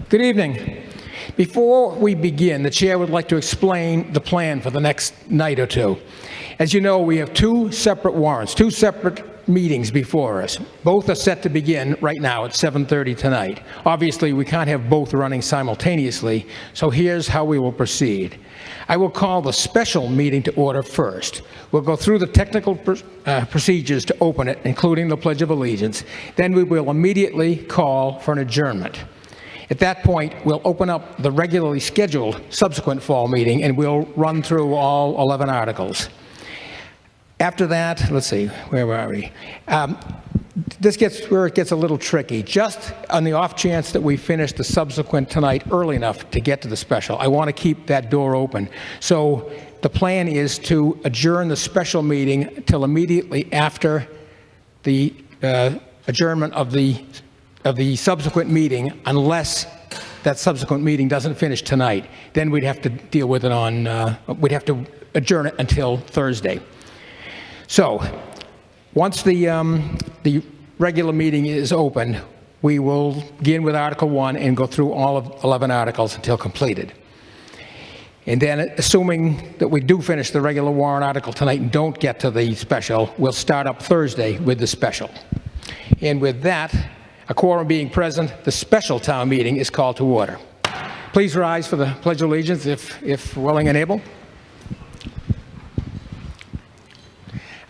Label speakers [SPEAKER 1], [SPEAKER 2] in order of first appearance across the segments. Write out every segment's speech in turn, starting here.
[SPEAKER 1] Good evening. Before we begin, the chair would like to explain the plan for the next night or two. As you know, we have two separate warrants, two separate meetings before us. Both are set to begin right now at 7:30 tonight. Obviously, we can't have both running simultaneously, so here's how we will proceed. I will call the special meeting to order first. We'll go through the technical procedures to open it, including the Pledge of Allegiance. Then we will immediately call for an adjournment. At that point, we'll open up the regularly scheduled subsequent fall meeting, and we'll run through all 11 articles. After that, let's see, where are we? This gets where it gets a little tricky. Just on the off chance that we finish the subsequent tonight early enough to get to the special, I want to keep that door open. So the plan is to adjourn the special meeting till immediately after the adjournment of the subsequent meeting, unless that subsequent meeting doesn't finish tonight. Then we'd have to deal with it on, we'd have to adjourn it until Thursday. So once the regular meeting is open, we will begin with Article 1 and go through all of 11 articles until completed. And then, assuming that we do finish the regular warrant article tonight and don't get to the special, we'll start up Thursday with the special. And with that, a quorum being present, the special town meeting is called to order. Please rise for the Pledge of Allegiance if willing and able.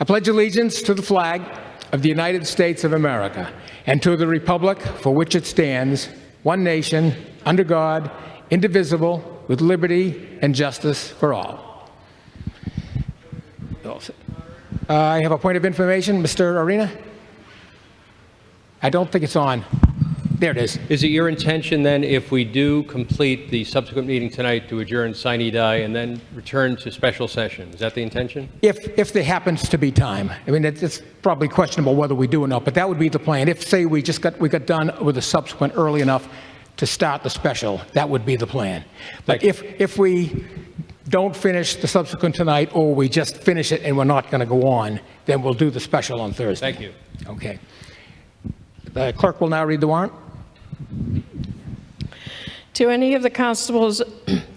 [SPEAKER 1] I pledge allegiance to the flag of the United States of America and to the republic for which it stands, one nation, under God, indivisible, with liberty and justice for all. I have a point of information. Mr. Arena? I don't think it's on. There it is. Is it your intention then, if we do complete the subsequent meeting tonight, to adjourn sine die and then return to special session? Is that the intention? If there happens to be time. I mean, it's probably questionable whether we do or not, but that would be the plan. If, say, we got done with the subsequent early enough to start the special, that would be the plan. But if we don't finish the subsequent tonight, or we just finish it and we're not going to go on, then we'll do the special on Thursday. Thank you. Okay. The clerk will now read the warrant.
[SPEAKER 2] To any of the constables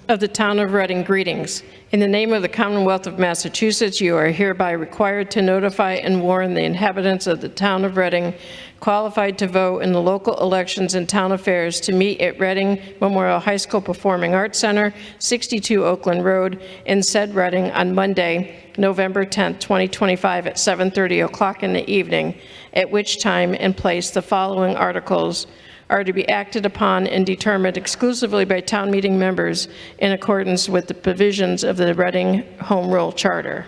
[SPEAKER 2] of the town of Reading, greetings. In the name of the Commonwealth of Massachusetts, you are hereby required to notify and warn the inhabitants of the town of Reading qualified to vote in the local elections and town affairs to meet at Reading Memorial High School Performing Arts Center, 62 Oakland Road, in said Reading on Monday, November 10th, 2025 at 7:30 o'clock in the evening, at which time and place the following articles are to be acted upon and determined exclusively by town meeting members in accordance with the provisions of the Reading Home Rule Charter.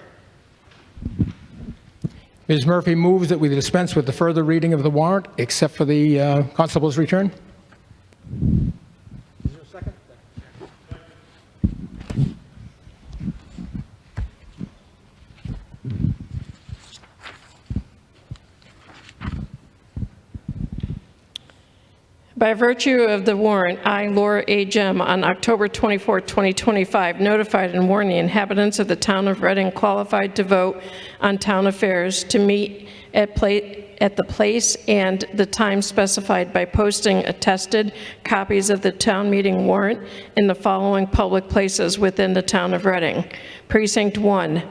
[SPEAKER 1] Ms. Murphy moves that we dispense with the further reading of the warrant, except for the constable's return. Is there a second?
[SPEAKER 2] By virtue of the warrant, I, Laura A. Gem, on October 24, 2025, notified and warned the inhabitants of the town of Reading qualified to vote on town affairs to meet at the place and the time specified by posting attested copies of the town meeting warrant in the following public places within the town of Reading. Precinct 1,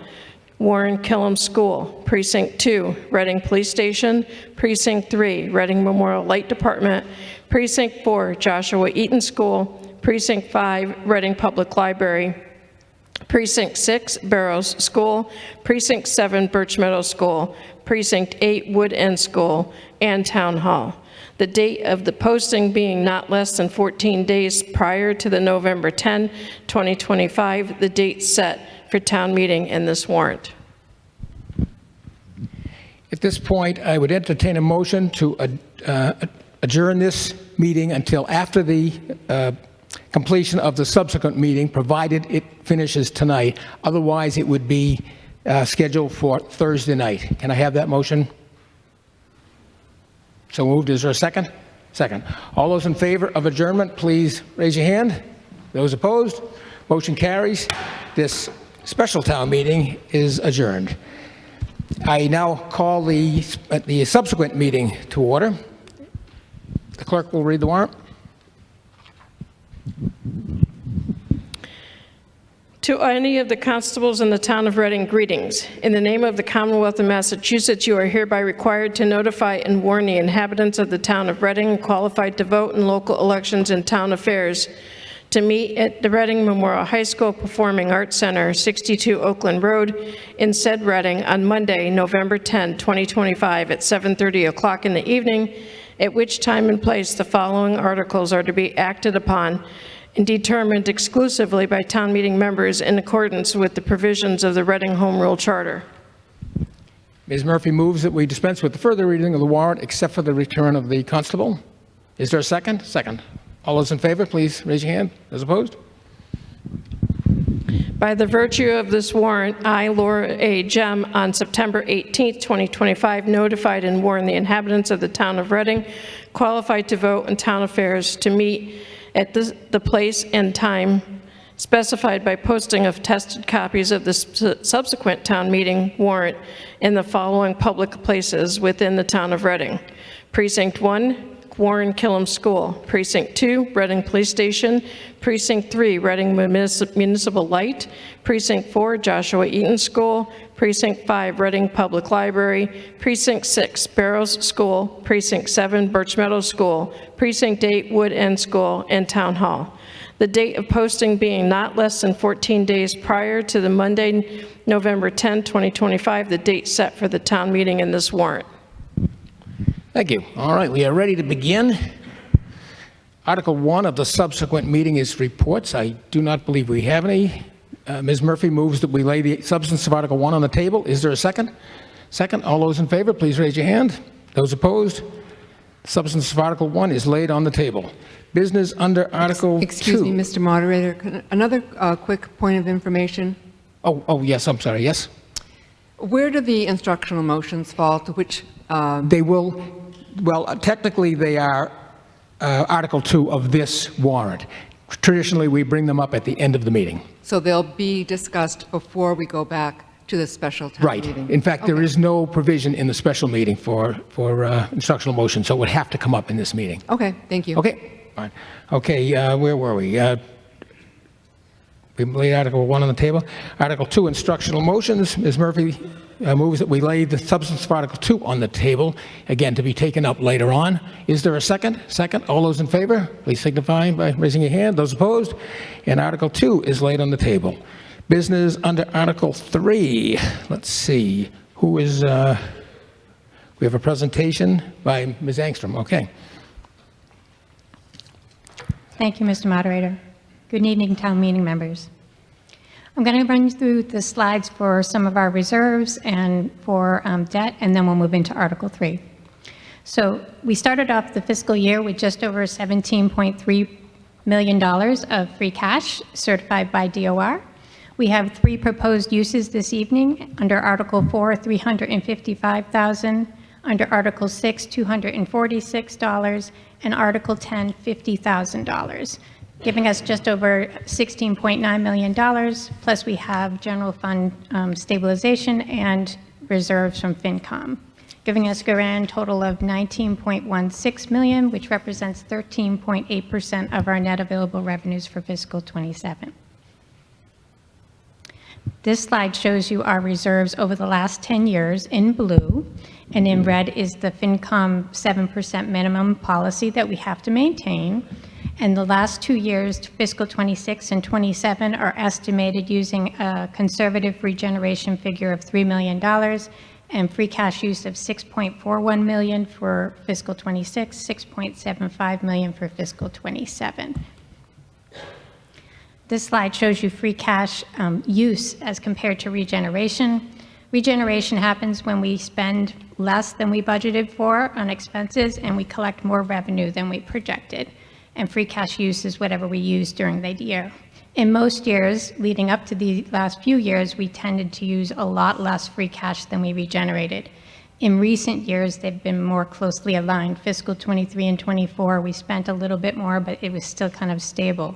[SPEAKER 2] Warren Killam School. Precinct 2, Reading Police Station. Precinct 3, Reading Memorial Light Department. Precinct 4, Joshua Eaton School. Precinct 5, Reading Public Library. Precinct 6, Barrows School. Precinct 7, Birch Meadow School. Precinct 8, Wood End School, and Town Hall. The date of the posting being not less than 14 days prior to the November 10, 2025, the date set for town meeting in this warrant.
[SPEAKER 1] At this point, I would entertain a motion to adjourn this meeting until after the completion of the subsequent meeting, provided it finishes tonight. Otherwise, it would be scheduled for Thursday night. Can I have that motion? So moved. Is there a second? Second. All those in favor of adjournment, please raise your hand. Those opposed? Motion carries. This special town meeting is adjourned. I now call the subsequent meeting to order. The clerk will read the warrant.
[SPEAKER 2] To any of the constables in the town of Reading, greetings. In the name of the Commonwealth of Massachusetts, you are hereby required to notify and warn the inhabitants of the town of Reading qualified to vote in local elections and town affairs to meet at the Reading Memorial High School Performing Arts Center, 62 Oakland Road, in said Reading, on Monday, November 10, 2025, at 7:30 o'clock in the evening, at which time and place the following articles are to be acted upon and determined exclusively by town meeting members in accordance with the provisions of the Reading Home Rule Charter.
[SPEAKER 1] Ms. Murphy moves that we dispense with the further reading of the warrant except for the return of the constable. Is there a second? Second. All those in favor, please raise your hand. Those opposed?
[SPEAKER 2] By the virtue of this warrant, I, Laura A. Jem, on September 18, 2025, notified and warned the inhabitants of the town of Reading qualified to vote in town affairs to meet at the place and time specified by posting of tested copies of the subsequent town meeting warrant in the following public places within the town of Reading. Precinct 1, Warren Killam School. Precinct 2, Reading Police Station. Precinct 3, Reading Municipal Light. Precinct 4, Joshua Eaton School. Precinct 5, Reading Public Library. Precinct 6, Barrows School. Precinct 7, Birch Meadows School. Precinct 8, Wood End School, and Town Hall. The date of posting being not less than 14 days prior to the Monday, November 10, 2025, the date set for the town meeting in this warrant.
[SPEAKER 1] Thank you. All right, we are ready to begin. Article 1 of the subsequent meeting is reports. I do not believe we have any. Ms. Murphy moves that we lay the substance of Article 1 on the table. Is there a second? Second. All those in favor, please raise your hand. Those opposed? The substance of Article 1 is laid on the table. Business under Article 2.
[SPEAKER 3] Excuse me, Mr. Moderator. Another quick point of information.
[SPEAKER 1] Oh, yes, I'm sorry. Yes?
[SPEAKER 3] Where do the instructional motions fall? To which?
[SPEAKER 1] They will, well, technically they are Article 2 of this warrant. Traditionally, we bring them up at the end of the meeting.
[SPEAKER 3] So they'll be discussed before we go back to the special town meeting?
[SPEAKER 1] Right. In fact, there is no provision in the special meeting for instructional motion, so it would have to come up in this meeting.
[SPEAKER 3] Okay, thank you.
[SPEAKER 1] Okay, fine. Okay, where were we? We laid Article 1 on the table. Article 2, instructional motions. Ms. Murphy moves that we lay the substance of Article 2 on the table, again, to be taken up later on. Is there a second? Second. All those in favor, please signify by raising your hand. Those opposed? And Article 2 is laid on the table. Business under Article 3. Let's see. Who is, we have a presentation by Ms. Angstrom. Okay.
[SPEAKER 4] Thank you, Mr. Moderator. Good evening, town meeting members. I'm going to run through the slides for some of our reserves and for debt, and then we'll move into Article 3. So we started off the fiscal year with just over $17.3 million of free cash certified by DOR. We have 3 proposed uses this evening. Under Article 4, $355,000. Under Article 6, $246, and Article 10, $50,000. Giving us just over $16.9 million, plus we have general fund stabilization and reserves from FinCom, giving us a grand total of $19.16 million, which represents 13.8% of our net available revenues for fiscal 27. This slide shows you our reserves over the last 10 years in blue, and in red is the FinCom 7% minimum policy that we have to maintain. And the last 2 years, fiscal 26 and 27, are estimated using a conservative regeneration figure of $3 million and free cash use of $6.41 million for fiscal 26, $6.75 million for fiscal 27. This slide shows you free cash use as compared to regeneration. Regeneration happens when we spend less than we budgeted for on expenses and we collect more revenue than we projected. And free cash use is whatever we use during the year. In most years, leading up to the last few years, we tended to use a lot less free cash than we regenerated. In recent years, they've been more closely aligned. Fiscal 23 and 24, we spent a little bit more, but it was still kind of stable.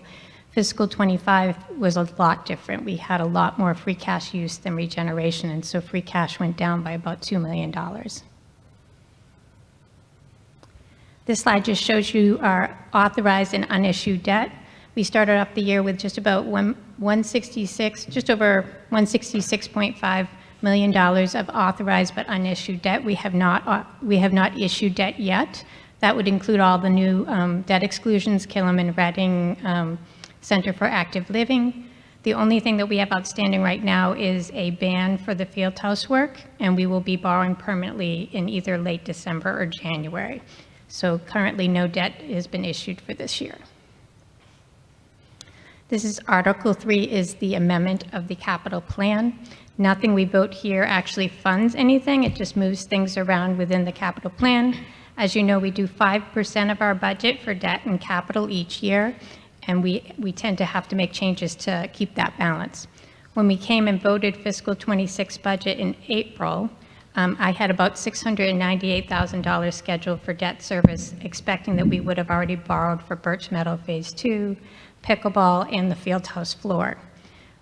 [SPEAKER 4] Fiscal 25 was a lot different. We had a lot more free cash use than regeneration, and so free cash went down by about $2 million. This slide just shows you our authorized and unissued debt. We started off the year with just about just over $166.5 million of authorized but unissued debt. We have not issued debt yet. That would include all the new debt exclusions, Killam and Reading Center for Active Living. The only thing that we have outstanding right now is a ban for the field house work, and we will be borrowing permanently in either late December or January. So currently, no debt has been issued for this year. This is Article 3 is the amendment of the capital plan. Nothing we vote here actually funds anything. It just moves things around within the capital plan. As you know, we do 5% of our budget for debt and capital each year, and we tend to have to make changes to keep that balance. When we came and voted fiscal 26 budget in April, I had about $698,000 scheduled for debt service, expecting that we would have already borrowed for Birch Meadow Phase 2, pickleball, and the fieldhouse floor.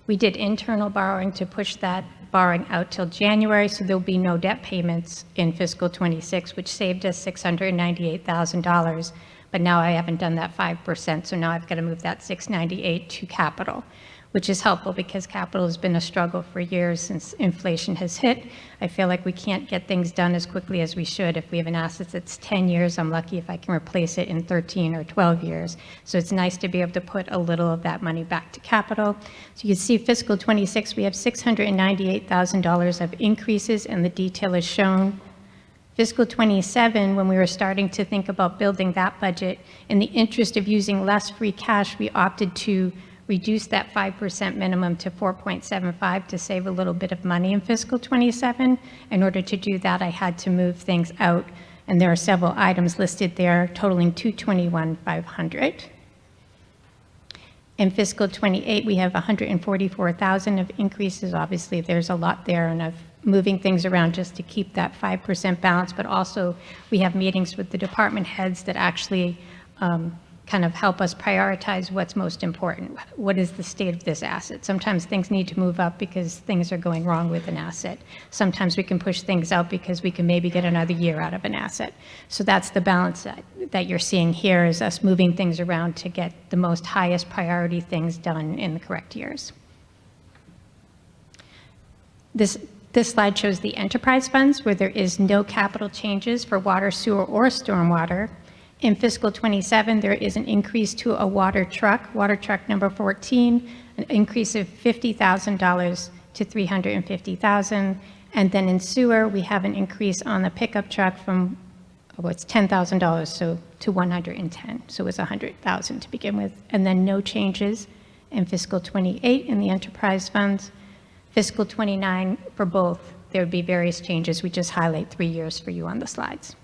[SPEAKER 4] We did internal borrowing to push that borrowing out till January, so there'll be no debt payments in fiscal 26, which saved us $698,000. But now I haven't done that 5%, so now I've got to move that 698 to capital, which is helpful because capital has been a struggle for years since inflation has hit. I feel like we can't get things done as quickly as we should. If we have an asset that's 10 years, I'm lucky if I can replace it in 13 or 12 years. So it's nice to be able to put a little of that money back to capital. So you can see fiscal 26, we have $698,000 of increases, and the detail is shown. Fiscal 27, when we were starting to think about building that budget, in the interest of using less free cash, we opted to reduce that 5% minimum to 4.75 to save a little bit of money in fiscal 27. In order to do that, I had to move things out, and there are several items listed there totaling $221,500. In fiscal 28, we have $144,000 of increases. Obviously, there's a lot there, and I've moving things around just to keep that 5% balance, but also we have meetings with the department heads that actually kind of help us prioritize what's most important. What is the state of this asset? Sometimes things need to move up because things are going wrong with an asset. Sometimes we can push things out because we can maybe get another year out of an asset. So that's the balance that you're seeing here, is us moving things around to get the most highest priority things done in the correct years. This slide shows the enterprise funds where there is no capital changes for water, sewer, or stormwater. In fiscal 27, there is an increase to a water truck number 14, an increase of $50,000 to $350,000. And then in sewer, we have an increase on the pickup truck from, it's $10,000 so to $110,000. So it's $100,000 to begin with. And then no changes in fiscal 28 in the enterprise funds. Fiscal 29 for both, there would be various changes. We just highlight 3 years for you on the slides.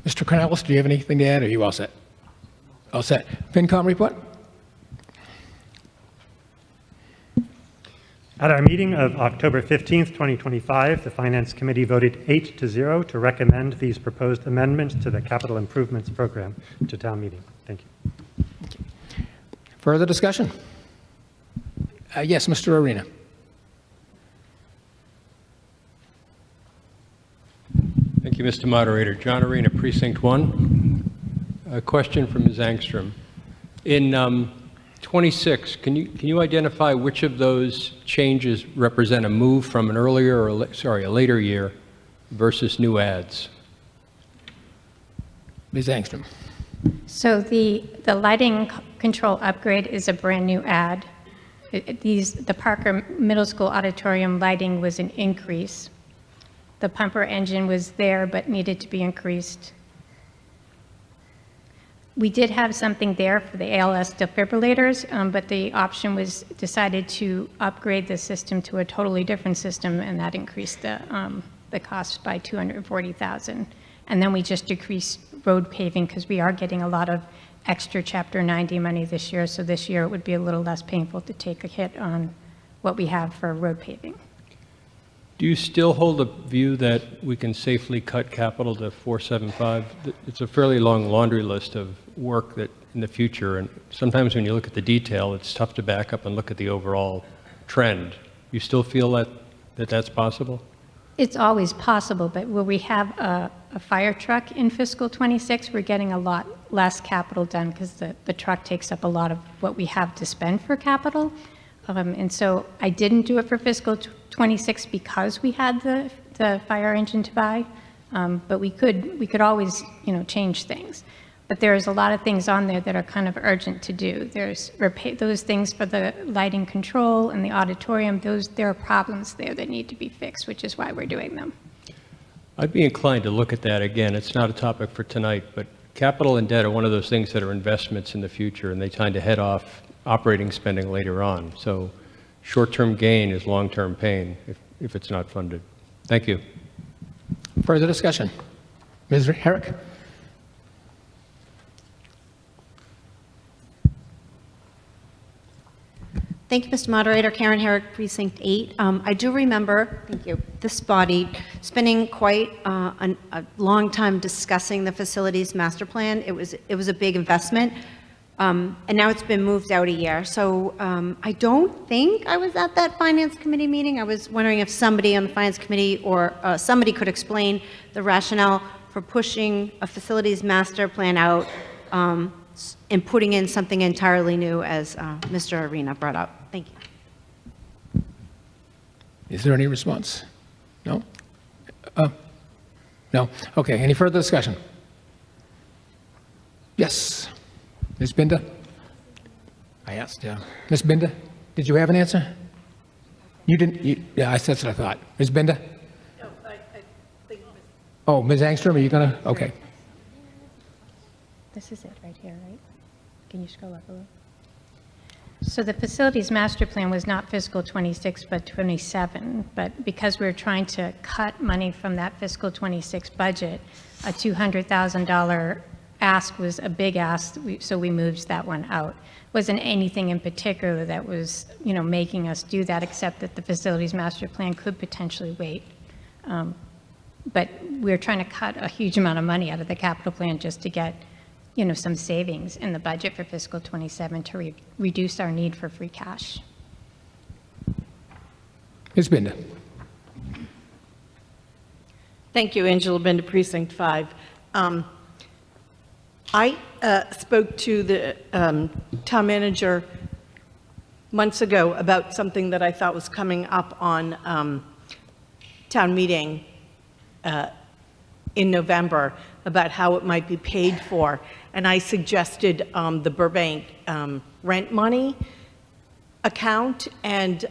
[SPEAKER 1] Mr. Cornelis, do you have anything to add, or are you all set? All set. FinCom report?
[SPEAKER 5] At our meeting of October 15th, 2025, the Finance Committee voted 8-0 to recommend these proposed amendments to the Capital Improvements Program to town meeting. Thank you.
[SPEAKER 1] Further discussion? Yes, Mr. Arena.
[SPEAKER 6] Thank you, Mr. Moderator. John Arena, Precinct 1. A question for Ms. Angstrom. In 26, can you identify which of those changes represent a move from an earlier or a later year versus new ads?
[SPEAKER 1] Ms. Angstrom.
[SPEAKER 4] So the lighting control upgrade is a brand new ad. The Parker Middle School auditorium lighting was an increase. The pumper engine was there but needed to be increased. We did have something there for the ALS defibrillators, but the option was decided to upgrade the system to a totally different system, and that increased the cost by $240,000. And then we just decreased road paving because we are getting a lot of extra Chapter 90 money this year, so this year it would be a little less painful to take a hit on what we have for road paving.
[SPEAKER 6] Do you still hold the view that we can safely cut capital to 475? It's a fairly long laundry list of work that in the future, and sometimes when you look at the detail, it's tough to back up and look at the overall trend. You still feel that that's possible?
[SPEAKER 4] It's always possible, but where we have a fire truck in fiscal '26, we're getting a lot less capital done because the truck takes up a lot of what we have to spend for capital. And so I didn't do it for fiscal '26 because we had the fire engine to buy, but we could always, change things. But there's a lot of things on there that are kind of urgent to do. There's those things for the lighting control and the auditorium. There are problems there that need to be fixed, which is why we're doing them.
[SPEAKER 6] I'd be inclined to look at that again. It's not a topic for tonight, but capital and debt are one of those things that are investments in the future, and they tend to head off operating spending later on. So short-term gain is long-term pain if it's not funded. Thank you.
[SPEAKER 1] Further discussion? Ms. Herrick?
[SPEAKER 7] Thank you, Mr. Moderator. Karen Herrick, Precinct 8. I do remember, thank you, this body spending quite a long time discussing the facilities master plan. It was a big investment, and now it's been moved out a year. So I don't think I was at that Finance Committee meeting. I was wondering if somebody on the Finance Committee or somebody could explain the rationale for pushing a facilities master plan out and putting in something entirely new, as Mr. Arena brought up. Thank you.
[SPEAKER 1] Is there any response? No? No? Okay, any further discussion? Yes. Ms. Binder? I asked, yeah. Ms. Binder, did you have an answer? You didn't? Yeah, that's what I thought. Ms. Binder? No, I think Oh, Ms. Angstrom, are you going to? Okay.
[SPEAKER 4] This is it right here, right? Can you scroll up a little? So the facilities master plan was not fiscal '26, but '27. But because we were trying to cut money from that fiscal '26 budget, a $200,000 ask was a big ask, so we moved that one out. Wasn't anything in particular that was, making us do that, except that the facilities master plan could potentially wait. But we're trying to cut a huge amount of money out of the capital plan just to get some savings in the budget for fiscal '27 to reduce our need for free cash.
[SPEAKER 1] Ms. Binder?
[SPEAKER 8] Thank you, Angela Bender, Precinct 5. I spoke to the town manager months ago about something that I thought was coming up on town meeting in November about how it might be paid for. And I suggested the Burbank rent money account, and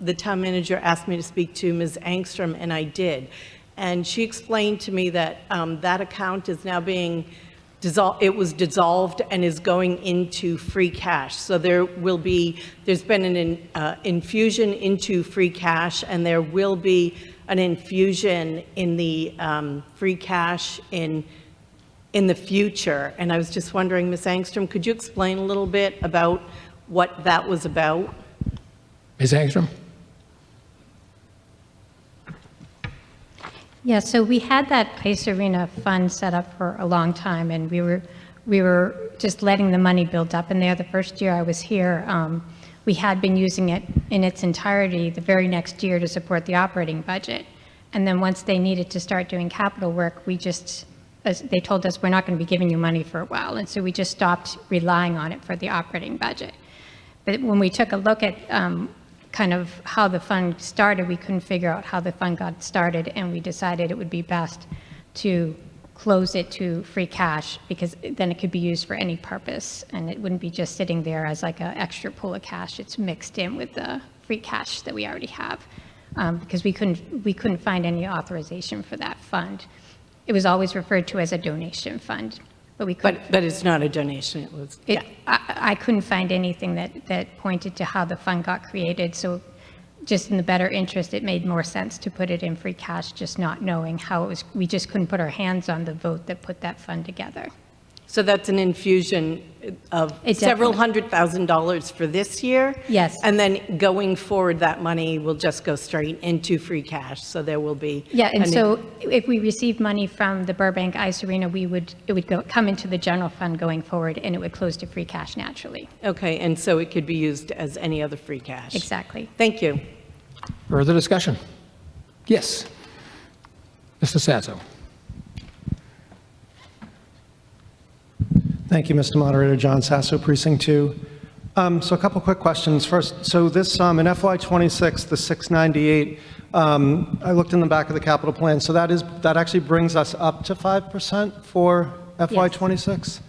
[SPEAKER 8] the town manager asked me to speak to Ms. Angstrom, and I did. And she explained to me that that account is now being dissolved. It was dissolved and is going into free cash. So there's been an infusion into free cash, and there will be an infusion in the free cash in the future. And I was just wondering, Ms. Angstrom, could you explain a little bit about what that was about?
[SPEAKER 1] Ms. Angstrom?
[SPEAKER 4] Yeah, so we had that Ice Arena fund set up for a long time, and we were just letting the money build up in there. The first year I was here, we had been using it in its entirety the very next year to support the operating budget. And then once they needed to start doing capital work, they told us, we're not going to be giving you money for a while. And so we just stopped relying on it for the operating budget. But when we took a look at kind of how the fund started, we couldn't figure out how the fund got started, and we decided it would be best to close it to free cash, because then it could be used for any purpose, and it wouldn't be just sitting there as like an extra pool of cash. It's mixed in with the free cash that we already have, because we couldn't find any authorization for that fund. It was always referred to as a donation fund, but we couldn't.
[SPEAKER 8] But it's not a donation. It was. Yeah.
[SPEAKER 4] I couldn't find anything that pointed to how the fund got created. So just in the better interest, it made more sense to put it in free cash, just not knowing how it was. We just couldn't put our hands on the vote that put that fund together.
[SPEAKER 8] So that's an infusion of several $100,000 for this year?
[SPEAKER 4] Yes.
[SPEAKER 8] And then going forward, that money will just go straight into free cash, so there will be...
[SPEAKER 4] Yeah, and so if we receive money from the Burbank Ice Arena, it would come into the general fund going forward, and it would close to free cash naturally.
[SPEAKER 8] Okay, and so it could be used as any other free cash?
[SPEAKER 4] Exactly.
[SPEAKER 8] Thank you.
[SPEAKER 1] Further discussion? Yes. Mr. Sasso.
[SPEAKER 9] Thank you, Mr. Moderator. John Sasso, Precinct 2. So a couple quick questions. First, so this, in FY26, the 698, I looked in the back of the capital plan, so that actually brings us up to 5% for FY26?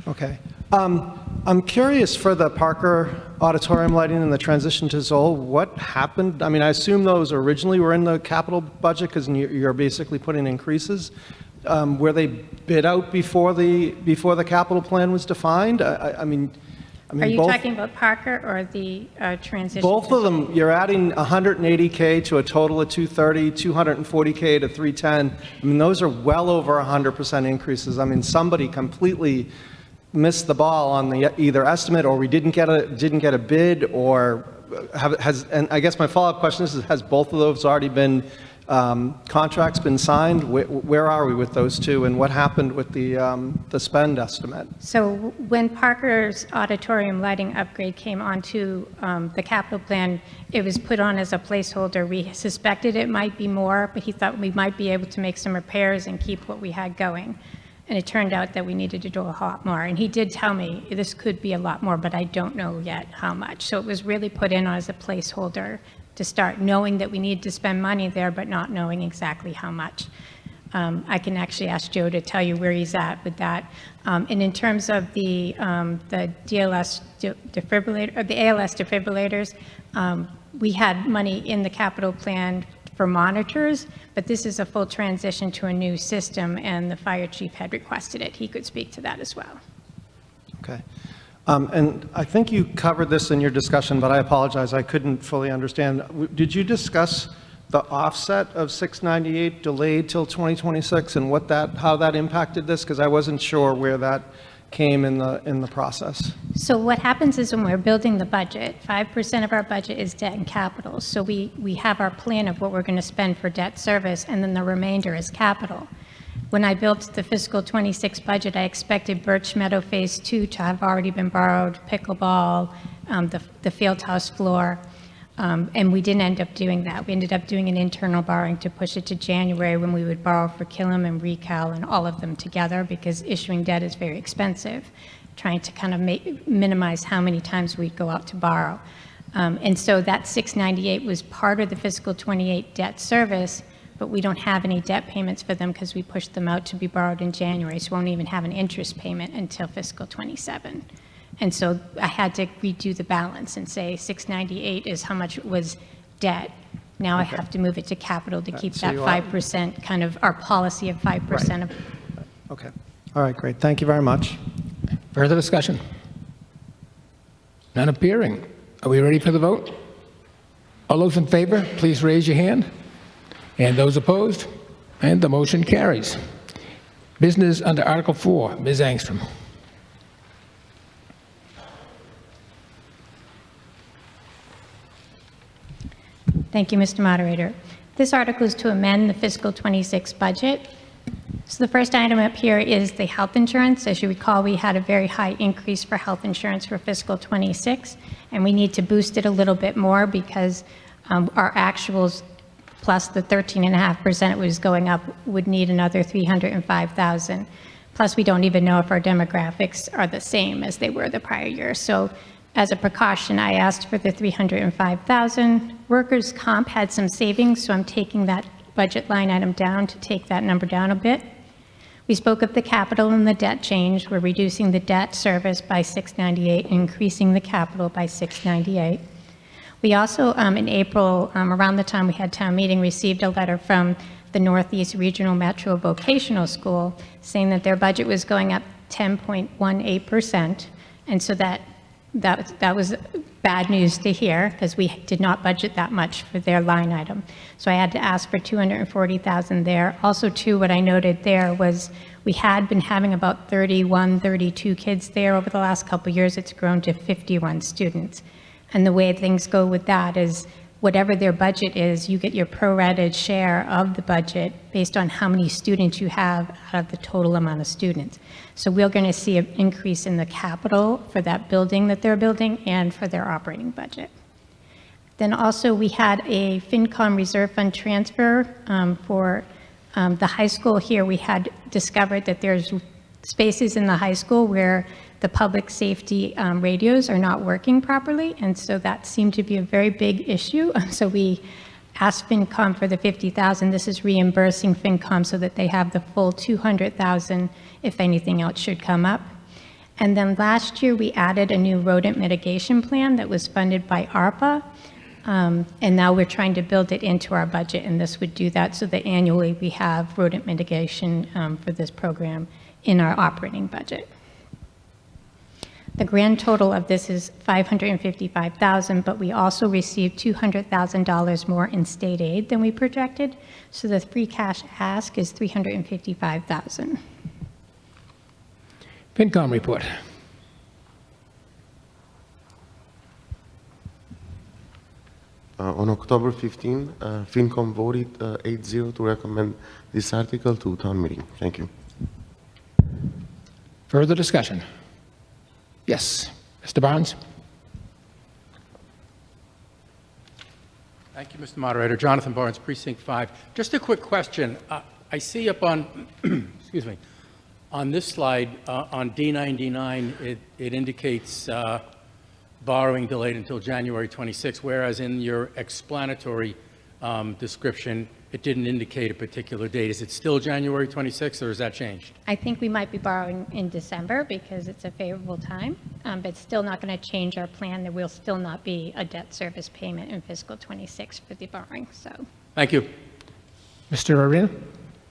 [SPEAKER 9] Okay. I'm curious for the Parker Auditorium lighting and the transition to Zoll, what happened? I mean, I assume those originally were in the capital budget because you're basically putting increases. Were they bid out before the capital plan was defined? I mean,
[SPEAKER 4] Are you
[SPEAKER 9] both,
[SPEAKER 4] talking about Parker or the transition?
[SPEAKER 9] both of them, you're adding 180K to a total of 230, 240K to 310. I mean, those are well over 100% increases. I mean, somebody completely missed the ball on the either estimate, or we didn't get a bid, or and I guess my follow-up question is, has both of those already been contracts been signed? Where are we with those two, and what happened with the spend estimate?
[SPEAKER 4] So when Parker's auditorium lighting upgrade came onto the capital plan, it was put on as a placeholder. We suspected it might be more, but he thought we might be able to make some repairs and keep what we had going. And it turned out that we needed to do a lot more. And he did tell me this could be a lot more, but I don't know yet how much. So it was really put in as a placeholder to start, knowing that we need to spend money there, but not knowing exactly how much. I can actually ask Joe to tell you where he's at with that. And in terms of the DLS defibrillator, or the ALS defibrillators, we had money in the capital plan for monitors, but this is a full transition to a new system, and the fire chief had requested it. He could speak to that as well.
[SPEAKER 9] Okay. And I think you covered this in your discussion, but I apologize, I couldn't fully understand. Did you discuss the offset of 698 delayed till 2026 and how that impacted this? Because I wasn't sure where that came in the process.
[SPEAKER 4] So what happens is when we're building the budget, 5% of our budget is debt and capital. So we have our plan of what we're going to spend for debt service, and then the remainder is capital. When I built the fiscal 26 budget, I expected Birch Meadow Phase 2 to have already been borrowed, pickleball, the field house floor, and we didn't end up doing that. We ended up doing an internal borrowing to push it to January, when we would borrow for Killam and Recal and all of them together, because issuing debt is very expensive, trying to kind of minimize how many times we'd go out to borrow. And so that 698 was part of the fiscal 28 debt service, but we don't have any debt payments for them because we pushed them out to be borrowed in January, so we won't even have an interest payment until fiscal 27. And so I had to redo the balance and say 698 is how much was debt. Now I have to move it to capital to keep
[SPEAKER 9] so
[SPEAKER 4] that
[SPEAKER 9] you
[SPEAKER 4] 5%, kind of our policy of 5% of.
[SPEAKER 9] Okay. All right, great. Thank you very much.
[SPEAKER 1] Further discussion? None appearing. Are we ready for the vote? All those in favor, please raise your hand. And those opposed? And the motion carries. Business under Article 4, Ms. Angstrom.
[SPEAKER 4] Thank you, Mr. Moderator. This article is to amend the fiscal 26 budget. So the first item up here is the health insurance. As you recall, we had a very high increase for health insurance for fiscal 26, and we need to boost it a little bit more because our actuals plus the 13.5% it was going up would need another $305,000. Plus, we don't even know if our demographics are the same as they were the prior year. So as a precaution, I asked for the $305,000. Workers' comp had some savings, so I'm taking that budget line item down to take that number down a bit. We spoke of the capital and the debt change. We're reducing the debt service by 698, increasing the capital by 698. We also, in April, around the time we had town meeting, received a letter from the Northeast Regional Metro Vocational School saying that their budget was going up 10.18%. And so that was bad news to hear, because we did not budget that much for their line item. So I had to ask for $240,000 there. Also, too, what I noted there was we had been having about 31, 32 kids there over the last couple of years. It's grown to 51 students. And the way things go with that is whatever their budget is, you get your prorated share of the budget based on how many students you have out of the total amount of students. So we're going to see an increase in the capital for that building that they're building and for their operating budget. Then also we had a FinCom reserve fund transfer for The high school here, we had discovered that there's spaces in the high school where the public safety radios are not working properly, and so that seemed to be a very big issue. So we asked FinCom for the $50,000. This is reimbursing FinCom so that they have the full $200,000 if anything else should come up. And then last year, we added a new rodent mitigation plan that was funded by ARPA. And now we're trying to build it into our budget, and this would do that so that annually we have rodent mitigation for this program in our operating budget. The grand total of this is $555,000, but we also received $200,000 more in state aid than we projected, so the free cash ask is $355,000.
[SPEAKER 1] FinCom report.
[SPEAKER 10] On October 15, FinCom voted 8-0 to recommend this article to town meeting. Thank you.
[SPEAKER 1] Further discussion? Yes, Mr. Barnes?
[SPEAKER 11] Thank you, Mr. Moderator. Jonathan Barnes, Precinct 5. Just a quick question. I see up on, excuse me, on this slide, on D99, it indicates borrowing delayed until January 26, whereas in your explanatory description, it didn't indicate a particular date. Is it still January 26, or has that changed?
[SPEAKER 4] I think we might be borrowing in December because it's a favorable time, but it's still not going to change our plan. There will still not be a debt service payment in fiscal 26 for the borrowing, so.
[SPEAKER 11] Thank you.
[SPEAKER 1] Mr. Arena?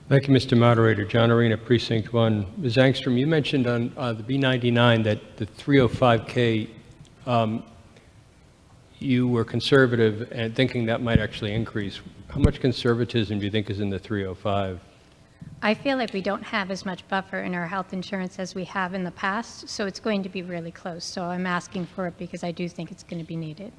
[SPEAKER 6] Thank you, Mr. Moderator. John Arena, Precinct 1. Ms. Angstrom, you mentioned on the B99 that the 305K, you were conservative and thinking that might actually increase. How much conservatism do you think is in the 305?
[SPEAKER 4] I feel like we don't have as much buffer in our health insurance as we have in the past, so it's going to be really close. So I'm asking for it because I do think it's going to be needed.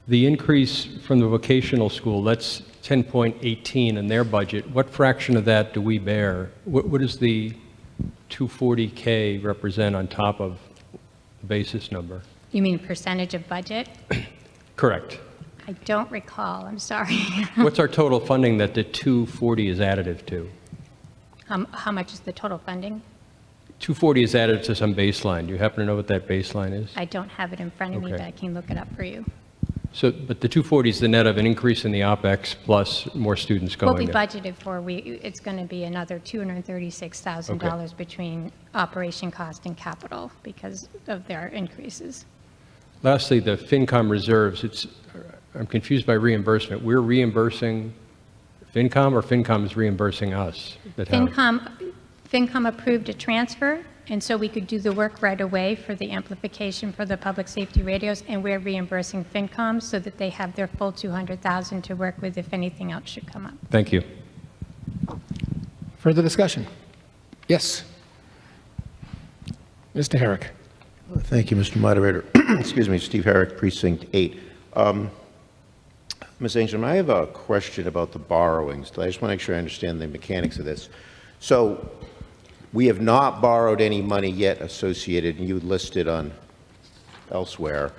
[SPEAKER 6] The increase from the vocational school, that's 10.18 in their budget. What fraction of that do we bear? What does the 240K represent on top of the basis number?
[SPEAKER 4] You mean percentage of budget?
[SPEAKER 6] Correct.
[SPEAKER 4] I don't recall, I'm sorry.
[SPEAKER 6] What's our total funding that the 240 is additive to?
[SPEAKER 4] How much is the total funding?
[SPEAKER 6] 240 is added to some baseline. Do you happen to know what that baseline is?
[SPEAKER 4] I don't have it in front of me,
[SPEAKER 6] Okay.
[SPEAKER 4] but I can look it up for you.
[SPEAKER 6] So, but the 240 is the net of an increase in the OpEx plus more students
[SPEAKER 4] What we
[SPEAKER 6] going there.
[SPEAKER 4] budgeted for, it's going to be another $236,000 between operation cost and capital because of their increases.
[SPEAKER 6] Lastly, the FinCom reserves, I'm confused by reimbursement. We're reimbursing FinCom or FinCom is reimbursing us?
[SPEAKER 4] FinCom approved a transfer, and so we could do the work right away for the amplification for the public safety radios, and we're reimbursing FinCom so that they have their full $200,000 to work with if anything else should come up.
[SPEAKER 6] Thank you.
[SPEAKER 1] Further discussion? Yes. Mr. Herrick?
[SPEAKER 12] Thank you, Mr. Moderator. Excuse me, Steve Herrick, Precinct 8. Ms. Angstrom, I have a question about the borrowings. I just want to make sure I understand the mechanics of this. So we have not borrowed any money yet associated, and you listed on elsewhere,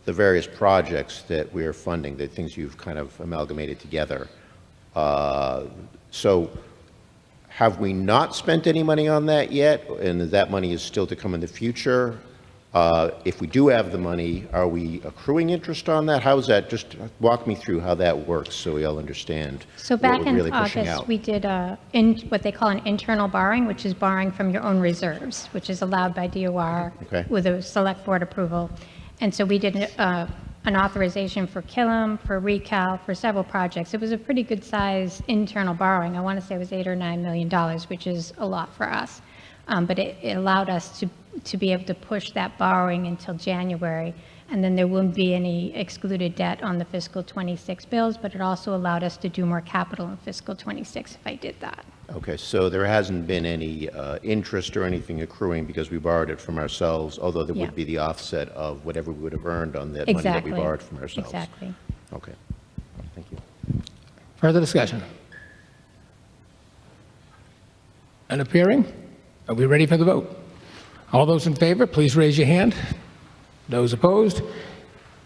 [SPEAKER 12] the various projects that we are funding, the things you've kind of amalgamated together. So have we not spent any money on that yet, and that money is still to come in the future? If we do have the money, are we accruing interest on that? How is that? Just walk me through how that works so we all understand
[SPEAKER 4] So
[SPEAKER 12] what
[SPEAKER 4] back
[SPEAKER 12] we're
[SPEAKER 4] in
[SPEAKER 12] really pushing
[SPEAKER 4] August,
[SPEAKER 12] out.
[SPEAKER 4] we did what they call an internal borrowing, which is borrowing from your own reserves, which is allowed by DOR
[SPEAKER 12] Okay.
[SPEAKER 4] with a select board approval. And so we did an authorization for Killam, for Recal, for several projects. It was a pretty good size internal borrowing. I want to say it was $8 or $9 million, which is a lot for us. But it allowed us to be able to push that borrowing until January, and then there wouldn't be any excluded debt on the fiscal 26 bills, but it also allowed us to do more capital in fiscal 26 if I did that.
[SPEAKER 12] Okay, so there hasn't been any interest or anything accruing because we borrowed it from ourselves, although there
[SPEAKER 4] Yeah.
[SPEAKER 12] would be the offset of whatever we would have earned on that money that we borrowed from ourselves.
[SPEAKER 4] Exactly.
[SPEAKER 12] Okay, thank you.
[SPEAKER 1] Further discussion? None appearing? Are we ready for the vote? All those in favor, please raise your hand. Those opposed?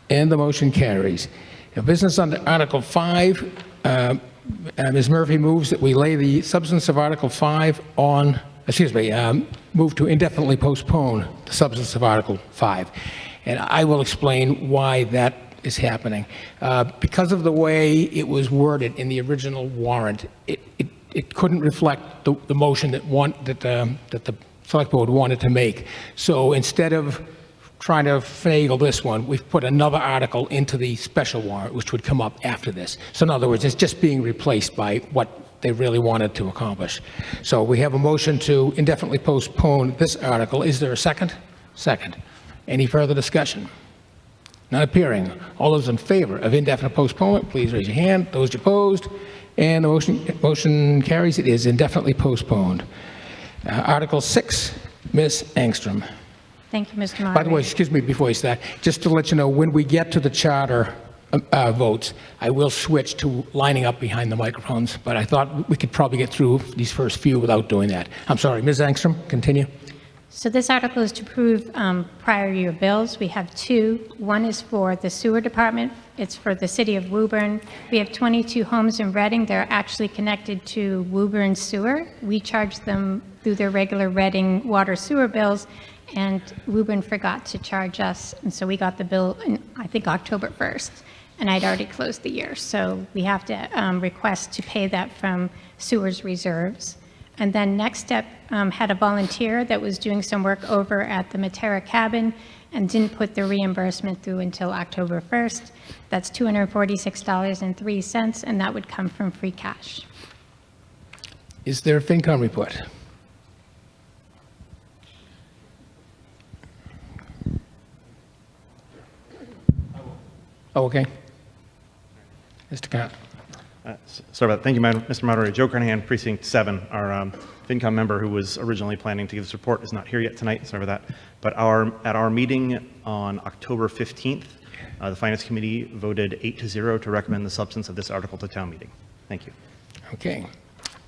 [SPEAKER 1] And the motion carries. Now, business under Article 5, Ms. Murphy moves that we lay the substance of Article 5 on, move to indefinitely postpone the substance of Article 5. And I will explain why that is happening. Because of the way it was worded in the original warrant, it couldn't reflect the motion that the Select Board wanted to make. So instead of trying to finagle this one, we've put another article into the special warrant, which would come up after this. So in other words, it's just being replaced by what they really wanted to accomplish. So we have a motion to indefinitely postpone this article. Is there a second? Second. Any further discussion? Not appearing. All those in favor of indefinite postponement, please raise your hand. Those opposed? And the motion carries. It is indefinitely postponed. Article 6, Ms. Angstrom.
[SPEAKER 4] Thank you, Mr. Moderator.
[SPEAKER 1] By the way, excuse me before you start, just to let you know, when we get to the charter votes, I will switch to lining up behind the microphones, but I thought we could probably get through these first few without doing that. I'm sorry, Ms. Angstrom, continue.
[SPEAKER 4] So this article is to approve prior year bills. We have two. One is for the sewer department. It's for the city of Woburn. We have 22 homes in Reading. They're actually connected to Woburn Sewer. We charge them through their regular Reading water sewer bills, and Woburn forgot to charge us. And so we got the bill in, I think, October 1st, and I'd already closed the year. So we have to request to pay that from sewers reserves. And then Next Step had a volunteer that was doing some work over at the Matera cabin and didn't put the reimbursement through until October 1st. That's $246.03, and that would come from free cash.
[SPEAKER 1] Is there a FinCom report? Oh, okay. Mr. Cott.
[SPEAKER 13] Sorry about that. Thank you, Mr. Moderator. Joe Carnahan, Precinct 7. Our FinCom member who was originally planning to give this report is not here yet tonight. Sorry about that. But at our meeting on October 15th, the Finance Committee voted 8-0 to recommend the substance of this article to town meeting. Thank you.
[SPEAKER 1] Okay.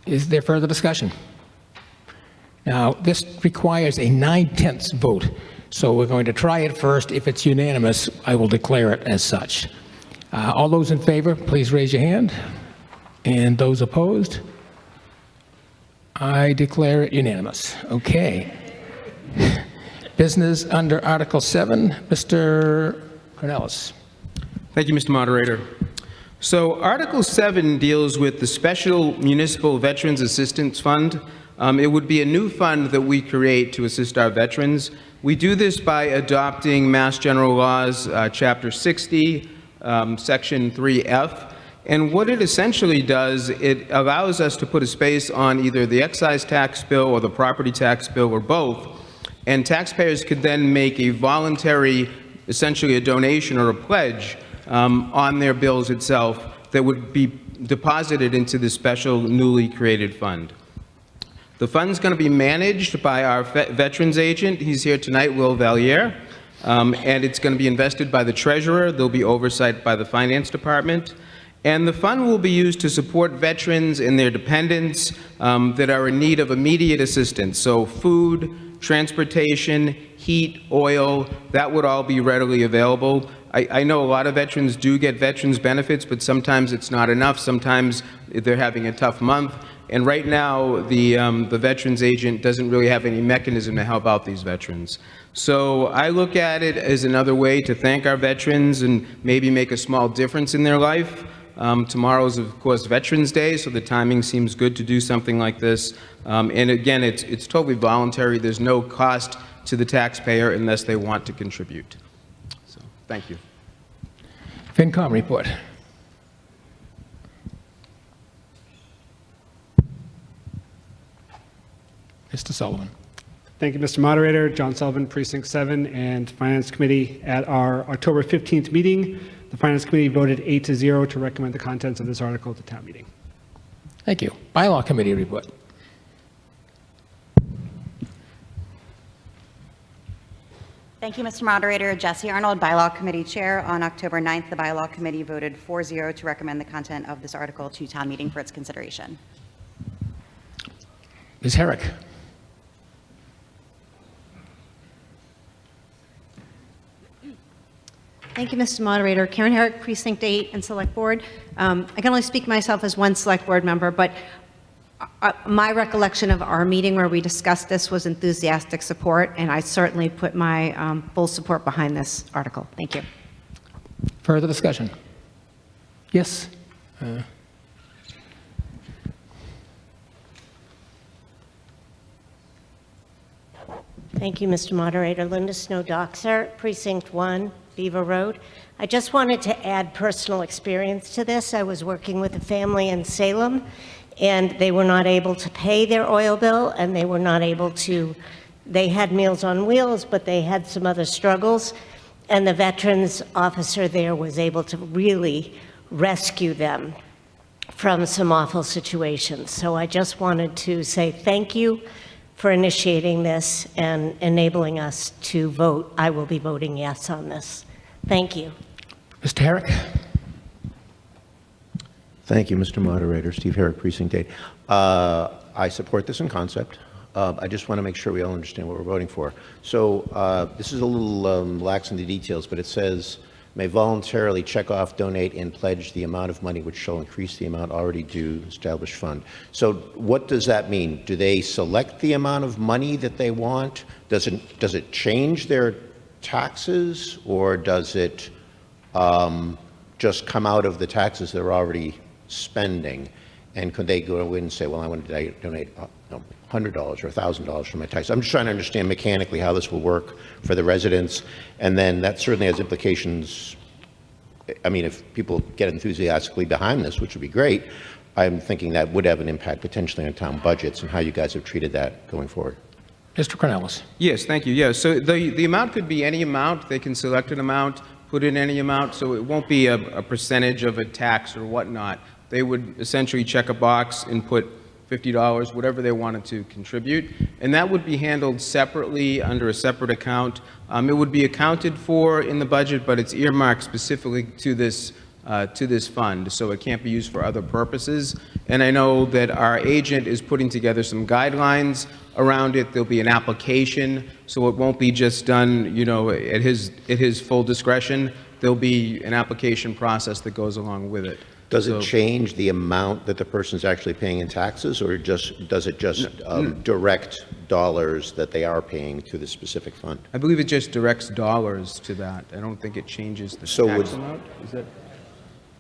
[SPEAKER 1] Is there further discussion? Now, this requires a 9/10 vote, so we're going to try it first. If it's unanimous, I will declare it as such. All those in favor, please raise your hand. And those opposed? I declare it unanimous. Okay. Business under Article 7, Mr. Cornelis.
[SPEAKER 14] Thank you, Mr. Moderator. So Article 7 deals with the Special Municipal Veterans Assistance Fund. It would be a new fund that we create to assist our veterans. We do this by adopting Mass General Laws, Chapter 60, Section 3F. And what it essentially does, it allows us to put a space on either the excise tax bill or the property tax bill or both. And taxpayers could then make a voluntary, essentially a donation or a pledge on their bills itself that would be deposited into the special newly created fund. The fund's going to be managed by our veterans agent. He's here tonight, Will Valier. And it's going to be invested by the treasurer. There'll be oversight by the finance department. And the fund will be used to support veterans and their dependents that are in need of immediate assistance. So food, transportation, heat, oil, that would all be readily available. I know a lot of veterans do get veterans benefits, but sometimes it's not enough. Sometimes they're having a tough month. And right now, the veterans agent doesn't really have any mechanism to help out these veterans. So I look at it as another way to thank our veterans and maybe make a small difference in their life. Tomorrow is, of course, Veterans Day, so the timing seems good to do something like this. And again, it's totally voluntary. There's no cost to the taxpayer unless they want to contribute. So, thank you.
[SPEAKER 1] FinCom report. Mr. Sullivan.
[SPEAKER 15] Thank you, Mr. Moderator. John Sullivan, Precinct 7, and Finance Committee. At our October 15th meeting, the Finance Committee voted 8-0 to recommend the contents of this article to town meeting.
[SPEAKER 1] Thank you. Bylaw Committee report.
[SPEAKER 16] Thank you, Mr. Moderator. Jesse Arnold, Bylaw Committee Chair. On October 9th, the Bylaw Committee voted 4-0 to recommend the content of this article to town meeting for its consideration.
[SPEAKER 1] Ms. Herrick.
[SPEAKER 7] Thank you, Mr. Moderator. Karen Herrick, Precinct 8 and Select Board. I can only speak myself as one Select Board member, but my recollection of our meeting where we discussed this was enthusiastic support, and I certainly put my full support behind this article. Thank you.
[SPEAKER 1] Further discussion? Yes?
[SPEAKER 17] Thank you, Mr. Moderator. Linda Snow Doxer, Precinct 1, Beaver Road. I just wanted to add personal experience to this. I was working with a family in Salem, and they were not able to pay their oil bill, and they were not able to, they had Meals on Wheels, but they had some other struggles, and the veterans officer there was able to really rescue them from some awful situations. So I just wanted to say thank you for initiating this and enabling us to vote. I will be voting yes on this. Thank you.
[SPEAKER 1] Mr. Herrick?
[SPEAKER 12] Thank you, Mr. Moderator. Steve Herrick, Precinct 8. I support this in concept. I just want to make sure we all understand what we're voting for. So this is a little lax in the details, but it says, may voluntarily check off, donate, and pledge the amount of money which shall increase the amount already due established fund. So what does that mean? Do they select the amount of money that they want? Does it change their taxes, or does it just come out of the taxes they're already spending? And could they go in and say, well, I want to donate $100 or $1,000 for my tax? I'm just trying to understand mechanically how this will work for the residents. And then that certainly has implications. I mean, if people get enthusiastically behind this, which would be great, I'm thinking that would have an impact potentially on town budgets and how you guys have treated that going forward.
[SPEAKER 1] Mr. Cornelis?
[SPEAKER 14] Yes, thank you. Yeah, so the amount could be any amount. They can select an amount, put in any amount, so it won't be a percentage of a tax or whatnot. They would essentially check a box and put $50, whatever they wanted to contribute, and that would be handled separately under a separate account. It would be accounted for in the budget, but it's earmarked specifically to this fund, so it can't be used for other purposes. And I know that our agent is putting together some guidelines around it. There'll be an application, so it won't be just done, you know, at his full discretion. There'll be an application process that goes along with it.
[SPEAKER 12] Does it change the amount that the person's actually paying in taxes, or does it just direct dollars that they are paying to the specific fund?
[SPEAKER 14] I believe it just directs dollars to that. I don't think it changes the tax amount. Is that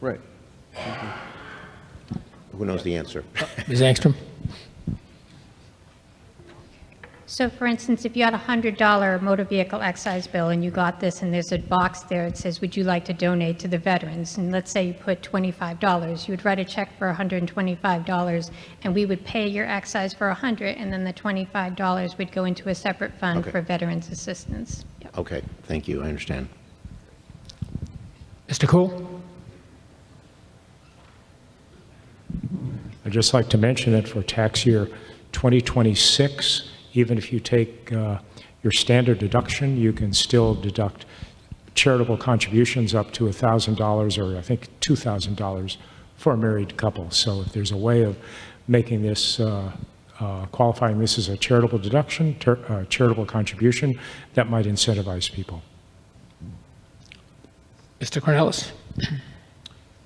[SPEAKER 14] right?
[SPEAKER 12] Who knows the answer?
[SPEAKER 1] Ms. Angstrom?
[SPEAKER 4] So for instance, if you had a $100 motor vehicle excise bill and you got this and there's a box there that says, would you like to donate to the veterans? And let's say you put $25, you would write a check for $125 and we would pay your excise for $100, and then the $25 would go into a separate fund for veterans assistance. Yep.
[SPEAKER 12] Okay, thank you, I understand.
[SPEAKER 1] Mr. Cool?
[SPEAKER 18] I'd just like to mention that for tax year 2026, even if you take your standard deduction, you can still deduct charitable contributions up to $1,000, or I think $2,000 for a married couple. So if there's a way of making this, qualifying this as a charitable deduction, charitable contribution, that might incentivize people.
[SPEAKER 1] Mr. Cornelis?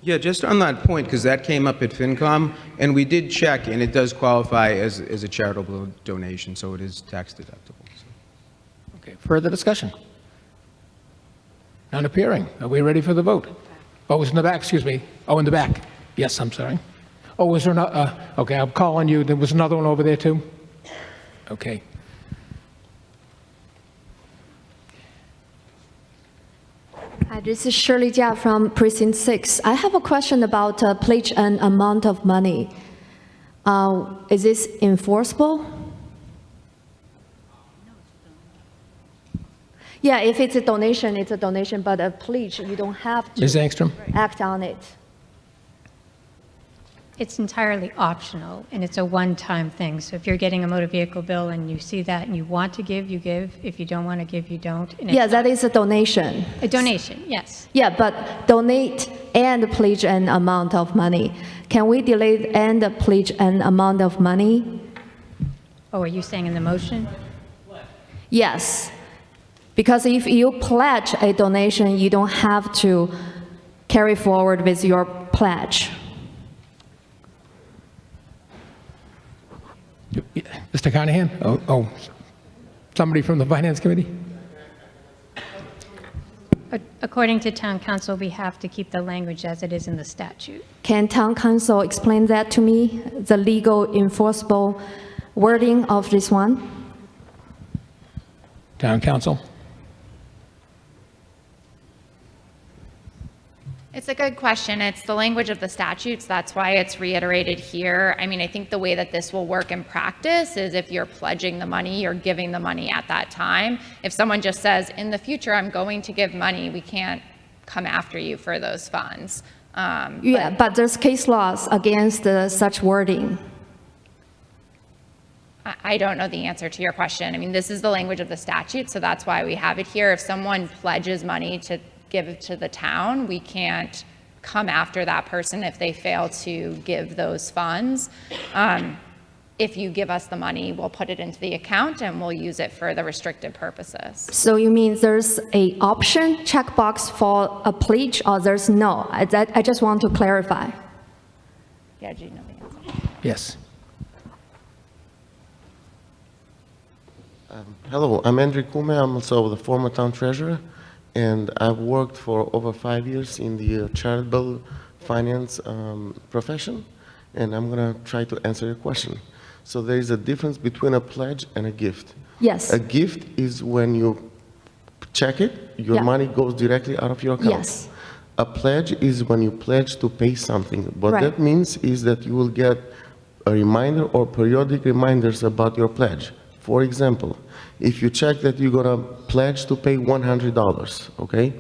[SPEAKER 14] Yeah, just on that point, because that came up at FinCom, and we did check, and it does qualify as a charitable donation, so it is tax deductible. So.
[SPEAKER 1] Okay, further discussion? None appearing. Are we ready for the vote? Oh, it was in the back, excuse me. Oh, in the back. Yes, I'm sorry. Oh, was there not? Okay, I'm calling you. There was another one over there, too? Okay.
[SPEAKER 19] Hi, this is Shirley Jia from Precinct 6. I have a question about pledge and amount of money. Is this enforceable? Yeah, if it's a donation, it's a donation, but a pledge, you don't have to
[SPEAKER 1] Ms. Angstrom?
[SPEAKER 19] act on it.
[SPEAKER 4] It's entirely optional, and it's a one-time thing. So if you're getting a motor vehicle bill and you see that and you want to give, you give. If you don't want to give, you don't. And
[SPEAKER 19] Yeah, that is a donation.
[SPEAKER 4] A donation, yes.
[SPEAKER 19] Yeah, but donate and pledge an amount of money. Can we delete and pledge an amount of money?
[SPEAKER 4] Oh, are you saying in the motion?
[SPEAKER 19] Yes, Because if you pledge a donation, you don't have to carry forward with your pledge.
[SPEAKER 1] Mr. Carnahan? Oh, somebody from the Finance Committee?
[SPEAKER 4] According to town council, we have to keep the language as it is in the statute.
[SPEAKER 19] Can town council explain that to me, the legal enforceable wording of this one?
[SPEAKER 1] Town council?
[SPEAKER 20] It's a good question. It's the language of the statutes. That's why it's reiterated here. I mean, I think the way that this will work in practice is if you're pledging the money, you're giving the money at that time. If someone just says, in the future, I'm going to give money, we can't come after you for those funds.
[SPEAKER 19] Yeah, but there's case laws against such wording.
[SPEAKER 20] I don't know the answer to your question. I mean, this is the language of the statute, so that's why we have it here. If someone pledges money to give to the town, we can't come after that person if they fail to give those funds. If you give us the money, we'll put it into the account and we'll use it for the restricted purposes.
[SPEAKER 19] So you mean there's a option checkbox for a pledge, or there's no? I just want to clarify.
[SPEAKER 20] Yeah, do you know the answer?
[SPEAKER 1] Yes.
[SPEAKER 10] Hello, I'm Andrew Kume. I'm also the former town treasurer, and I've worked for over 5 years in the charitable finance profession, and I'm going to try to answer your question. So there is a difference between a pledge and a gift.
[SPEAKER 19] Yes.
[SPEAKER 10] A gift is when you check it, your money goes directly out of your account.
[SPEAKER 19] Yes.
[SPEAKER 10] A pledge is when you pledge to pay something. What
[SPEAKER 19] Right.
[SPEAKER 10] that means is that you will get a reminder or periodic reminders about your pledge. For example, if you check that you're going to pledge to pay $100, okay,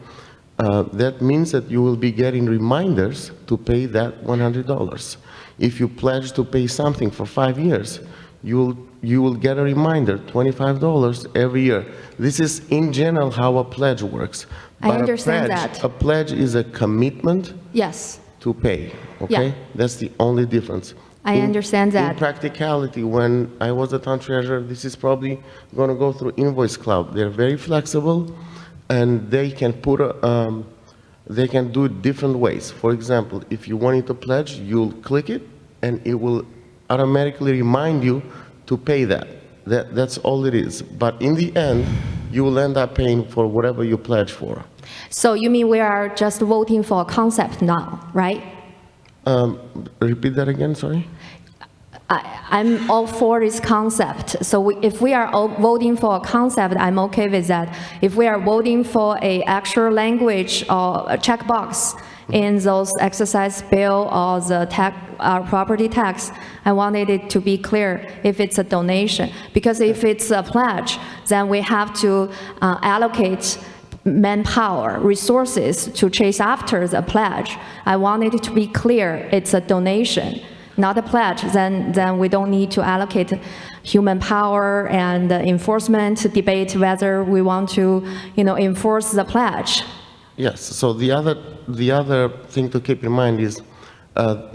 [SPEAKER 10] that means that you will be getting reminders to pay that $100. If you pledge to pay something for 5 years, you will get a reminder, $25 every year. This is in general how a pledge works.
[SPEAKER 19] I
[SPEAKER 10] But
[SPEAKER 19] understand that.
[SPEAKER 10] A pledge is a commitment
[SPEAKER 19] Yes,
[SPEAKER 10] to pay, okay?
[SPEAKER 19] Yeah.
[SPEAKER 10] That's the only difference.
[SPEAKER 19] I understand
[SPEAKER 10] In
[SPEAKER 19] that.
[SPEAKER 10] practicality, when I was the town treasurer, this is probably going to go through Invoice Cloud. They're very flexible, and they can they can do it different ways. For example, if you wanted to pledge, you'll click it, and it will automatically remind you to pay that. That's all it is. But in the end, you will end up paying for whatever you pledge for.
[SPEAKER 19] So you mean we are just voting for a concept now, right?
[SPEAKER 10] Repeat that again, sorry?
[SPEAKER 19] I'm all for this concept. So if we are all voting for a concept, I'm okay with that. If we are voting for a actual language or a checkbox in those excise bill or the property tax, I wanted it to be clear if it's a donation. Because if it's a pledge, then we have to allocate manpower, resources to chase after the pledge. I wanted it to be clear it's a donation, not a pledge. Then we don't need to allocate human power and enforcement debate whether we want to, enforce the pledge.
[SPEAKER 10] Yes. So the other thing to keep in mind is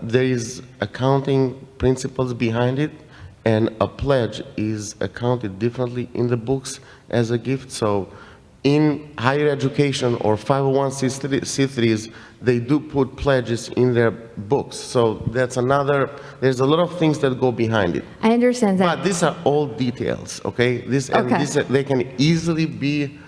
[SPEAKER 10] there is accounting principles behind it, and a pledge is accounted differently in the books as a gift. So in higher education or 501c3s, they do put pledges in their books. So there's a lot of things that go behind it.
[SPEAKER 19] I understand that.
[SPEAKER 10] But these are all details, okay? They can easily be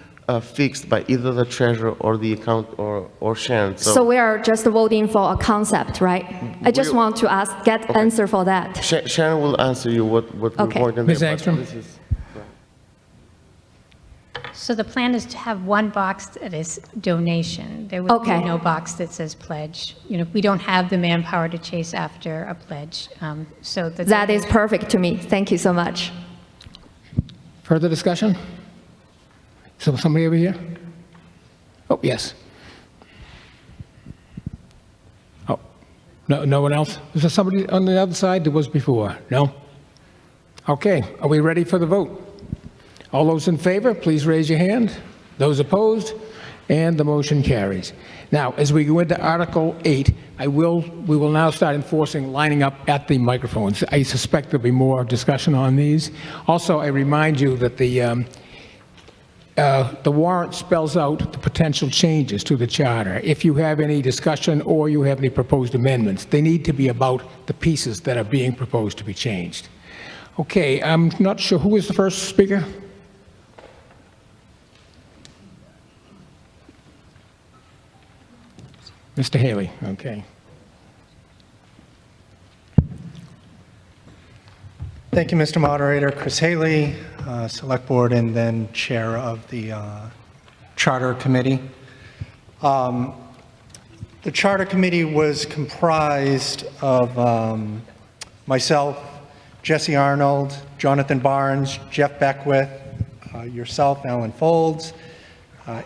[SPEAKER 10] fixed by either the treasurer or the account or Sharon.
[SPEAKER 19] So we are just voting for a concept, right? I just want to get answer for that.
[SPEAKER 10] Sharon will answer you what
[SPEAKER 19] Okay.
[SPEAKER 10] more than
[SPEAKER 1] Ms.
[SPEAKER 10] that, but
[SPEAKER 1] Engstrom?
[SPEAKER 10] this is-
[SPEAKER 4] So the plan is to have one box that is donation. There would
[SPEAKER 19] Okay.
[SPEAKER 4] be no box that says pledge. We don't have the manpower to chase after a pledge. So
[SPEAKER 19] That is perfect to me. Thank you so much.
[SPEAKER 1] Further discussion? So somebody over here? Oh, yes. Oh, no one else? Is there somebody on the other side? There was before. No? Okay, are we ready for the vote? All those in favor, please raise your hand. Those opposed? And the motion carries. Now, as we go into Article 8, we will now start enforcing lining up at the microphones. I suspect there'll be more discussion on these. Also, I remind you that the warrant spells out the potential changes to the charter. If you have any discussion or you have any proposed amendments, they need to be about the pieces that are being proposed to be changed. Okay, I'm not sure who is the first speaker. Mr. Haley, okay.
[SPEAKER 9] Thank you, Mr. Moderator. Chris Haley, Select Board, and then Chair of the Charter Committee. The Charter Committee was comprised of myself, Jesse Arnold, Jonathan Barnes, Jeff Beckwith, yourself, Alan Folds,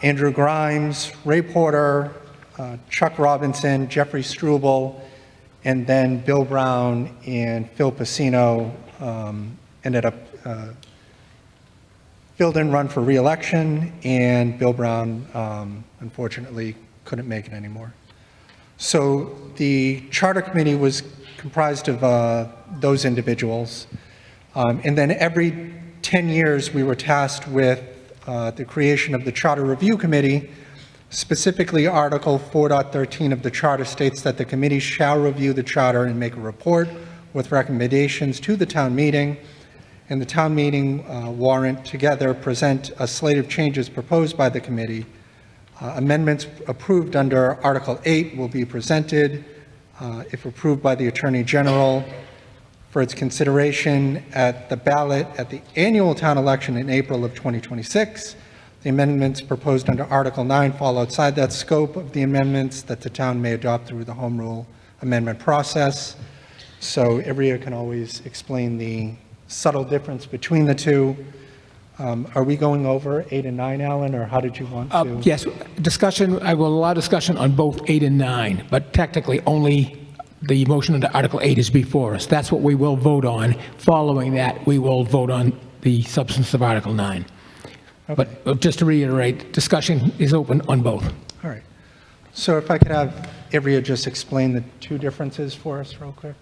[SPEAKER 9] Andrew Grimes, Ray Porter, Chuck Robinson, Jeffrey Struble, and then Bill Brown and Phil Pacino ended up Phil didn't run for re-election, and Bill Brown unfortunately couldn't make it anymore. So the Charter Committee was comprised of those individuals, and then every 10 years we were tasked with the creation of the Charter Review Committee. Specifically, Article 4.13 of the Charter states that the committee shall review the charter and make a report with recommendations to the town meeting, and the town meeting warrant together present a slate of changes proposed by the committee. Amendments approved under Article 8 will be presented, if approved by the Attorney General, for its consideration at the ballot at the annual town election in April of 2026. The amendments proposed under Article 9 fall outside that scope of the amendments that the town may adopt through the Home Rule amendment process. So Ivrea can always explain the subtle difference between the two. Are we going over 8 and 9, Alan, or how did you want to?
[SPEAKER 1] Yes, discussion, I will allow discussion on both 8 and 9, but technically only the motion under Article 8 is before us. That's what we will vote on. Following that, we will vote on the substance of Article 9. Okay. But just to reiterate, discussion is open on both.
[SPEAKER 9] All right. So if I could have Ivrea just explain the two differences for us real quick.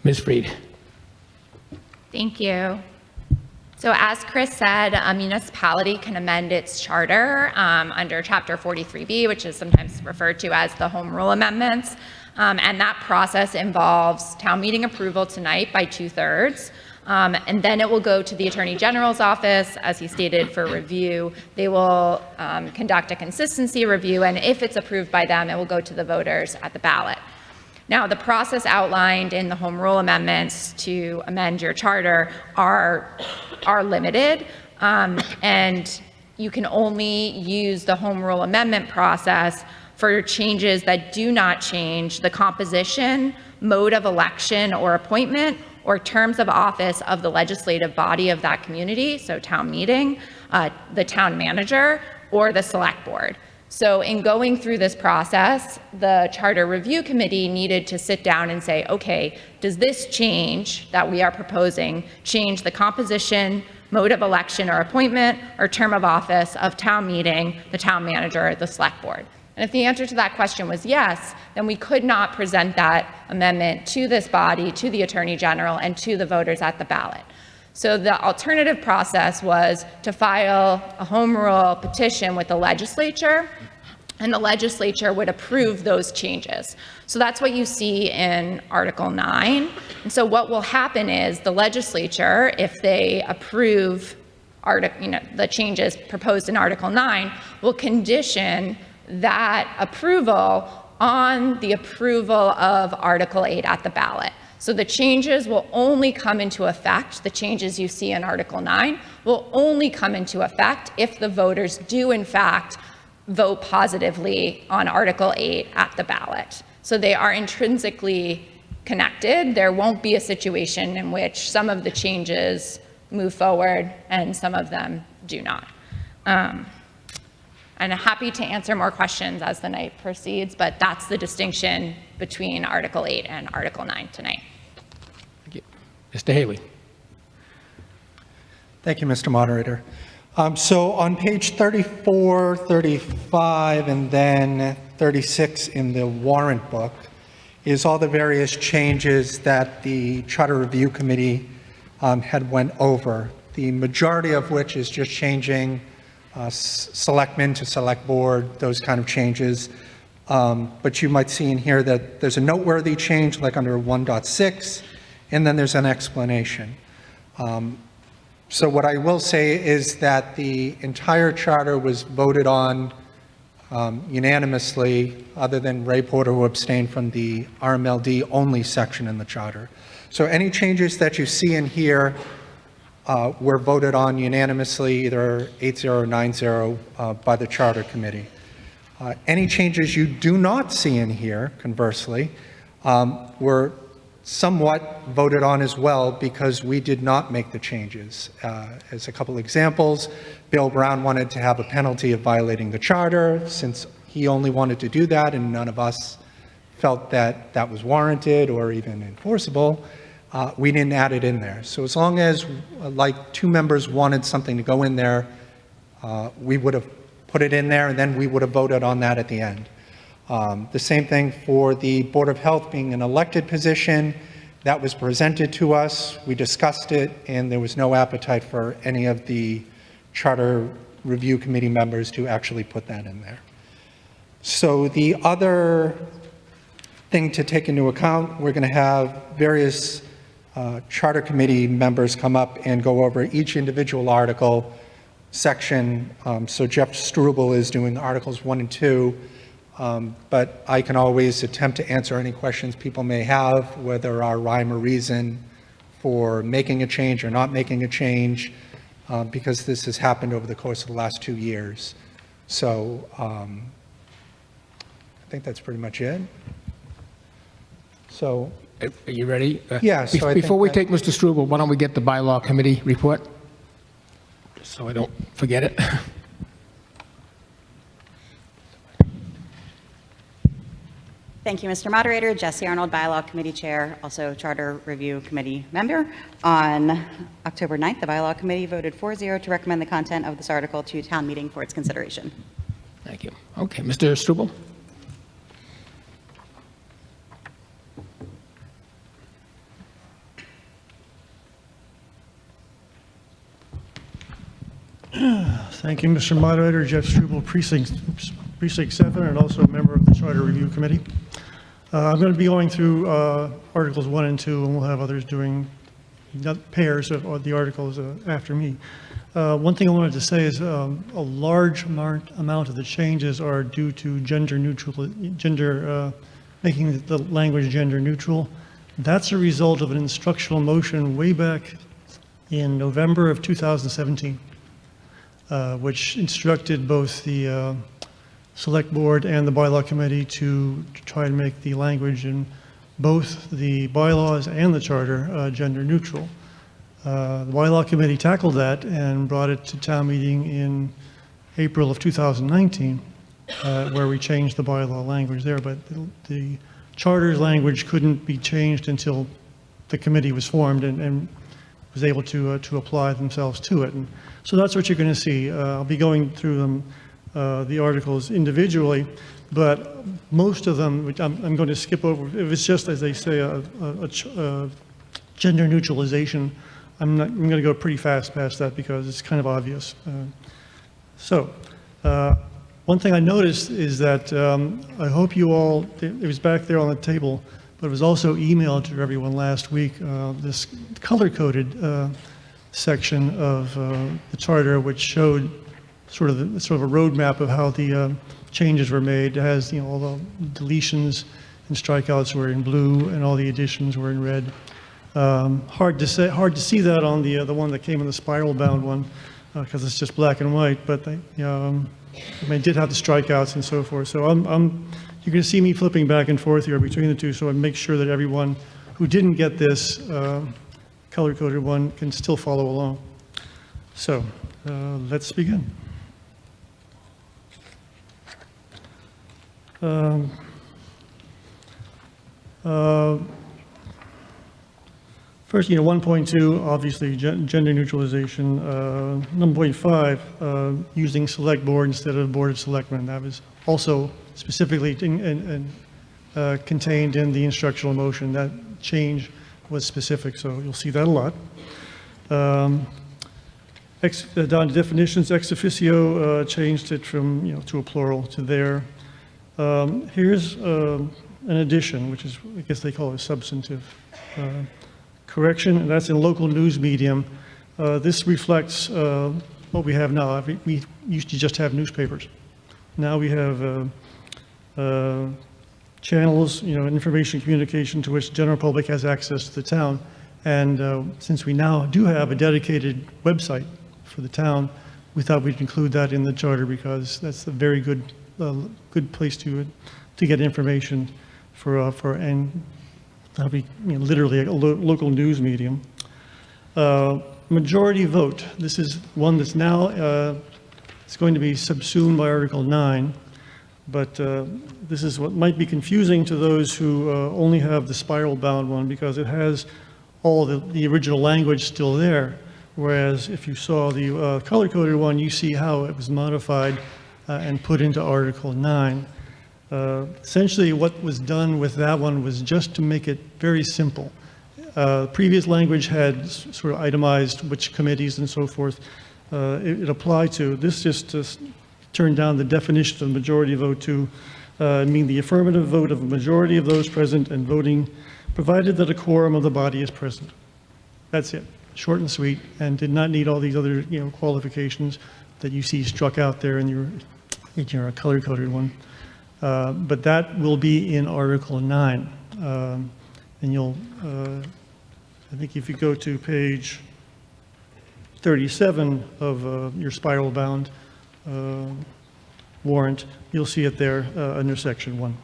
[SPEAKER 1] Ms. Freed.
[SPEAKER 20] Thank you. So as Chris said, a municipality can amend its charter under Chapter 43B, which is sometimes referred to as the Home Rule Amendments. And that process involves town meeting approval tonight by 2/3. And then it will go to the Attorney General's office, as he stated, for review. They will conduct a consistency review, and if it's approved by them, it will go to the voters at the ballot. Now, the process outlined in the Home Rule Amendments to amend your charter are limited, and you can only use the Home Rule Amendment process for changes that do not change the composition, mode of election or appointment, or terms of office of the legislative body of that community, so town meeting, the town manager, or the select board. So in going through this process, the Charter Review Committee needed to sit down and say, okay, does this change that we are proposing change the composition, mode of election or appointment, or term of office of town meeting, the town manager, the select board? And if the answer to that question was yes, then we could not present that amendment to this body, to the Attorney General, and to the voters at the ballot. So the alternative process was to file a home rule petition with the legislature, and the legislature would approve those changes. So that's what you see in Article 9. And so what will happen is the legislature, if they approve the changes proposed in Article 9, will condition that approval on the approval of Article 8 at the ballot. So the changes will only come into effect, the changes you see in Article 9 will only come into effect if the voters do in fact vote positively on Article 8 at the ballot. So they are intrinsically connected. There won't be a situation in which some of the changes move forward and some of them do not. And I'm happy to answer more questions as the night proceeds, but that's the distinction between Article 8 and Article 9 tonight.
[SPEAKER 1] Thank you. Mr. Haley.
[SPEAKER 9] Thank you, Mr. Moderator. So on page 34, 35, and then 36 in the warrant book is all the various changes that the Charter Review Committee had went over.
[SPEAKER 21] the majority of which is just changing selectmen to select board, those kind of changes. But you might see in here that there's a noteworthy change, like under 1.6, and then there's an explanation. So what I will say is that the entire charter was voted on unanimously, other than Ray Porter, who abstained from the RMLD only section in the charter. So any changes that you see in here were voted on unanimously, either 8-0 or 9-0 by the Charter Committee. Any changes you do not see in here, conversely, were somewhat voted on as well because we did not make the changes. As a couple examples, Bill Brown wanted to have a penalty of violating the charter. Since he only wanted to do that and none of us felt that that was warranted or even enforceable, we didn't add it in there. So as long as like 2 members wanted something to go in there, we would have put it in there and then we would have voted on that at the end. The same thing for the Board of Health being an elected position. That was presented to us, we discussed it, and there was no appetite for any of the Charter Review Committee members to actually put that in there. So the other thing to take into account, we're going to have various Charter Committee members come up and go over each individual article section. So Jeff Struble is doing Articles 1 and 2. But I can always attempt to answer any questions people may have, whether our rhyme or reason for making a change or not making a change, because this has happened over the course of the last 2 years. So I think that's pretty much it. So,
[SPEAKER 1] are you ready?
[SPEAKER 21] Yeah. So I
[SPEAKER 1] before
[SPEAKER 21] think
[SPEAKER 1] we
[SPEAKER 21] that-
[SPEAKER 1] take Mr. Struble, why don't we get the bylaw committee report, just so I don't forget it.
[SPEAKER 16] Thank you, Mr. Moderator. Jesse Arnold, Bylaw Committee Chair, also Charter Review Committee member. On October 9th, the Bylaw Committee voted 4-0 to recommend the content of this article to town meeting for its consideration.
[SPEAKER 1] Thank you. Okay, Mr. Struble.
[SPEAKER 22] Thank you, Mr. Moderator. Jeff Struble, Precinct 7, and also a member of the Charter Review Committee. I'm going to be going through Articles 1 and 2, and we'll have others doing pairs of the articles after me. One thing I wanted to say is a large amount of the changes are due to making the language gender neutral. That's a result of an instructional motion way back in November of 2017. Which instructed both the Select Board and the Bylaw Committee to try to make the language in both the bylaws and the charter gender neutral. The Bylaw Committee tackled that and brought it to town meeting in April of 2019, where we changed the bylaw language there, but the charter's language couldn't be changed until the committee was formed and was able to apply themselves to it. And so that's what you're going to see. I'll be going through them, the articles individually, but most of them, which I'm going to skip over, if it's just, as they say, a gender neutralization, I'm going to go pretty fast past that because it's kind of obvious. One thing I noticed is that I hope you all, it was back there on the table, but it was also emailed to everyone last week, this color-coded section of the charter, which showed sort of a roadmap of how the changes were made. It has, all the deletions and strikeouts were in blue, and all the additions were in red. Hard to see that on the one that came in the spiral-bound one, because it's just black and white. But they did have the strikeouts and so forth. So you're going to see me flipping back and forth here between the two, so I make sure that everyone who didn't get this color-coded one can still follow along. So let's begin. First, 1.2, obviously, gender neutralization. 1.5, using select board instead of board of selectmen. That was also specifically contained in the instructional motion. That change was specific, so you'll see that a lot. Down to definitions, ex officio, changed it from, to a plural to there. Here's an addition, which is, I guess they call it substantive correction, and that's in local news medium. This reflects what we have now. We used to just have newspapers. Now we have channels, information communication to which the general public has access to the town. And since we now do have a dedicated website for the town, we thought we'd include that in the charter because that's a very good place to get information for and that'll be literally a local news medium. Majority vote. This is one that's now it's going to be subsumed by Article 9. But this is what might be confusing to those who only have the spiral-bound one because it has all the original language still there. Whereas if you saw the color-coded one, you see how it was modified and put into Article 9. Essentially, what was done with that one was just to make it very simple. Previous language had sort of itemized which committees and so forth it applied to. This just turned down the definition of majority vote to mean the affirmative vote of a majority of those present and voting, provided that a quorum of the body is present. That's it. Short and sweet, and did not need all these other qualifications that you see struck out there in your color-coded one. But that will be in Article 9. And you'll, I think if you go to page 37 of your spiral-bound warrant, you'll see it there under Section 1.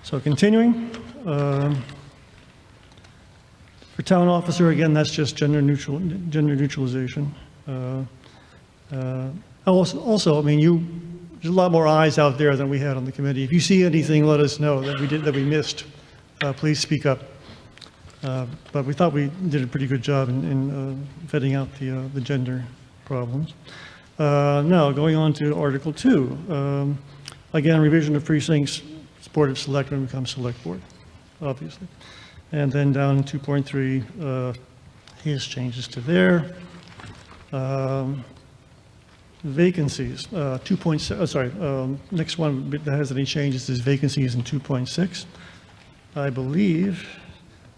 [SPEAKER 22] So continuing, for town officer, again, that's just gender neutralization. Also, I mean, there's a lot more eyes out there than we had on the committee. If you see anything, let us know that we missed. Please speak up. But we thought we did a pretty good job in vetting out the gender problems. Now, going on to Article 2. Again, revision of precincts, Board of Selectmen becomes Select Board, obviously. And then down in 2.3, here's changes to there. Vacancies, next one that has any changes is vacancies in 2.6. I believe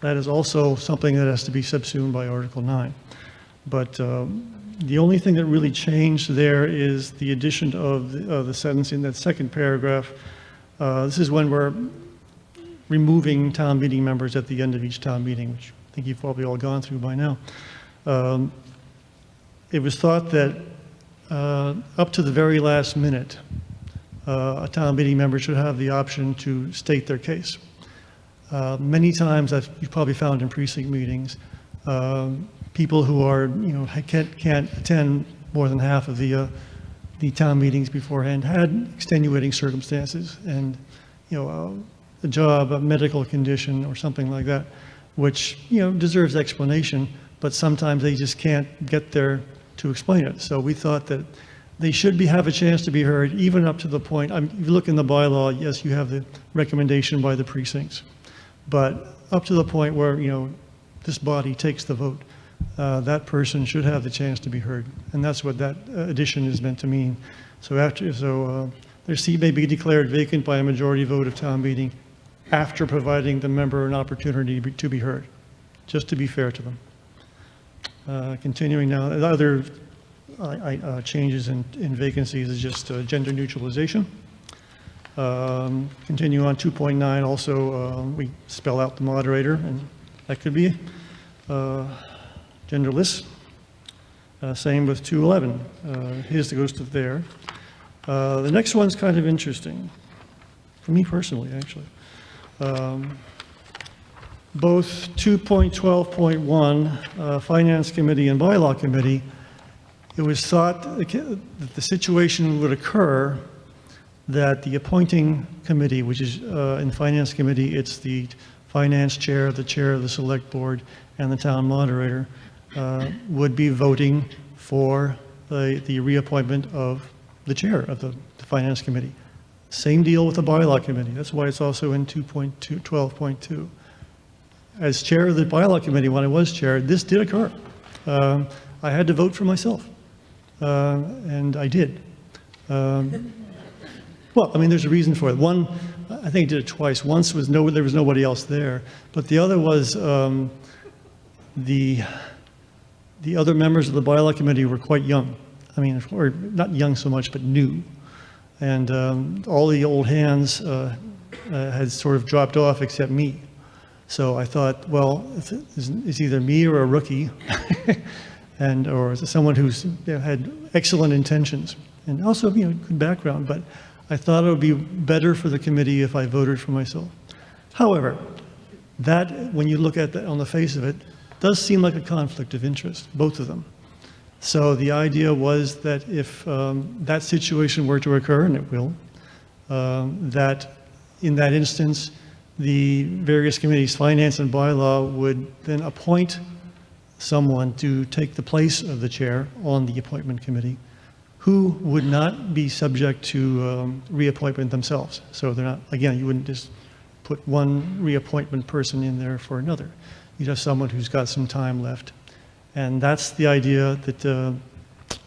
[SPEAKER 22] that is also something that has to be subsumed by Article 9. But the only thing that really changed there is the addition of the sentence in that second paragraph. This is when we're removing town meeting members at the end of each town meeting, which I think you've probably all gone through by now. It was thought that up to the very last minute, a town meeting member should have the option to state their case. Many times, you've probably found in precinct meetings, people who are, can't attend more than half of the town meetings beforehand had extenuating circumstances and, a job, a medical condition or something like that, which, deserves explanation, but sometimes they just can't get there to explain it. So we thought that they should have a chance to be heard, even up to the point, if you look in the bylaw, yes, you have the recommendation by the precincts, but up to the point where, this body takes the vote, that person should have the chance to be heard. And that's what that addition is meant to mean. So their seat may be declared vacant by a majority vote of town meeting after providing the member an opportunity to be heard, just to be fair to them. Continuing now, the other changes in vacancies is just gender neutralization. Continue on 2.9, also we spell out the moderator, and that could be genderless. Same with 2.11. His goes to there. The next one's kind of interesting, for me personally, actually. Both 2.12.1, Finance Committee and Bylaw Committee, it was thought that the situation would occur that the appointing committee, which is in the Finance Committee, it's the Finance Chair, the Chair of the Select Board, and the Town Moderator, would be voting for the reappointment of the Chair of the Finance Committee. Same deal with the Bylaw Committee. That's why it's also in 2.12.2. As chair of the Bylaw Committee, when I was chair, this did occur. I had to vote for myself, and I did. Well, I mean, there's a reason for it. One, I think I did it twice. Once was there was nobody else there, but the other was the other members of the bylaw committee were quite young. I mean, or not young so much, but new. And all the old hands had sort of dropped off except me. So I thought, well, it's either me or a rookie, or someone who's had excellent intentions and also good background. But I thought it would be better for the committee if I voted for myself. However, that, when you look at that on the face of it, does seem like a conflict of interest, both of them. So the idea was that if that situation were to occur, and it will, that in that instance, the various committees, finance and bylaw, would then appoint someone to take the place of the chair on the appointment committee, who would not be subject to reappointment themselves. So they're not, again, you wouldn't just put one reappointment person in there for another. You'd have someone who's got some time left. And that's the idea that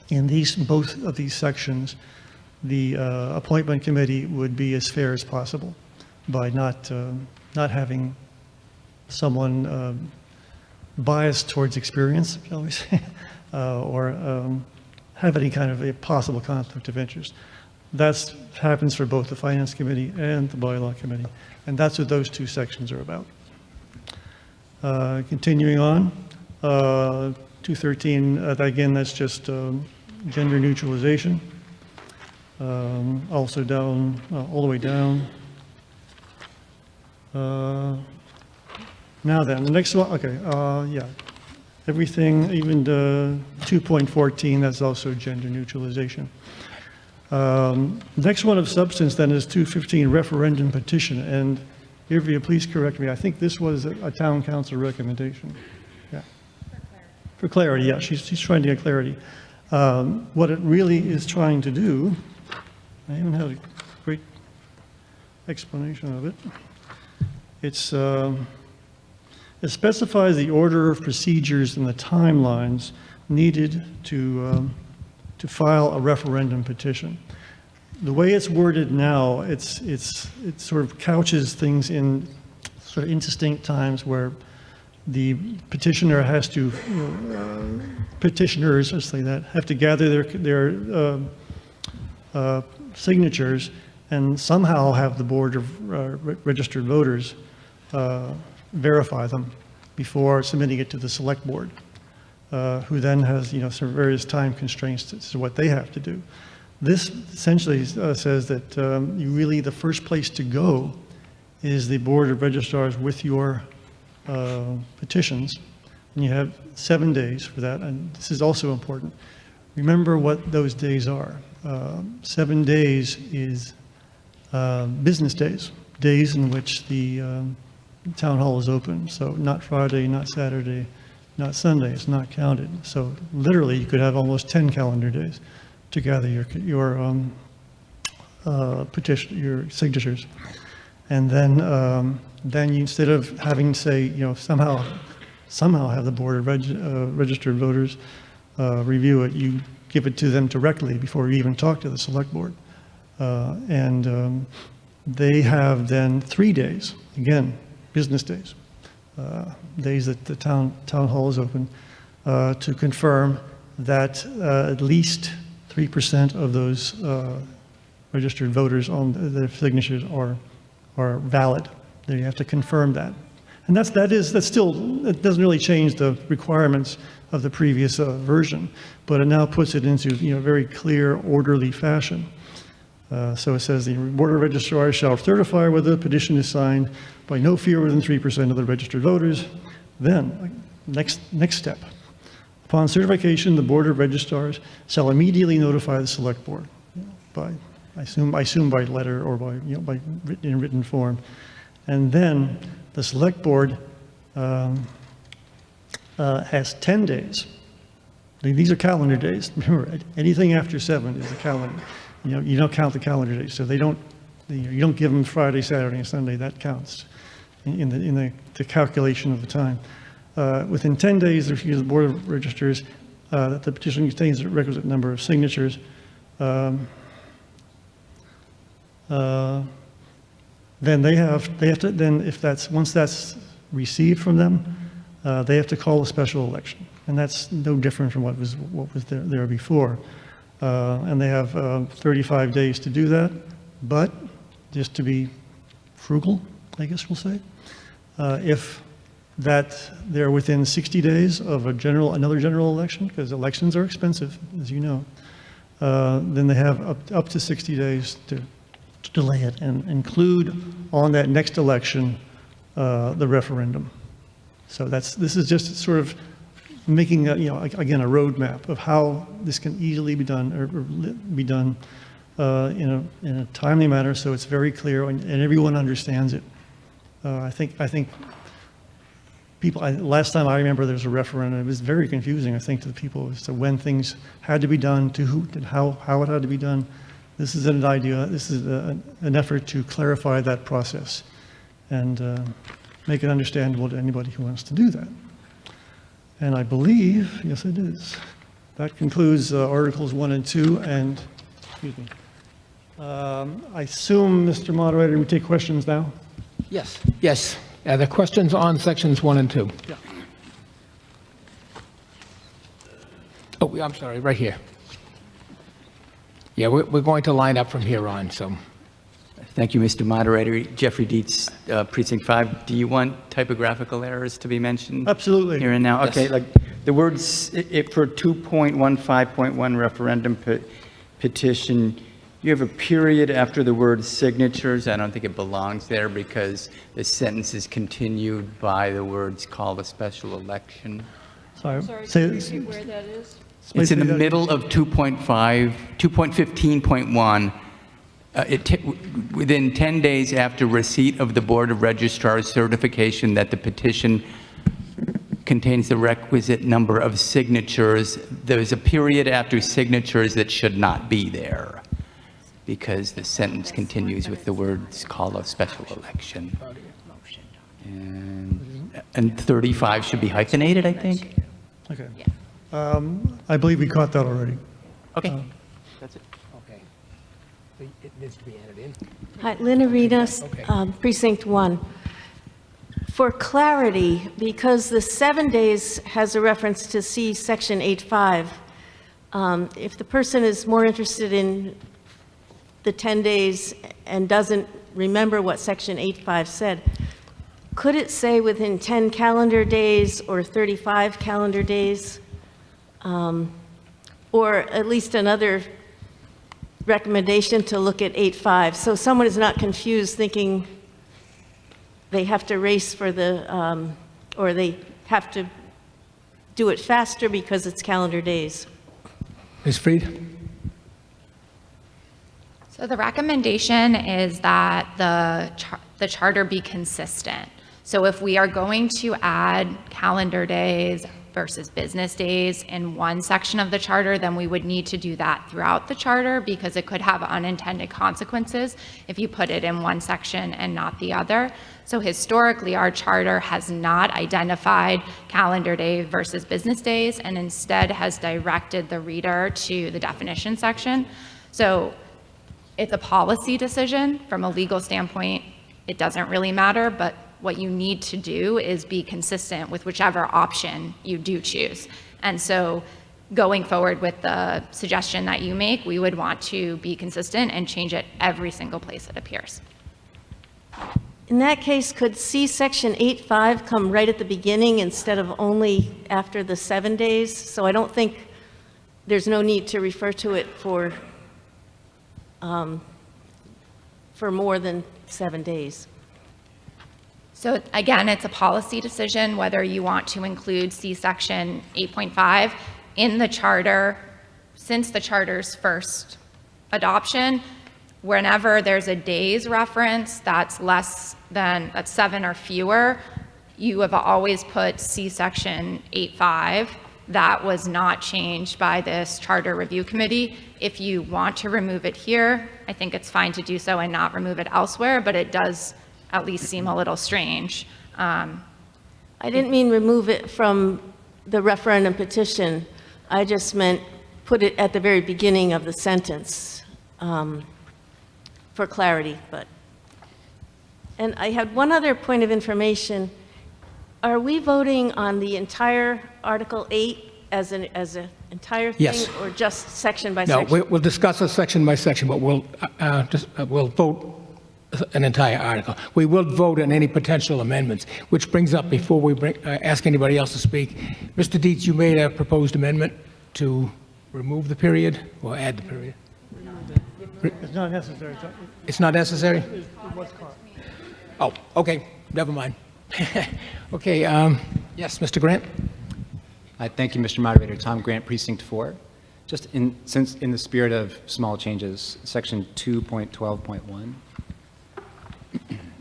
[SPEAKER 22] in both of these sections, the appointment committee would be as fair as possible by not having someone biased towards experience, shall we say, or have any kind of a possible conflict of interest. That happens for both the Finance Committee and the Bylaw Committee, and that's what those two sections are about. Continuing on, 213, again, that's just gender neutralization. Also down, all the way down. Now then, the next one, okay, yeah. Everything, even the 2.14, that's also gender neutralization. Next one of substance then is 215, referendum petition. And Irvia, please correct me. I think this was a town council recommendation. Yeah. For clarity, yeah, she's trying to get clarity. What it really is trying to do, I even have a great explanation of it. It specifies the order of procedures and the timelines needed to file a referendum petition. The way it's worded now, it sort of couches things in sort of indistinct times where the petitioner has to, petitioners, let's say that, have to gather their signatures and somehow have the Board of Registered Voters verify them before submitting it to the Select Board, who then has, some various time constraints to what they have to do. This essentially says that the first place to go is the Board of Registrars with your petitions, and you have 7 days for that, and this is also important. Remember what those days are. 7 days is business days, days in which the town hall is open, so not Friday, not Saturday, not Sunday, it's not counted. So literally you could have almost 10 calendar days to gather your petition, your signatures. And then you, instead of having to say, somehow have the Board of Registered Voters review it, you give it to them directly before you even talk to the Select Board. They have then 3 days, again, business days, days that the town hall is open, to confirm that at least 3% of those registered voters on their signatures are valid. You have to confirm that. And that still, it doesn't really change the requirements of the previous version, but it now puts it into very clear, orderly fashion. So it says the Board of Registrars shall certify whether the petition is signed by no fewer than 3% of the registered voters. Then, next step. Upon certification, the Board of Registrars shall immediately notify the Select Board by, I assume by letter or by, in written form. And then the Select Board has 10 days. These are calendar days. Remember, anything after 7 is a calendar. You don't count the calendar days, so you don't give them Friday, Saturday, and Sunday. That counts in the calculation of the time. within 10 days, if the Board of Registers, that the petition contains the requisite number of signatures, then they have to, then if that's, once that's received from them, they have to call a special election. And that's no different from what was there before. And they have 35 days to do that, but just to be frugal, I guess we'll say, if that they're within 60 days of another general election, because elections are expensive, as you know, then they have up to 60 days to delay it and include on that next election the referendum. So this is just sort of making again a roadmap of how this can easily be done or be done in a timely manner, so it's very clear and everyone understands it. I think people, last time I remember there was a referendum, it was very confusing, I think, to the people as to when things had to be done, to who, and how it had to be done. This is an idea, this is an effort to clarify that process and make it understandable to anybody who wants to do that. And I believe, yes it is, that concludes Articles 1 and 2, and, excuse me. I assume, Mr. Moderator, we take questions now?
[SPEAKER 1] Yes. Yes. Are there questions on sections 1 and 2?
[SPEAKER 22] Yeah.
[SPEAKER 1] Oh, I'm sorry, right here. Yeah, we're going to line up from here on, so.
[SPEAKER 2] Thank you, Mr. Moderator. Jeffrey Dietz, Precinct 5. Do you want typographical errors to be mentioned?
[SPEAKER 22] Absolutely.
[SPEAKER 2] Here and now?
[SPEAKER 1] Yes.
[SPEAKER 2] Okay, like the words for 2.15.1 referendum petition, you have a period after the word signatures. I don't think it belongs there because the sentence is continued by the words call a special election.
[SPEAKER 22] Sorry,
[SPEAKER 3] repeat where that is?
[SPEAKER 2] It's in the middle of 2.15.1. Within 10 days after receipt of the Board of Registrar's certification that the petition contains the requisite number of signatures, there's a period after signatures that should not be there because the sentence continues with the words call a special election. And 35 should be hyphenated, I think.
[SPEAKER 22] Okay. I believe we caught that already.
[SPEAKER 2] Okay. That's it.
[SPEAKER 1] Okay. It needs to be added in.
[SPEAKER 8] Hi, Lynn Arenas, Precinct 1. For clarity, because the 7 days has a reference to see Section 8.5, if the person is more interested in the 10 days and doesn't remember what Section 8.5 said, could it say within 10 calendar days or 35 calendar days? Or at least another recommendation to look at 8.5, so someone is not confused thinking they have to race for the, or they have to do it faster because it's calendar days.
[SPEAKER 1] Ms. Freed?
[SPEAKER 20] So the recommendation is that the charter be consistent. So if we are going to add calendar days versus business days in one section of the charter, then we would need to do that throughout the charter because it could have unintended consequences if you put it in one section and not the other. So historically, our charter has not identified calendar day versus business days and instead has directed the reader to the definition section. So it's a policy decision. From a legal standpoint, it doesn't really matter, but what you need to do is be consistent with whichever option you do choose. And so going forward with the suggestion that you make, we would want to be consistent and change it every single place it appears.
[SPEAKER 8] In that case, could see Section 8.5 come right at the beginning instead of only after the 7 days? So I don't think there's no need to refer to it for more than 7 days.
[SPEAKER 20] So again, it's a policy decision whether you want to include C Section 8.5 in the charter. Since the charter's first adoption, whenever there's a days reference that's that's 7 or fewer, you have always put C Section 8.5. That was not changed by this Charter Review Committee. If you want to remove it here, I think it's fine to do so and not remove it elsewhere, but it does at least seem a little strange
[SPEAKER 8] I didn't mean remove it from the referendum petition. I just meant put it at the very beginning of the sentence for clarity, but. And I had one other point of information. Are we voting on the entire Article 8 as an entire thing?
[SPEAKER 1] Yes.
[SPEAKER 8] Or just section by
[SPEAKER 1] No,
[SPEAKER 8] section?
[SPEAKER 1] we'll discuss it section by section, but we'll vote an entire article. We will vote on any potential amendments, which brings up, before we ask anybody else to speak, Mr. Dietz, you made a proposed amendment to remove the period or add the period?
[SPEAKER 22] It's not necessary.
[SPEAKER 1] It's not necessary?
[SPEAKER 22] It was caught.
[SPEAKER 1] Oh, okay, never mind. Okay, yes, Mr. Grant?
[SPEAKER 5] Thank you, Mr. Moderator. Tom Grant, Precinct 4. Just in the spirit of small changes, Section 2.12.1.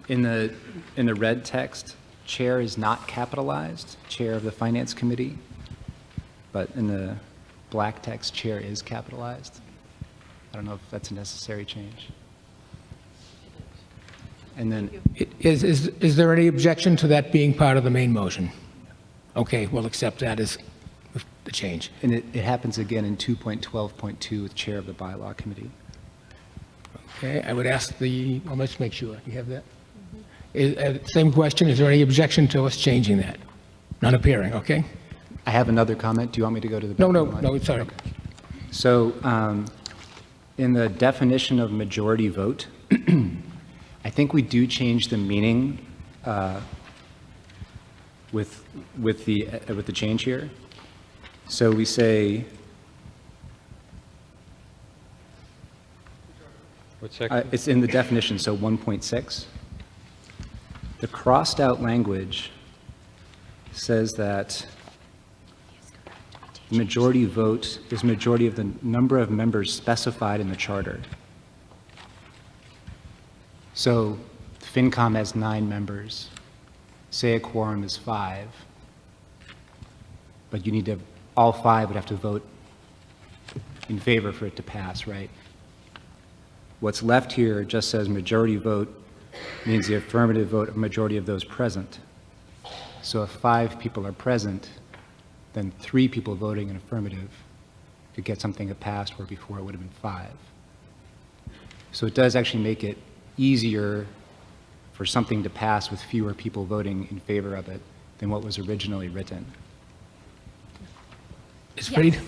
[SPEAKER 5] In the red text, chair is not capitalized, chair of the Finance Committee, but in the black text, chair is capitalized. I don't know if that's a necessary change. And then,
[SPEAKER 1] Is there any objection to that being part of the main motion? Okay, we'll accept that as the change.
[SPEAKER 5] and it happens again in 2.12.2 with chair of the Bylaw Committee.
[SPEAKER 1] Okay, I would ask well, let's make sure. You have that? Same question, is there any objection to us changing that? None appearing, okay?
[SPEAKER 5] I have another comment. Do you want me to go to the?
[SPEAKER 1] No, it's all right.
[SPEAKER 5] So in the definition of majority vote, I think we do change the meaning with the change here. So we say,
[SPEAKER 6] What section?
[SPEAKER 5] it's in the definition, so 1.6. The crossed out language says that the majority vote is majority of the number of members specified in the charter. So FinCom has 9 members. Say a quorum is 5. But you need to, all 5 would have to vote in favor for it to pass, right? What's left here just says majority vote means the affirmative vote of majority of those present. So if 5 people are present, then 3 people voting in affirmative could get something that passed where before it would have been 5. So it does actually make it easier for something to pass with fewer people voting in favor of it than what was originally written.
[SPEAKER 1] Ms. Freed?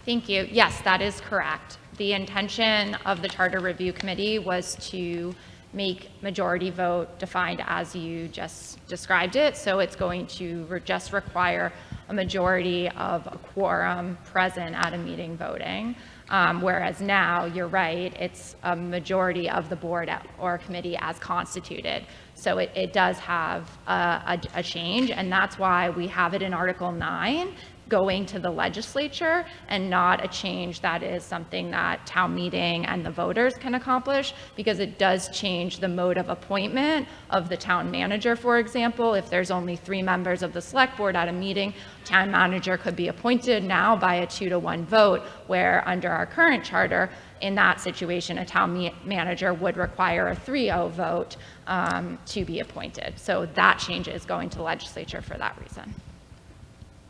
[SPEAKER 20] Thank you. Yes, that is correct. The intention of the Charter Review Committee was to make majority vote defined as you just described it. So it's going to just require a majority of a quorum present at a meeting voting. Whereas now, you're right, it's a majority of the board or committee as constituted. So it does have a change, and that's why we have it in Article 9 going to the legislature and not a change that is something that town meeting and the voters can accomplish, because it does change the mode of appointment of the town manager, for example. If there's only 3 members of the select board at a meeting, town manager could be appointed now by a 2-to-1 vote, where under our current charter, in that situation, a town manager would require a 3-0 vote to be appointed. So that change is going to the legislature for that reason.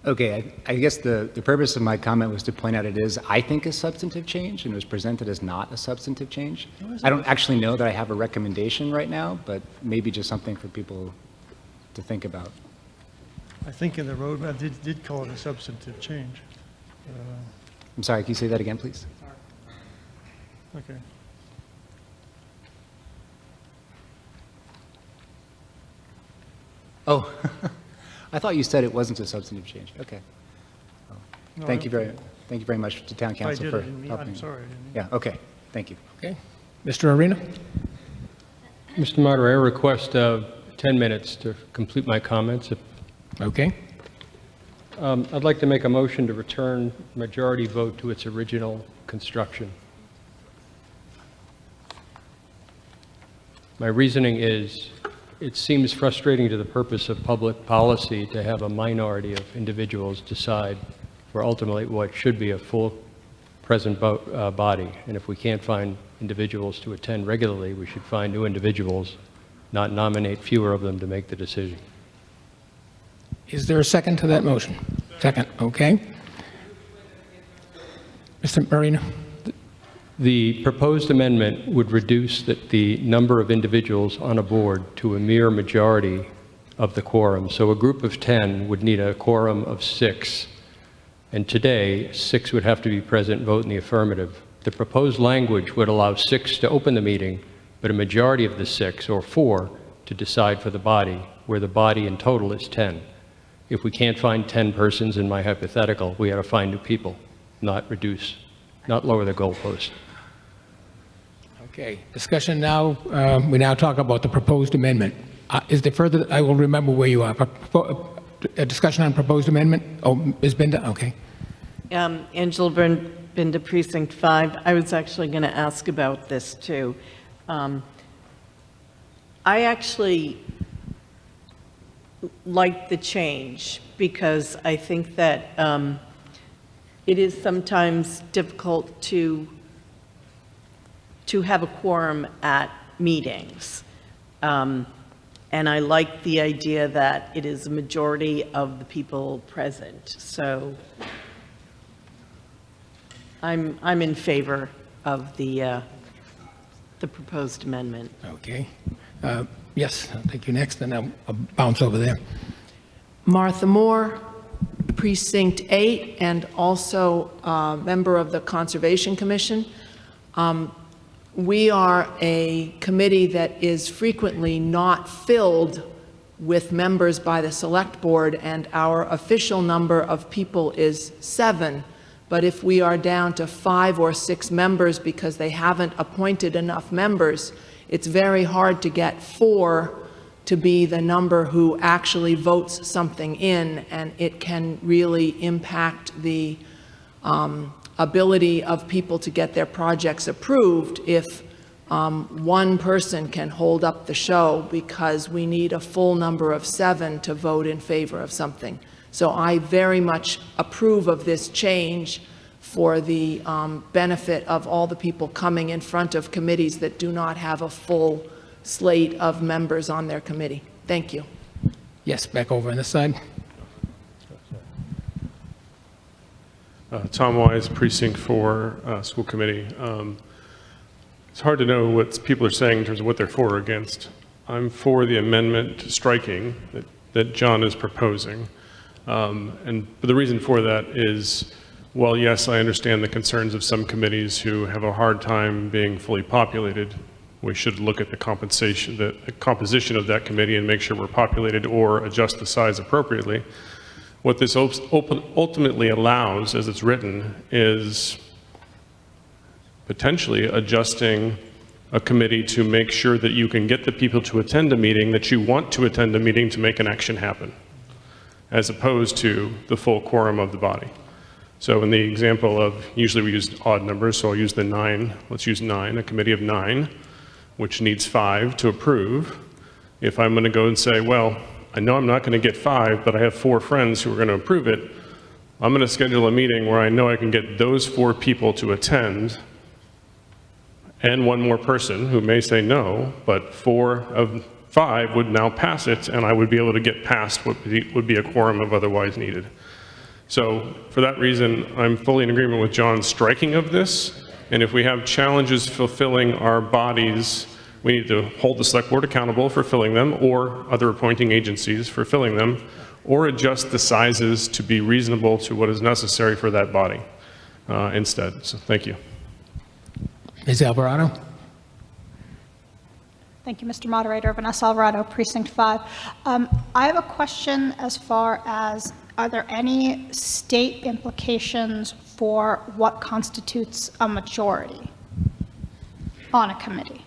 [SPEAKER 5] Okay, I guess the purpose of my comment was to point out it is, I think, a substantive change, and it was presented as not a substantive change. I don't actually know that I have a recommendation right now, but maybe just something for people to think about.
[SPEAKER 22] I think in the roadmap did call it a substantive change.
[SPEAKER 5] I'm sorry, can you say that again, please?
[SPEAKER 22] Okay.
[SPEAKER 5] Oh, I thought you said it wasn't a substantive change. Okay. Oh.
[SPEAKER 22] No,
[SPEAKER 5] Thank you very much to Town Council for helping.
[SPEAKER 22] I'm sorry. I didn't mean-
[SPEAKER 5] Yeah, okay, thank you.
[SPEAKER 1] Okay. Mr. Arena?
[SPEAKER 6] Mr. Moderator, I request 10 minutes to complete my comments.
[SPEAKER 1] Okay.
[SPEAKER 6] I'd like to make a motion to return majority vote to its original construction. My reasoning is, it seems frustrating to the purpose of public policy to have a minority of individuals decide for ultimately what should be a full present body. And if we can't find individuals to attend regularly, we should find new individuals, not nominate fewer of them to make the decision.
[SPEAKER 1] Is there a second to that motion? Second, okay. Mr. Marino?
[SPEAKER 6] The proposed amendment would reduce the number of individuals on a board to a mere majority of the quorum. So a group of 10 would need a quorum of 6. And today, 6 would have to be present, vote in the affirmative. The proposed language would allow 6 to open the meeting, but a majority of the 6, or 4, to decide for the body, where the body in total is 10. If we can't find 10 persons in my hypothetical, we got to find new people, not lower the goalpost.
[SPEAKER 1] Okay, discussion now. We now talk about the proposed amendment. Is there further? I will remember where you are. A discussion on proposed amendment? Oh, Ms. Binder? Okay.
[SPEAKER 8] Angela Binder, Precinct 5. I was actually going to ask about this, too. I actually like the change because I think that it is sometimes difficult to have a quorum at meetings. And I like the idea that it is a majority of the people present. So I'm in favor of the proposed amendment.
[SPEAKER 1] Okay. Yes, I'll take you next, and I'll bounce over there.
[SPEAKER 11] Martha Moore, Precinct 8, and also a member of the Conservation Commission. We are a committee that is frequently not filled with members by the Select Board, and our official number of people is 7. But if we are down to 5 or 6 members because they haven't appointed enough members, it's very hard to get 4 to be the number who actually votes something in, and it can really impact the ability of people to get their projects approved if one person can hold up the show, because we need a full number of 7 to vote in favor of something. So I very much approve of this change for the benefit of all the people coming in front of committees that do not have a full slate of members on their committee. Thank you.
[SPEAKER 1] Yes, back over on this side.
[SPEAKER 13] Tom Wise, Precinct 4, School Committee. It's hard to know what people are saying in terms of what they're for or against. I'm for the amendment to striking that John is proposing. But the reason for that is, while yes, I understand the concerns of some committees who have a hard time being fully populated, we should look at the composition of that committee and make sure we're populated or adjust the size appropriately. What this ultimately allows, as it's written, is potentially adjusting a committee to make sure that you can get the people to attend a meeting that you want to attend a meeting to make an action happen, as opposed to the full quorum of the body. So in the example of, usually we use odd numbers, so I'll use the 9. Let's use 9, a committee of 9, which needs 5 to approve. If I'm going to go and say, well, I know I'm not going to get 5, but I have 4 friends who are going to approve it, I'm going to schedule a meeting where I know I can get those 4 people to attend, and one more person who may say no, but 4 of 5 would now pass it, and I would be able to get past what would be a quorum of otherwise needed. So for that reason, I'm fully in agreement with John's striking of this, and if we have challenges fulfilling our bodies, we need to hold the Select Board accountable for filling them, or other appointing agencies for filling them, or adjust the sizes to be reasonable to what is necessary for that body instead. So thank you.
[SPEAKER 1] Ms. Alvarado?
[SPEAKER 3] Thank you, Mr. Moderator. Vanessa Alvarado, Precinct 5. I have a question as far as, are there any state implications for what constitutes a majority on a committee?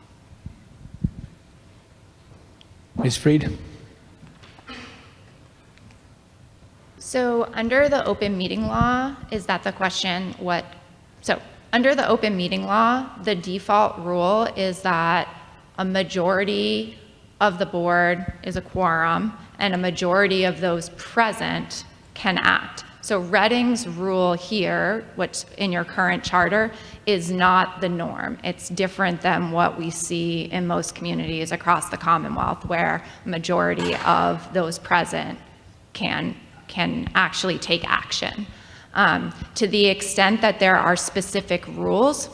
[SPEAKER 1] Ms. Freed?
[SPEAKER 20] So under the open meeting law, is that the question? So under the open meeting law, the default rule is that a majority of the board is a quorum and a majority of those present can act. So Reading's rule here, what's in your current charter, is not the norm. It's different than what we see in most communities across the Commonwealth, where a majority of those present can actually take action. To the extent that there are specific rules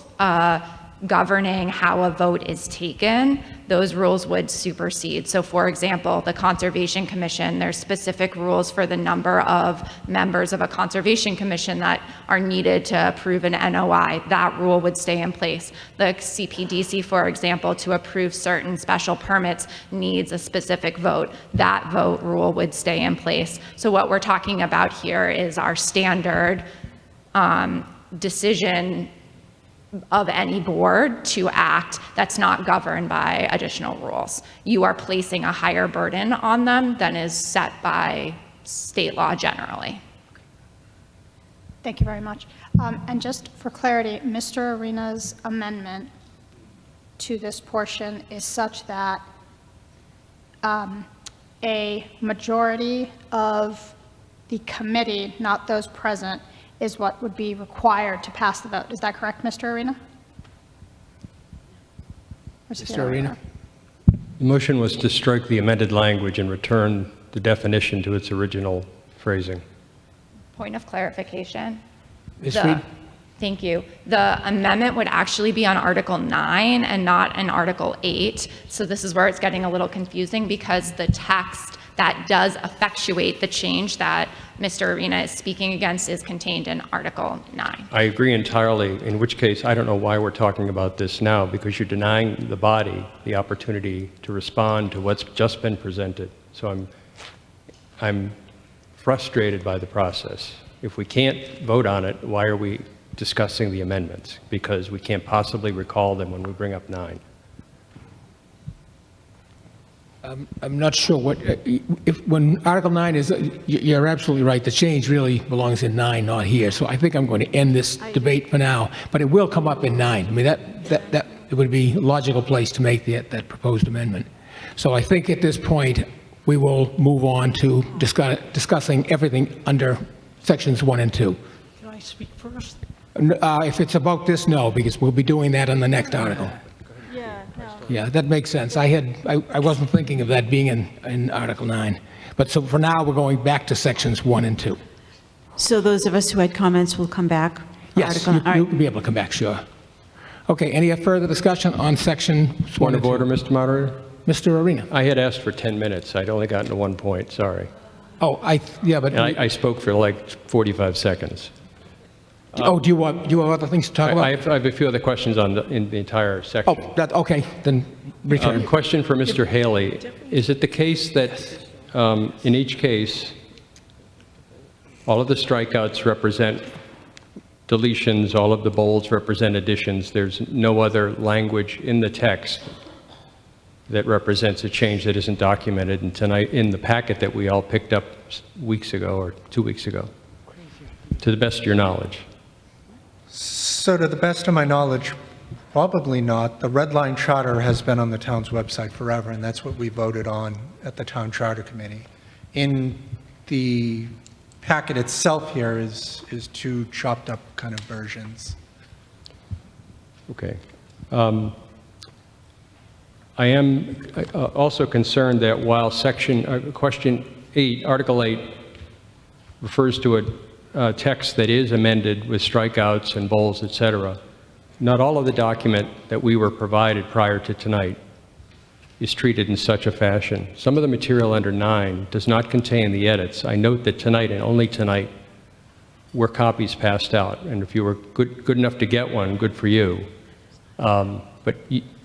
[SPEAKER 20] governing how a vote is taken, those rules would supersede. So for example, the Conservation Commission, there's specific rules for the number of members of a Conservation Commission that are needed to approve an NOI. That rule would stay in place. The CPDC, for example, to approve certain special permits needs a specific vote. That vote rule would stay in place. So what we're talking about here is our standard decision of any board to act that's not governed by additional rules. You are placing a higher burden on them than is set by state law generally.
[SPEAKER 3] Thank you very much. And just for clarity, Mr. Arena's amendment to this portion is such that a majority of the committee, not those present, is what would be required to pass the vote. Is that correct, Mr. Arena?
[SPEAKER 1] Mr. Arena?
[SPEAKER 6] The motion was to strike the amended language and return the definition to its original phrasing.
[SPEAKER 20] Point of clarification.
[SPEAKER 1] Ms. Reed?
[SPEAKER 20] Thank you. The amendment would actually be on Article 9 and not in Article 8. So this is where it's getting a little confusing because the text that does effectuate the change that Mr. Arena is speaking against is contained in Article 9.
[SPEAKER 6] I agree entirely, in which case I don't know why we're talking about this now, because you're denying the body the opportunity to respond to what's just been presented. So I'm frustrated by the process. If we can't vote on it, why are we discussing the amendments? Because we can't possibly recall them when we bring up 9.
[SPEAKER 1] I'm not sure what, when Article 9 is, you're absolutely right, the change really belongs in 9, not here. So I think I'm going to end this debate for now, but it will come up in 9. I mean, that it would be a logical place to make that proposed amendment. So I think at this point, we will move on to discussing everything under sections 1 and 2.
[SPEAKER 11] Can I speak first?
[SPEAKER 1] If it's about this, no, because we'll be doing that on the next article. Yeah, that makes sense. I wasn't thinking of that being in Article 9. But so for now, we're going back to sections 1 and 2.
[SPEAKER 7] So those of us who had comments will come back?
[SPEAKER 1] Yes,
[SPEAKER 7] All right.
[SPEAKER 1] you'll be able to come back, sure. Okay, any further discussion on section 1
[SPEAKER 6] Point
[SPEAKER 1] and
[SPEAKER 6] of
[SPEAKER 1] 2?
[SPEAKER 6] order, Mr. Moderator?
[SPEAKER 1] Mr. Arena.
[SPEAKER 6] I had asked for 10 minutes. I'd only gotten to 1 point, sorry.
[SPEAKER 1] Oh, yeah, but...
[SPEAKER 6] And I spoke for like 45 seconds.
[SPEAKER 1] Do you have other things to talk about?
[SPEAKER 6] I have a few other questions in the entire section.
[SPEAKER 1] Oh, okay, then return.
[SPEAKER 6] Question for Mr. Haley. Is it the case that in each case, all of the strikeouts represent deletions, all of the bolds represent additions? There's no other language in the text that represents a change that isn't documented in the packet that we all picked up weeks ago or 2 weeks ago, to the best of your knowledge?
[SPEAKER 21] So to the best of my knowledge, probably not. The Red Line Charter has been on the town's website forever, and that's what we voted on at the Town Charter Committee. In the packet itself here is 2 chopped up kind of versions.
[SPEAKER 6] Okay. I am also concerned that while question 8, Article 8, refers to a text that is amended with strikeouts and bolds, et cetera, not all of the document that we were provided prior to tonight is treated in such a fashion. Some of the material under 9 does not contain the edits. I note that tonight and only tonight were copies passed out, and if you were good enough to get one, good for you. But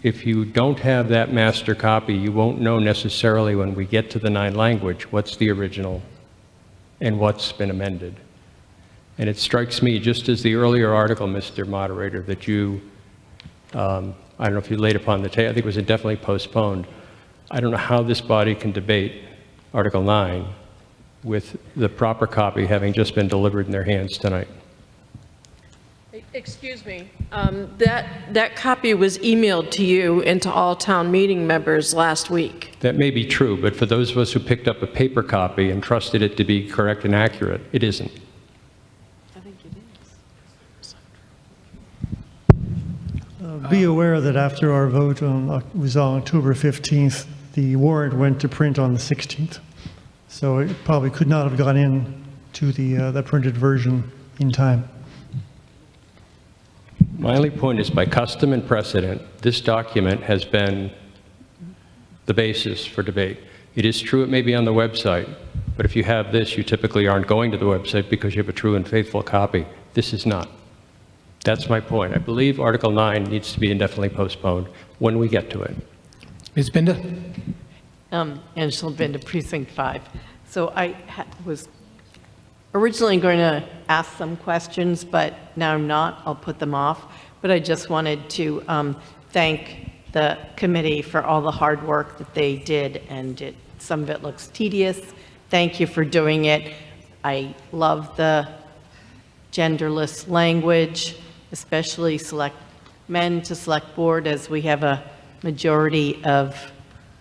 [SPEAKER 6] if you don't have that master copy, you won't know necessarily when we get to the 9 language what's the original and what's been amended. And it strikes me, just as the earlier article, Mr. Moderator, that you, I don't know if you laid upon the table, I think it was indefinitely postponed. I don't know how this body can debate Article 9 with the proper copy having just been delivered in their hands tonight.
[SPEAKER 15] Excuse me, that copy was emailed to you and to all town meeting members last week.
[SPEAKER 6] That may be true, but for those of us who picked up a paper copy and trusted it to be correct and accurate, it isn't.
[SPEAKER 22] Be aware that after our vote was on October 15th, the warrant went to print on the 16th. So it probably could not have gone in to the printed version in time.
[SPEAKER 6] My only point is, by custom and precedent, this document has been the basis for debate. It is true it may be on the website, but if you have this, you typically aren't going to the website because you have a true and faithful copy. This is not. That's my point. I believe Article 9 needs to be indefinitely postponed when we get to it.
[SPEAKER 1] Ms. Binder?
[SPEAKER 8] Angela Binder, Precinct 5. So I was originally going to ask some questions, but now I'm not. I'll put them off. But I just wanted to thank the committee for all the hard work that they did, and some of it looks tedious. Thank you for doing it. I love the genderless language, especially select men to select board, as we have a majority of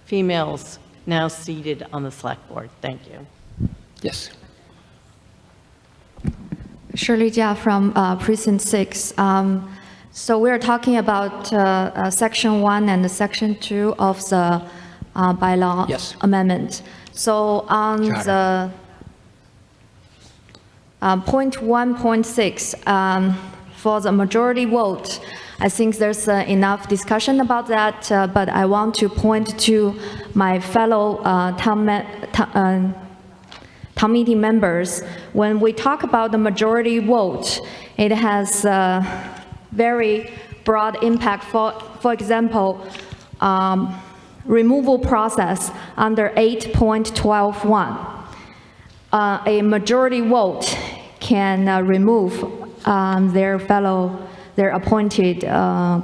[SPEAKER 8] females now seated on the select board. Thank you.
[SPEAKER 1] Yes.
[SPEAKER 19] Shirley Jia from Precinct 6. So we're talking about Section 1 and Section 2 of the bylaw amendment. So on the point 1.6, for the majority vote, I think there's enough discussion about that, but I want to point to my fellow town meeting members. When we talk about the majority vote, it has very broad impact. For example, removal process under 8.12.1. A majority vote can remove their appointed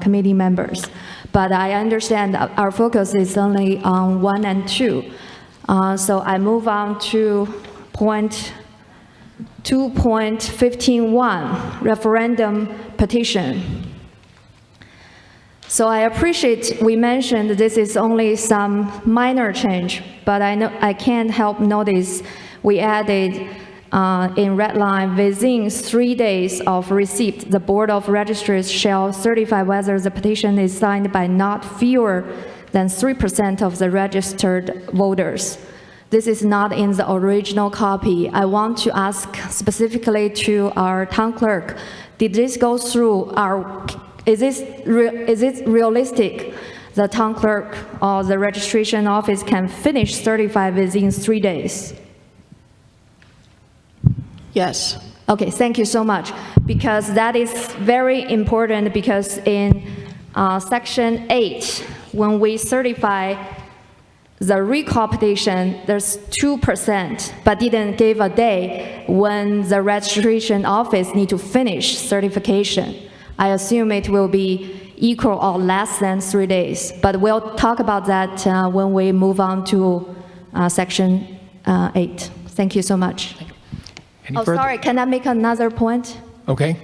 [SPEAKER 19] committee members. But I understand our focus is only on 1 and 2. So I move on to point 2.15.1, referendum petition. So I appreciate we mentioned this is only some minor change, but I can't help notice we added in red line, within 3 days of receipt, the Board of Registers shall certify whether the petition is signed by not fewer than 3% of the registered voters. This is not in the original copy. I want to ask specifically to our town clerk, did this go through is it realistic the town clerk or the registration office can finish certify within 3 days?
[SPEAKER 11] Yes.
[SPEAKER 19] Okay, thank you so much. Because that is very important, because in Section 8, when we certify the recall petition, there's 2%, but didn't give a day when the registration office need to finish certification. I assume it will be equal or less than 3 days, but we'll talk about that when we move on to Section 8. Thank you so much. Sorry, can I make another point?
[SPEAKER 1] Okay.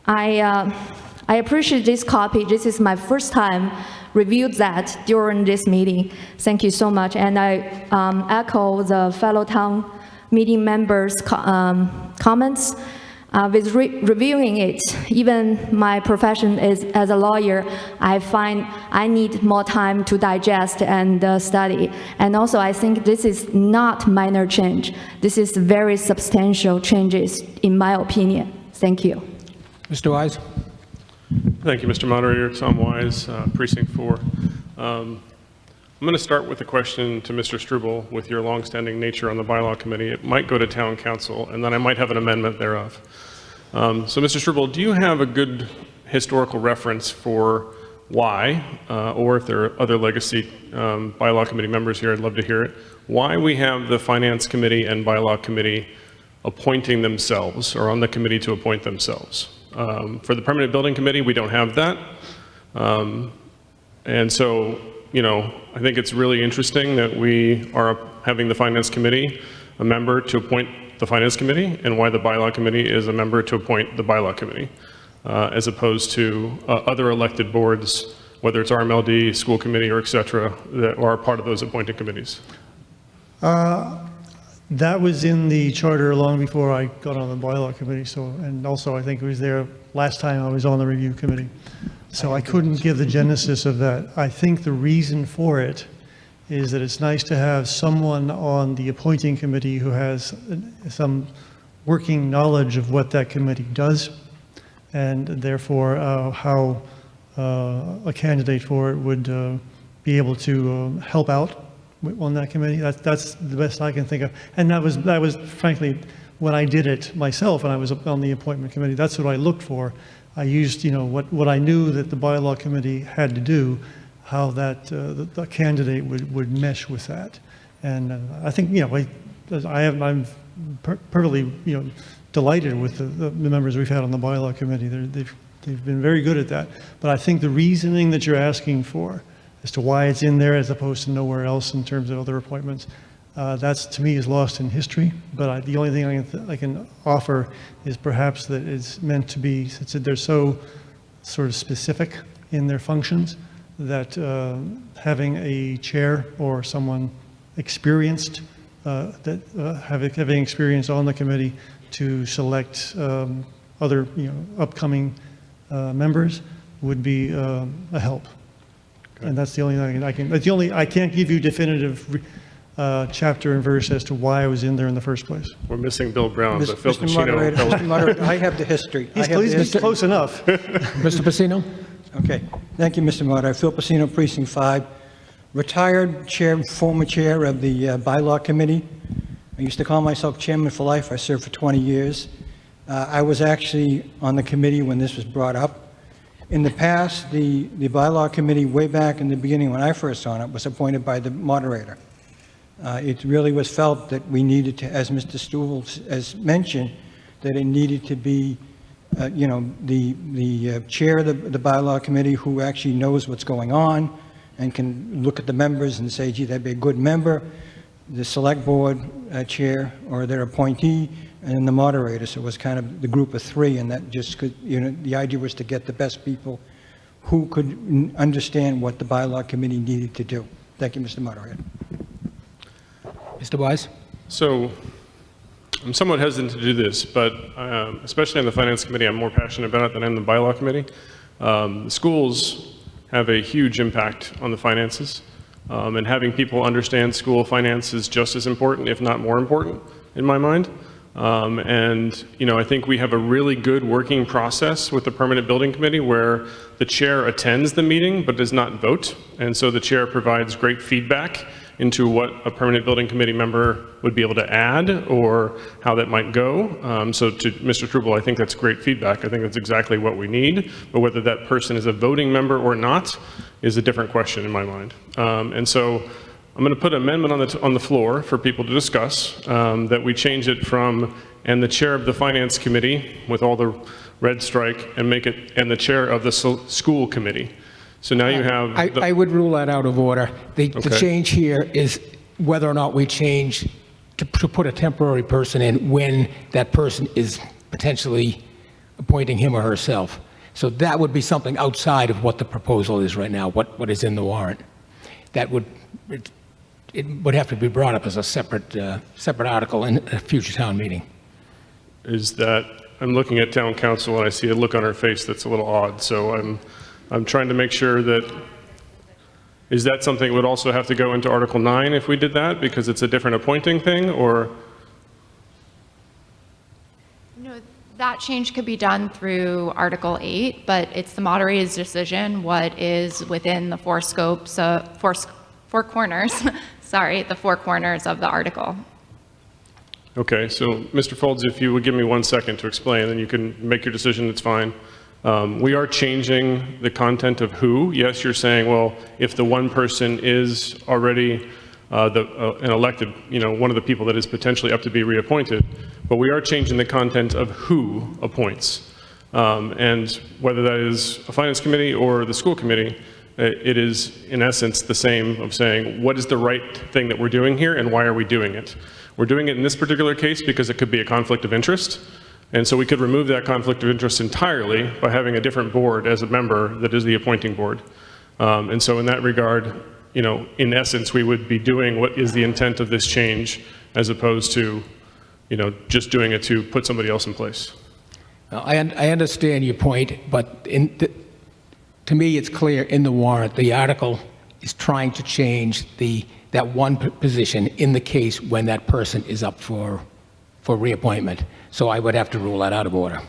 [SPEAKER 19] I appreciate this copy. This is my first time reviewed that during this meeting. Thank you so much. And I echo the fellow town meeting members' comments. With reviewing it, even my profession is as a lawyer, I find I need more time to digest and study. And also, I think this is not minor change. This is very substantial changes, in my opinion. Thank you.
[SPEAKER 1] Mr. Wise?
[SPEAKER 13] Thank you, Mr. Moderator. Tom Wise, Precinct 4. I'm going to start with a question to Mr. Struble. With your longstanding nature on the bylaw committee, it might go to town council, and then I might have an amendment thereof. So, Mr. Struble, do you have a good historical reference for why, or if there are other legacy bylaw committee members here, I'd love to hear it, why we have the finance committee and bylaw committee appointing themselves, or on the committee to appoint themselves? For the permanent building committee, we don't have that. And so, you know, I think it's really interesting that we are having the finance committee a member to appoint the finance committee, and why the bylaw committee is a member to appoint the bylaw committee, as opposed to other elected boards, whether it's RMLD, school committee, or et cetera, that are part of those appointed committees.
[SPEAKER 22] That was in the charter long before I got on the bylaw committee. So, and also I think it was there last time I was on the review committee. So I couldn't give the genesis of that. I think the reason for it is that it's nice to have someone on the appointing committee who has some working knowledge of what that committee does, and therefore how a candidate for it would be able to help out on that committee. That's the best I can think of. And that was frankly, when I did it myself and I was on the appointment committee, that's what I looked for. I used, what I knew that the bylaw committee had to do, how that the candidate would mesh with that. And I think, I'm perfectly, delighted with the members we've had on the bylaw committee. They've been very good at that. But I think the reasoning that you're asking for as to why it's in there as opposed to nowhere else in terms of other appointments, that's, to me, is lost in history. But the only thing I can offer is perhaps that it's meant to be, since they're so sort of specific in their functions, that having a chair or someone experienced, having experience on the committee to select other upcoming members would be a help. Okay. And that's the only thing I can't give you definitive chapter and verse as to why I was in there in the first place.
[SPEAKER 13] We're missing Bill Brown, but Phil
[SPEAKER 12] Mr. Moderator,
[SPEAKER 13] Pacino.
[SPEAKER 12] Mr. Moderator, I have the history.
[SPEAKER 22] He's close enough.
[SPEAKER 1] Mr. Pacino?
[SPEAKER 12] Okay. Thank you, Mr. Moderator. Phil Pacino, Precinct 5. Retired chair, former chair of the bylaw committee. I used to call myself chairman for life. I served for 20 years. I was actually on the committee when this was brought up. In the past, the bylaw committee, way back in the beginning when I first on it, was appointed by the moderator. It really was felt that we needed to, as Mr. Stuvel has mentioned, that it needed to be, the chair of the bylaw committee who actually knows what's going on and can look at the members and say, gee, that'd be a good member, the select board chair or their appointee, and then the moderator. So it was kind of the group of three, and that just could, the idea was to get the best people who could understand what the bylaw committee needed to do. Thank you, Mr. Moderator.
[SPEAKER 1] Mr. Wise?
[SPEAKER 13] So I'm somewhat hesitant to do this, but especially on the Finance Committee, I'm more passionate about it than in the Bylaw Committee. The schools have a huge impact on the finances, and having people understand school finance is just as important, if not more important, in my mind. I think we have a really good working process with the Permanent Building Committee where the chair attends the meeting but does not vote, and so the chair provides great feedback into what a Permanent Building Committee member would be able to add or how that might go. So to Mr. Struble, I think that's great feedback. I think that's exactly what we need, but whether that person is a voting member or not is a different question in my mind. And so I'm going to put an amendment on the floor for people to discuss, that we change it from, and the chair of the Finance Committee with all the red strike, and make it, and the chair of the school committee. So now you have...
[SPEAKER 1] I would rule that out of order. The
[SPEAKER 13] Okay.
[SPEAKER 1] change here is whether or not we change to put a temporary person in when that person is potentially appointing him or herself. So that would be something outside of what the proposal is right now, what is in the warrant. That would, it would have to be brought up as a separate article in a future town meeting.
[SPEAKER 13] Is that, I'm looking at town council and I see a look on her face that's a little odd, so I'm trying to make sure that, is that something that would also have to go into Article 9 if we did that, because it's a different appointing thing, or?
[SPEAKER 20] No, that change could be done through Article 8, but it's the moderator's decision what is within the four scopes, four corners, sorry, the four corners of the article.
[SPEAKER 13] Okay, so Mr. Folds, if you would give me 1 second to explain, then you can make your decision, it's fine. We are changing the content of who. Yes, you're saying, well, if the one person is already an elected, one of the people that is potentially up to be reappointed, but we are changing the content of who appoints. And whether that is a finance committee or the school committee, it is in essence the same of saying, what is the right thing that we're doing here and why are we doing it? We're doing it in this particular case because it could be a conflict of interest. And so we could remove that conflict of interest entirely by having a different board as a member that is the appointing board. And so in that regard, in essence, we would be doing what is the intent of this change as opposed to, just doing it to put somebody else in place.
[SPEAKER 1] I understand your point, but to me, it's clear in the warrant, the article is trying to change that one position in the case when that person is up for reappointment. So I would have to rule that out of order.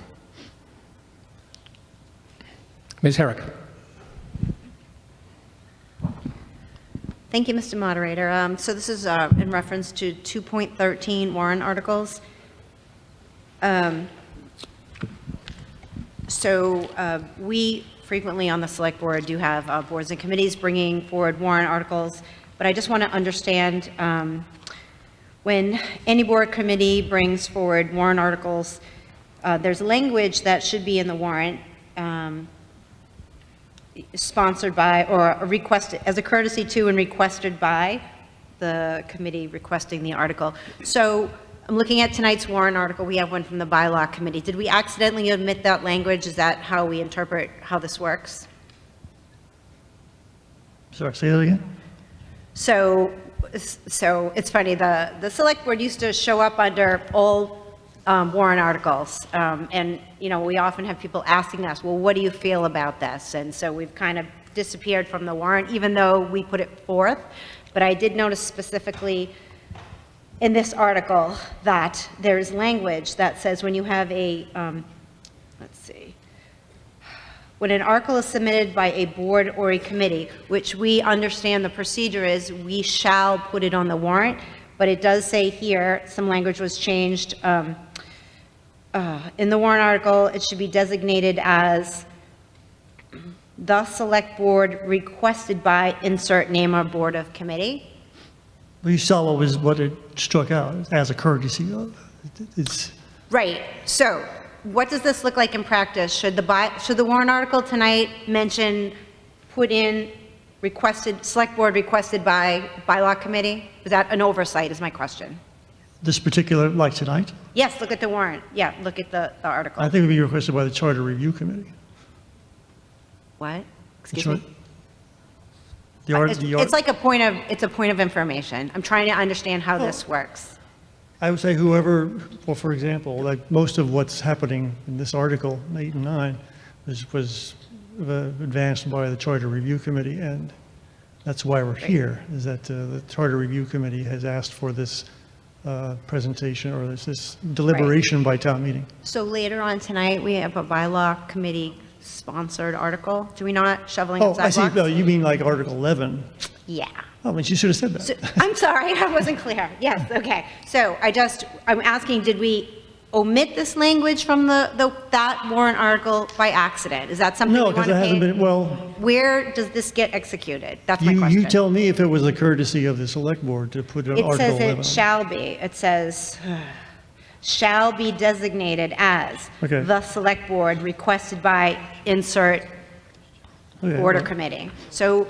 [SPEAKER 1] Ms. Herrick.
[SPEAKER 17] Thank you, Mr. Moderator. So this is in reference to 2.13 warrant articles. We frequently on the Select Board do have boards and committees bringing forward warrant articles, but I just want to understand when any board committee brings forward warrant articles, there's language that should be in the warrant sponsored by or requested as a courtesy to and requested by the committee requesting the article. So I'm looking at tonight's warrant article. We have one from the bylaw committee. Did we accidentally omit that language? Is that how we interpret how this works?
[SPEAKER 22] Sorry, say that again?
[SPEAKER 17] So it's funny, the select board used to show up under all warrant articles. And, you know, we often have people asking us, well, what do you feel about this? And so we've kind of disappeared from the warrant, even though we put it forth. But I did notice specifically in this article that there is language that says when you have a, let's see, when an article is submitted by a board or a committee, which we understand the procedure is, we shall put it on the warrant, but it does say here, some language was changed. In the warrant article, it should be designated as the select board requested by insert name or board of committee.
[SPEAKER 22] Well, you saw what it struck out as a courtesy. It's
[SPEAKER 17] Right. So what does this look like in practice? Should the warrant article tonight mention, put in requested, select board requested by bylaw committee? Is that an oversight is my question.
[SPEAKER 22] this particular, like tonight.
[SPEAKER 17] Yes, look at the warrant. Yeah, look at the article.
[SPEAKER 22] I think it would be requested by the Charter Review Committee.
[SPEAKER 17] What? Excuse
[SPEAKER 22] That's
[SPEAKER 17] me?
[SPEAKER 22] right.
[SPEAKER 17] It's like a point of information. I'm trying to understand how this works.
[SPEAKER 22] I would say whoever, well, for example, like most of what's happening in this article, 8 and 9, was advanced by the Charter Review Committee, and that's why we're here, is that the Charter Review Committee has asked for this presentation, or this deliberation by town meeting.
[SPEAKER 17] So later on tonight, we have a bylaw committee sponsored article. Do we not shoveling
[SPEAKER 22] Oh,
[SPEAKER 17] up
[SPEAKER 22] I see.
[SPEAKER 17] sidewalks?
[SPEAKER 22] No, you mean like Article 11.
[SPEAKER 17] Yeah.
[SPEAKER 22] Oh, I mean, you should have said that.
[SPEAKER 17] So, I'm sorry, I wasn't clear. Yes, okay. So I'm asking, did we omit this language from that warrant article by accident? Is that something
[SPEAKER 22] No,
[SPEAKER 17] we want
[SPEAKER 22] because
[SPEAKER 17] to
[SPEAKER 22] it hasn't
[SPEAKER 17] pay?
[SPEAKER 22] been, well,
[SPEAKER 17] Where does this get executed? That's my
[SPEAKER 22] you
[SPEAKER 17] question.
[SPEAKER 22] tell me if it was a courtesy of the Select Board to put an
[SPEAKER 17] It
[SPEAKER 22] Article
[SPEAKER 17] says
[SPEAKER 22] 11.
[SPEAKER 17] it shall be. It says, shall be designated as
[SPEAKER 22] Okay.
[SPEAKER 17] the select board requested by insert
[SPEAKER 22] Okay,
[SPEAKER 17] board or
[SPEAKER 22] well,
[SPEAKER 17] committee. So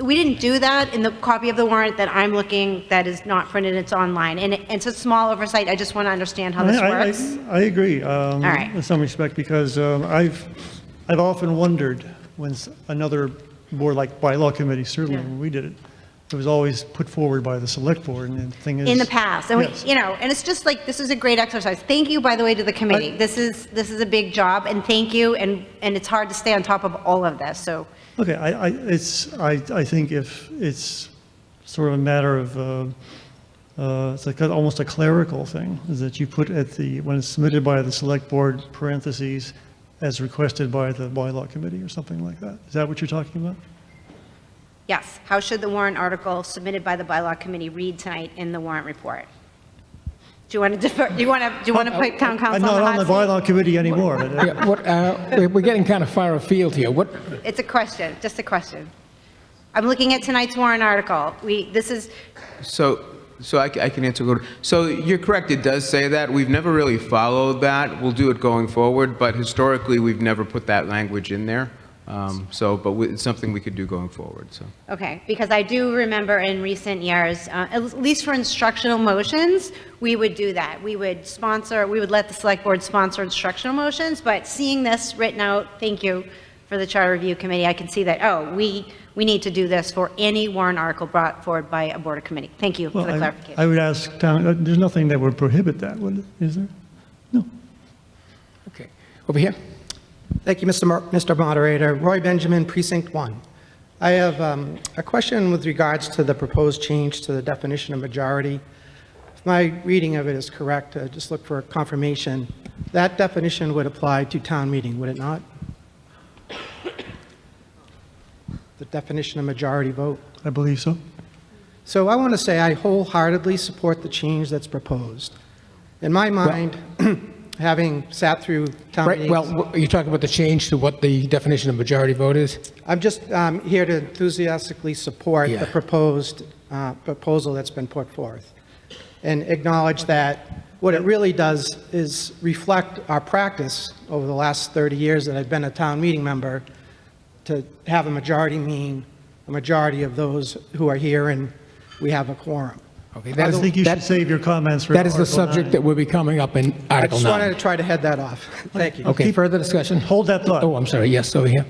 [SPEAKER 17] we didn't do that in the copy of the warrant that I'm looking, that is not printed, it's online. And it's a small oversight. I just want to understand how this works.
[SPEAKER 22] I agree,
[SPEAKER 17] right.
[SPEAKER 22] in some respect, because I've often wondered when another board, like bylaw committee, certainly when we did it, it was always put forward by the Select Board, and the thing is.
[SPEAKER 17] In the past, and
[SPEAKER 22] Yes.
[SPEAKER 17] and it's just like, this is a great exercise. Thank you, by the way, to the committee. This is a big job, and thank you, and it's hard to stay on top of all of this, so.
[SPEAKER 22] Okay, I think if it's sort of a matter of, it's like almost a clerical thing, is that you put when it's submitted by the Select Board, parentheses, as requested by the bylaw committee or something like that. Is that what you're talking about?
[SPEAKER 17] Yes, how should the warrant article submitted by the bylaw committee read tonight in the warrant report? Do you want to defer, do you want to put town council
[SPEAKER 22] I'm
[SPEAKER 17] on
[SPEAKER 22] not
[SPEAKER 17] the
[SPEAKER 22] on the
[SPEAKER 17] hot seat?
[SPEAKER 22] bylaw committee anymore, but.
[SPEAKER 1] We're getting kind of far afield here.
[SPEAKER 17] It's a question, just a question. I'm looking at tonight's warrant article.
[SPEAKER 14] So I can answer. So you're correct, it does say that. We've never really followed that. We'll do it going forward, but historically, we've never put that language in there. But it's something we could do going forward, so.
[SPEAKER 17] Okay, because I do remember in recent years, at least for instructional motions, we would do that. We would let the select board sponsor instructional motions, but seeing this written out, thank you for the Charter Review Committee, I can see that, we need to do this for any warrant article brought forward by a board or committee. Thank you for the clarification.
[SPEAKER 22] I would ask town, there's nothing that would prohibit that, is there?
[SPEAKER 1] Okay. Over here.
[SPEAKER 18] Thank you, Mr. Moderator. Roy Benjamin, Precinct 1.
[SPEAKER 10] I have a question with regards to the proposed change to the definition of majority. If my reading of it is correct, just look for confirmation. That definition would apply to town meeting, would it not? The definition of majority vote.
[SPEAKER 22] I believe so.
[SPEAKER 10] So I want to say I wholeheartedly support the change that's proposed. In my mind, having sat through town
[SPEAKER 1] Right,
[SPEAKER 10] meetings...
[SPEAKER 1] well, are you talking about the change to what the definition of majority vote is?
[SPEAKER 10] I'm just here to enthusiastically support
[SPEAKER 1] Yeah.
[SPEAKER 10] the proposed proposal that's been put forth and acknowledge that what it really does is reflect our practice over the last 30 years that I've been a town meeting member to have a majority mean a majority of those who are here and we have a quorum.
[SPEAKER 1] Okay,
[SPEAKER 22] I think you should save your comments for
[SPEAKER 1] That is the
[SPEAKER 22] Article
[SPEAKER 1] subject
[SPEAKER 22] 9.
[SPEAKER 1] that will be coming up in
[SPEAKER 10] I
[SPEAKER 1] Article
[SPEAKER 10] just
[SPEAKER 1] 9.
[SPEAKER 10] wanted to try to head that off. Thank you.
[SPEAKER 1] Okay, further discussion?
[SPEAKER 22] Hold that thought.
[SPEAKER 1] Oh, I'm sorry, yes, over here.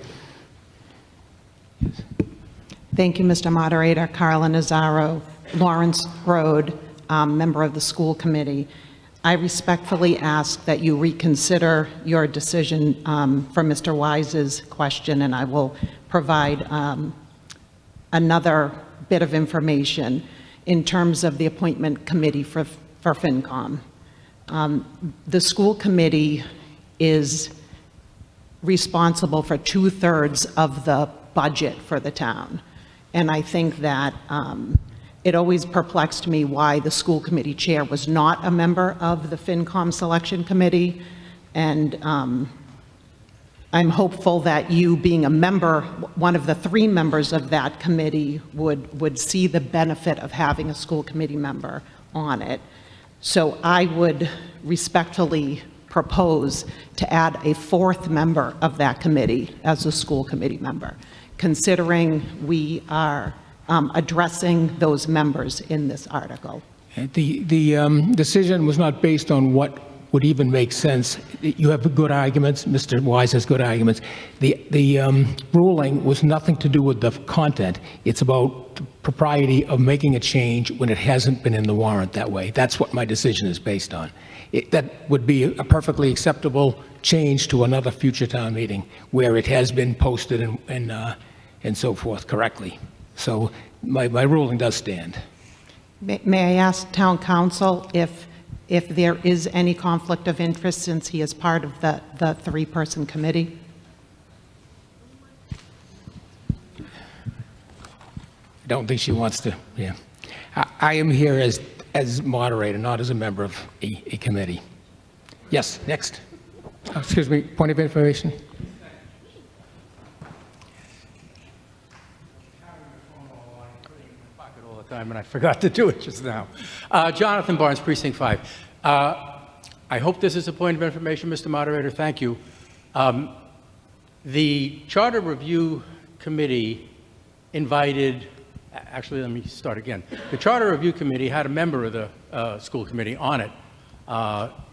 [SPEAKER 18] Thank you, Mr. Moderator. Carla Nazaro, Lawrence Road, member of the school committee. I respectfully ask that you reconsider your decision for Mr. Wise's question, and I will provide another bit of information in terms of the appointment committee for FinCom. The school committee is responsible for 2/3 of the budget for the town. And I think that it always perplexed me why the school committee chair was not a member of the FinCom selection committee. And I'm hopeful that you, being a member, one of the 3 members of that committee, would see the benefit of having a school committee member on it. So I would respectfully propose to add a 4th member of that committee as a school committee member, considering we are addressing those members in this article.
[SPEAKER 1] The decision was not based on what would even make sense. You have good arguments. Mr. Wise has good arguments. The ruling was nothing to do with the content. It's about the propriety of making a change when it hasn't been in the warrant that way. That's what my decision is based on. That would be a perfectly acceptable change to another future town meeting where it has been posted and so forth correctly. So my ruling does stand.
[SPEAKER 18] May I ask town council if there is any conflict of interest since he is part of the 3-person committee?
[SPEAKER 1] I don't think she wants to, yeah. I am here as moderator, not as a member of a committee. Yes, next. Excuse me, point of information.
[SPEAKER 23] All the time, and I forgot to do it just now. Jonathan Barnes, Precinct 5. I hope this is a point of information, Mr. Moderator. Thank you. The Charter Review Committee invited, actually, let me start again. The Charter Review Committee had a member of the school committee on it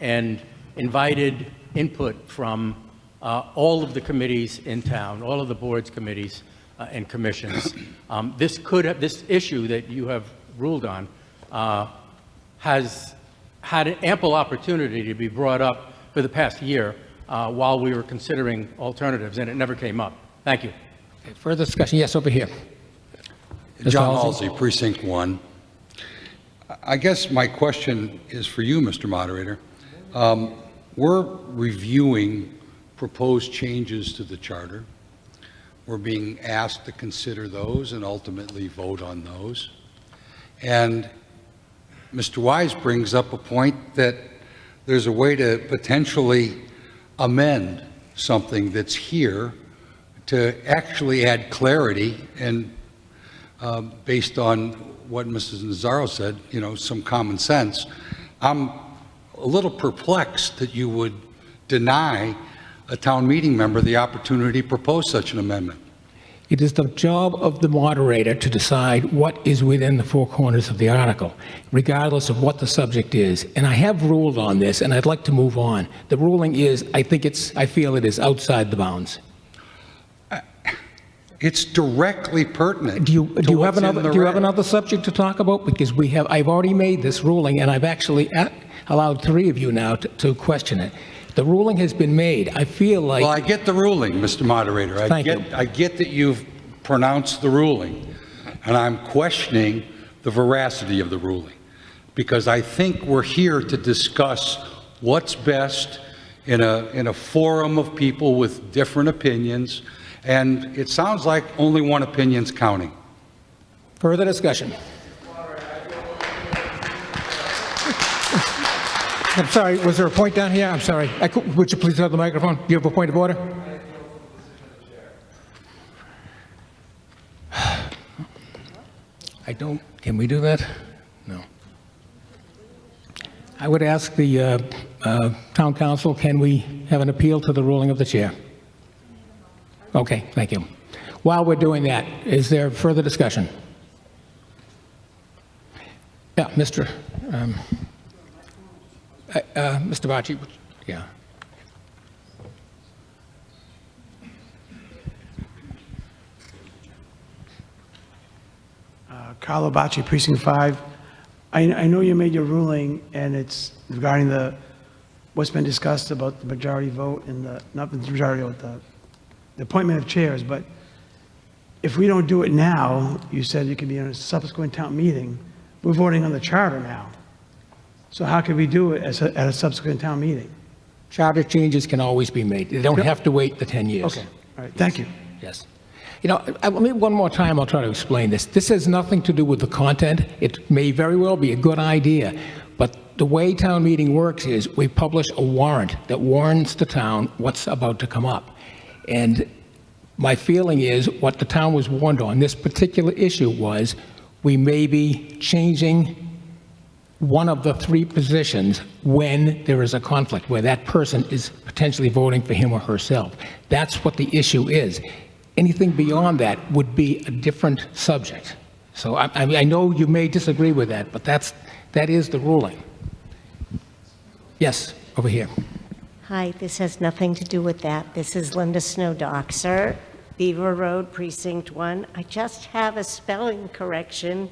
[SPEAKER 23] and invited input from all of the committees in town, all of the boards, committees, and commissions. This issue that you have ruled on has had an ample opportunity to be brought up for the past year while we were considering alternatives, and it never came up. Thank you.
[SPEAKER 1] Okay, further discussion? Yes, over here.
[SPEAKER 24] John Halsey, Precinct 1. I guess my question is for you, Mr. Moderator. We're reviewing proposed changes to the charter. We're being asked to consider those and ultimately vote on those. And Mr. Wise brings up a point that there's a way to potentially amend something that's here to actually add clarity and based on what Mrs. Nazaro said, you know, some common sense. I'm a little perplexed that you would deny a town meeting member the opportunity to propose such an amendment.
[SPEAKER 1] It is the job of the moderator to decide what is within the 4 corners of the article, regardless of what the subject is. And I have ruled on this, and I'd like to move on. The ruling is, I feel it is outside the bounds.
[SPEAKER 24] It's directly pertinent.
[SPEAKER 1] Do you have another subject to talk about? Because I've already made this ruling, and I've actually allowed 3 of you now to question it. The ruling has been made. I feel like...
[SPEAKER 24] Well, I get the ruling, Mr. Moderator. I get that you've pronounce the ruling, and I'm questioning the veracity of the ruling, because I think we're here to discuss what's best in a forum of people with different opinions, and it sounds like only one opinion's counting.
[SPEAKER 1] Further discussion? I'm sorry, was there a point down here? I'm sorry. Would you please have the microphone? Do you have a point of order? I don't. Can we do that? No. I would ask the town council, can we have an appeal to the ruling of the chair? Okay, thank you. While we're doing that, is there further discussion? Yeah, Mr. Bacci, yeah.
[SPEAKER 2] Carlo Bacci, Precinct 5. I know you made your ruling, and it's regarding what's been discussed about the majority vote and not the majority vote, the appointment of chairs, but if we don't do it now, you said it could be in a subsequent town meeting. We're voting on the charter now. So how can we do it at a subsequent town meeting?
[SPEAKER 1] Charter changes can always be made. They don't have to wait the 10 years.
[SPEAKER 2] Okay, all right, thank you.
[SPEAKER 1] Yes. You know, one more time I'll try to explain this. This has nothing to do with the content. It may very well be a good idea, but the way town meeting works is we publish a warrant that warns the town what's about to come up. And my feeling is what the town was warned on this particular issue was we may be changing one of the three positions when there is a conflict, where that person is potentially voting for him or herself. That's what the issue is. Anything beyond that would be a different subject. So I know you may disagree with that, but that is the ruling. Yes, over here.
[SPEAKER 4] Hi, this has nothing to do with that. This is Linda Snowdoxer, Beaver Road, Precinct 1. I just have a spelling correction.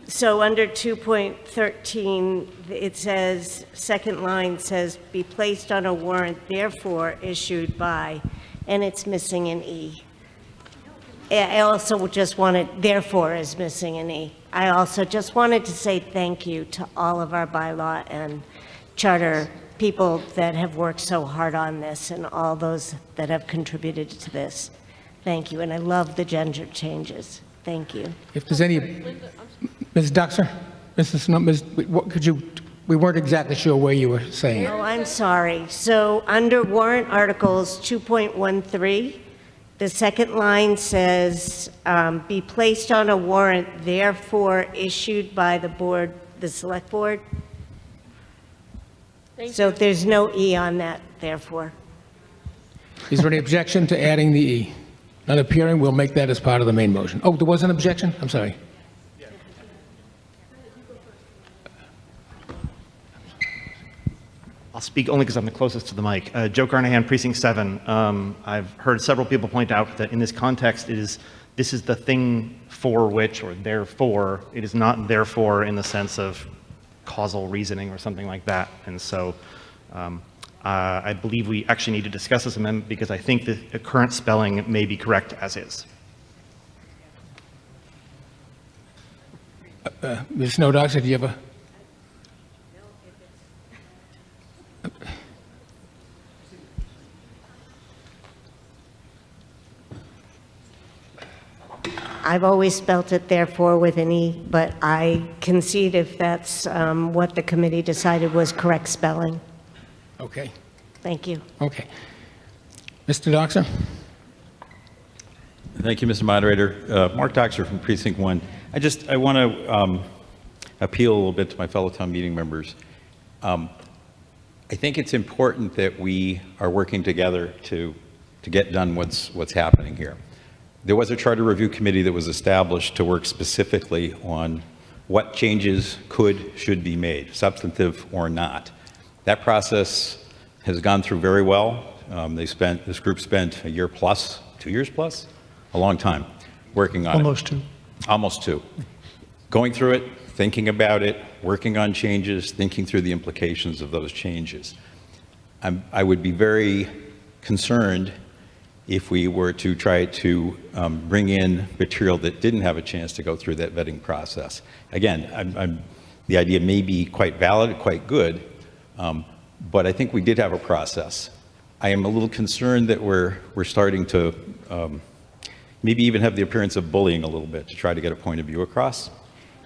[SPEAKER 4] So under 2.13, it says, second line says, be placed on a warrant therefore issued by, and it's missing an E. I also just wanted, therefore is missing an E. I also just wanted to say thank you to all of our bylaw and charter people that have worked so hard on this and all those that have contributed to this. Thank you, and I love the gender changes. Thank you.
[SPEAKER 1] If there's any, Ms. Duxer, we weren't exactly sure where you were saying it.
[SPEAKER 4] Oh, I'm sorry. So under warrant articles 2.13, the second line says, be placed on a warrant therefore issued by the board, the select board. So there's no E on that, therefore.
[SPEAKER 1] Is there any objection to adding the E? Not appearing, we'll make that as part of the main motion. Oh, there was an objection? I'm sorry.
[SPEAKER 9] I'll speak only because I'm the closest to the mic. Joe Carnahan, Precinct 7. I've heard several people point out that in this context, this is the thing for which, or therefore, it is not therefore in the sense of causal reasoning or something like that. And so I believe we actually need to discuss this amendment because I think the current spelling may be correct as is.
[SPEAKER 1] Ms. Snowdoxer, do you have a?
[SPEAKER 4] I've always spelt it therefore with an E, but I concede if that's what the committee decided was correct spelling.
[SPEAKER 1] Okay.
[SPEAKER 4] Thank you.
[SPEAKER 1] Okay. Mr. Doxer?
[SPEAKER 16] Thank you, Mr. Moderator. Mark Doxer from Precinct 1. I want to appeal a little bit to my fellow town meeting members. I think it's important that we are working together to get done what's happening here. There was a charter review committee that was established to work specifically on what changes should be made, substantive or not. That process has gone through very well. This group spent a year plus, 2 years plus, a long time working on
[SPEAKER 22] Almost
[SPEAKER 16] it.
[SPEAKER 22] two.
[SPEAKER 16] Almost two. Going through it, thinking about it, working on changes, thinking through the implications of those changes. I would be very concerned if we were to try to bring in material that didn't have a chance to go through that vetting process. Again, the idea may be quite valid, quite good, but I think we did have a process. I am a little concerned that we're starting to maybe even have the appearance of bullying a little bit to try to get a point of view across.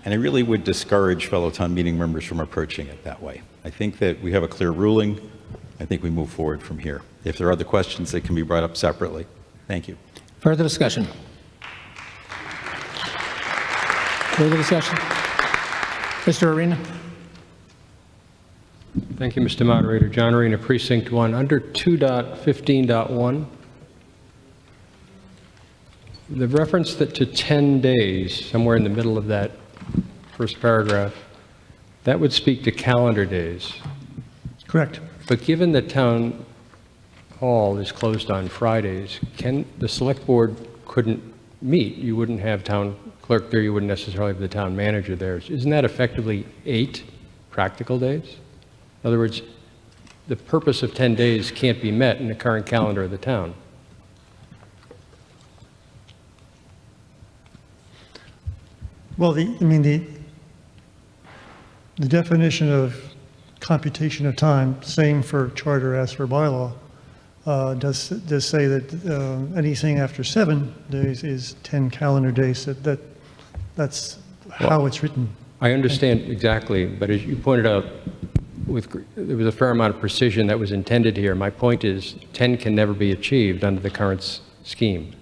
[SPEAKER 16] And I really would discourage fellow town meeting members from approaching it that way. I think that we have a clear ruling. I think we move forward from here. If there are other questions, they can be brought up separately. Thank you.
[SPEAKER 1] Further discussion? Further discussion? Mr. Arena?
[SPEAKER 6] Thank you, Mr. Moderator. John Arena, Precinct 1. Under 2.15.1, the reference to 10 days, somewhere in the middle of that first paragraph, that would speak to calendar days.
[SPEAKER 22] Correct.
[SPEAKER 6] But given that town hall is closed on Fridays, the select board couldn't meet. You wouldn't have town clerk there, you wouldn't necessarily have the town manager there. Isn't that effectively 8 practical days? In other words, the purpose of 10 days can't be met in the current calendar of the town.
[SPEAKER 22] Well, the definition of computation of time, same for charter as for bylaw, does say that anything after 7 days is 10 calendar days. That's how it's written.
[SPEAKER 6] I understand exactly, but as you pointed out, there was a fair amount of precision that was intended here. My point is 10 can never be achieved under the current scheme.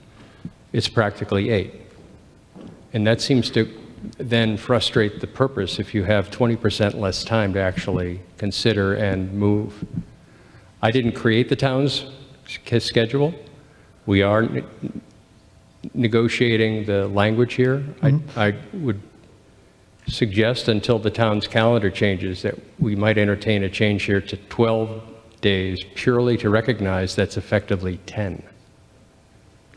[SPEAKER 6] It's practically 8. And that seems to then frustrate the purpose if you have 20% less time to actually consider and move. I didn't create the town's schedule. We are negotiating the language here. I would suggest until the town's calendar changes that we might entertain a change here to 12 days purely to recognize that's effectively 10,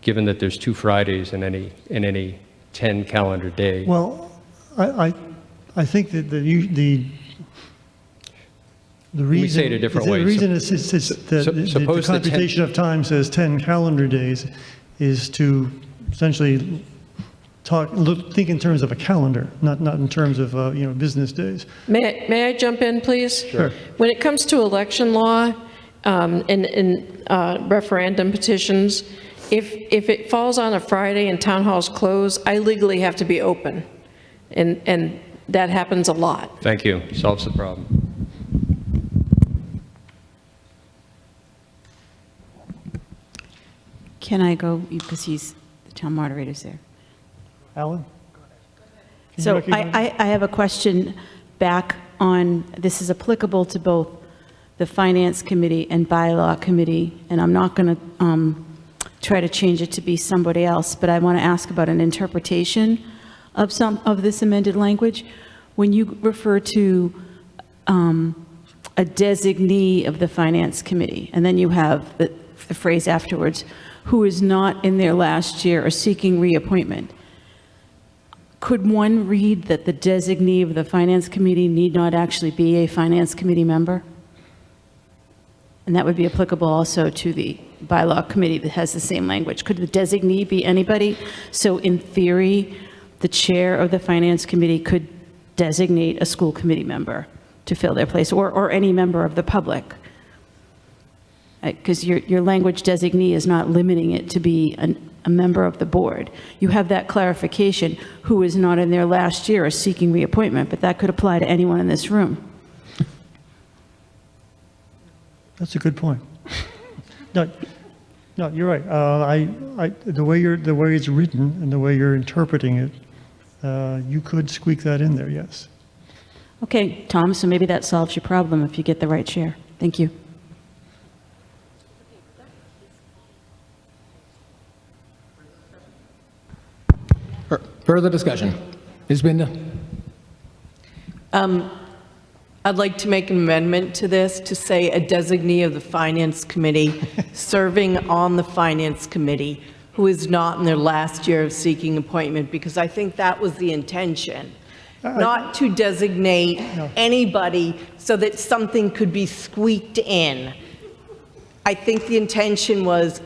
[SPEAKER 6] given that there's 2 Fridays in any 10 calendar day.
[SPEAKER 22] Well, I think that the reason,
[SPEAKER 6] say it a different way.
[SPEAKER 22] The reason the computation of time says 10 calendar days is to essentially think in terms of a calendar, not in terms of business days.
[SPEAKER 15] May I jump in, please?
[SPEAKER 22] Sure.
[SPEAKER 15] When it comes to election law and referendum petitions, if it falls on a Friday and town halls close, I legally have to be open, and that happens a lot.
[SPEAKER 6] Thank you. Solves the problem.
[SPEAKER 3] Can I go, because the town moderator's there.
[SPEAKER 22] Alan?
[SPEAKER 3] So I have a question back on, this is applicable to both the Finance Committee and Bylaw Committee, and I'm not going to try to change it to be somebody else, but I want to ask about an interpretation of some of this amended language. When you refer to a designee of the Finance Committee, and then you have the phrase afterwards, who is not in their last year or seeking reappointment, could one read that the designee of the Finance Committee need not actually be a Finance Committee member? And that would be applicable also to the Bylaw Committee that has the same language. Could the designee be anybody? So in theory, the chair of the Finance Committee could designate a school committee member to fill their place, or any member of the public. Because your language designee is not limiting it to be a member of the board. You have that clarification, who is not in their last year or seeking reappointment, but that could apply to anyone in this room.
[SPEAKER 22] That's a good point. No, you're right. The way it's written and the way you're interpreting it, you could squeak that in there, yes.
[SPEAKER 3] Okay, Tom, so maybe that solves your problem if you get the right chair. Thank you.
[SPEAKER 1] Further discussion? Ms. Binder?
[SPEAKER 8] I'd like to make an amendment to this to say a designee of the Finance Committee serving on the Finance Committee who is not in their last year of seeking appointment, because I think that was the intention. Not to designate anybody so that something could be squeaked in. I think the intention was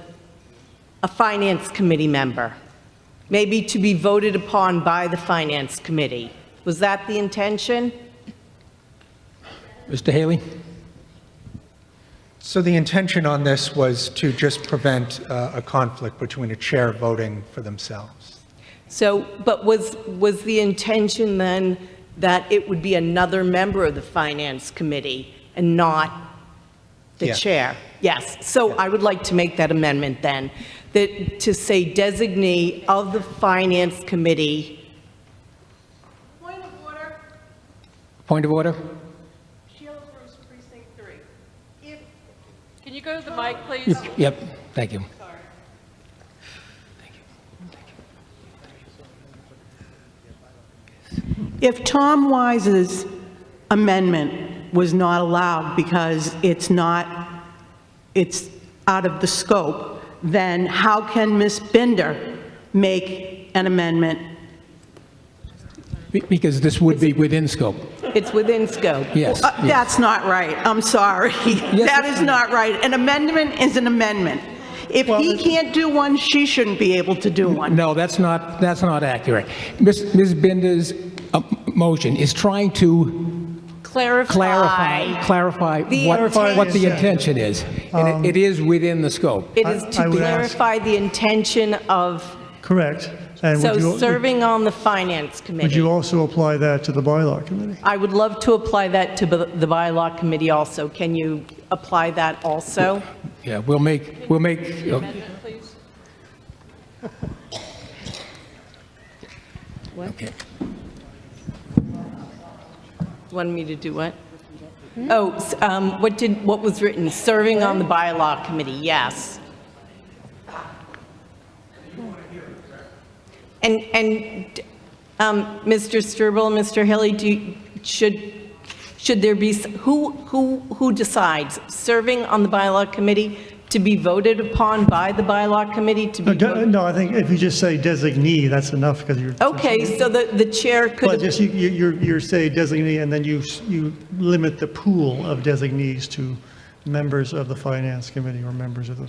[SPEAKER 8] a finance committee member, maybe to be voted upon by the finance committee. Was that the intention?
[SPEAKER 1] Mr. Haley?
[SPEAKER 5] So the intention on this was to just prevent a conflict between a chair voting for themselves.
[SPEAKER 8] So, but was the intention then that it would be another member of the finance committee and not the
[SPEAKER 5] Yes.
[SPEAKER 8] chair? Yes. So I would like to make that amendment then, that to say designee of the finance committee.
[SPEAKER 1] Point of order?
[SPEAKER 15] Can you go to the mic, please?
[SPEAKER 1] Yep, thank you.
[SPEAKER 7] If Tom Wise's amendment was not allowed because it's out of the scope, then how can Ms. Binder make an amendment?
[SPEAKER 1] Because this would be within scope.
[SPEAKER 8] It's within scope.
[SPEAKER 1] Yes.
[SPEAKER 7] That's not right. I'm sorry. That is not right. An amendment is an amendment. If he can't do one, she shouldn't be able to do one.
[SPEAKER 1] No, that's not accurate. Ms. Binder's motion is trying to clarify what the intention is. And it is within the scope.
[SPEAKER 8] It is to clarify the intention of,
[SPEAKER 22] Correct. And
[SPEAKER 8] so serving on the finance committee.
[SPEAKER 22] would you also apply that to the bylaw committee?
[SPEAKER 8] I would love to apply that to the bylaw committee also. Can you apply that also?
[SPEAKER 1] Yeah, we'll make.
[SPEAKER 8] What? Want me to do what? Oh, what was written? Serving on the bylaw committee, yes. And Mr. Struble, Mr. Hilly, should there be, who decides? Serving on the bylaw committee to be voted upon by the bylaw committee to be voted?
[SPEAKER 22] No, I think if you just say designee, that's enough because you're.
[SPEAKER 8] Okay, so the chair could.
[SPEAKER 22] But just you're say designee and then you limit the pool of designees to members of the finance committee or members of the.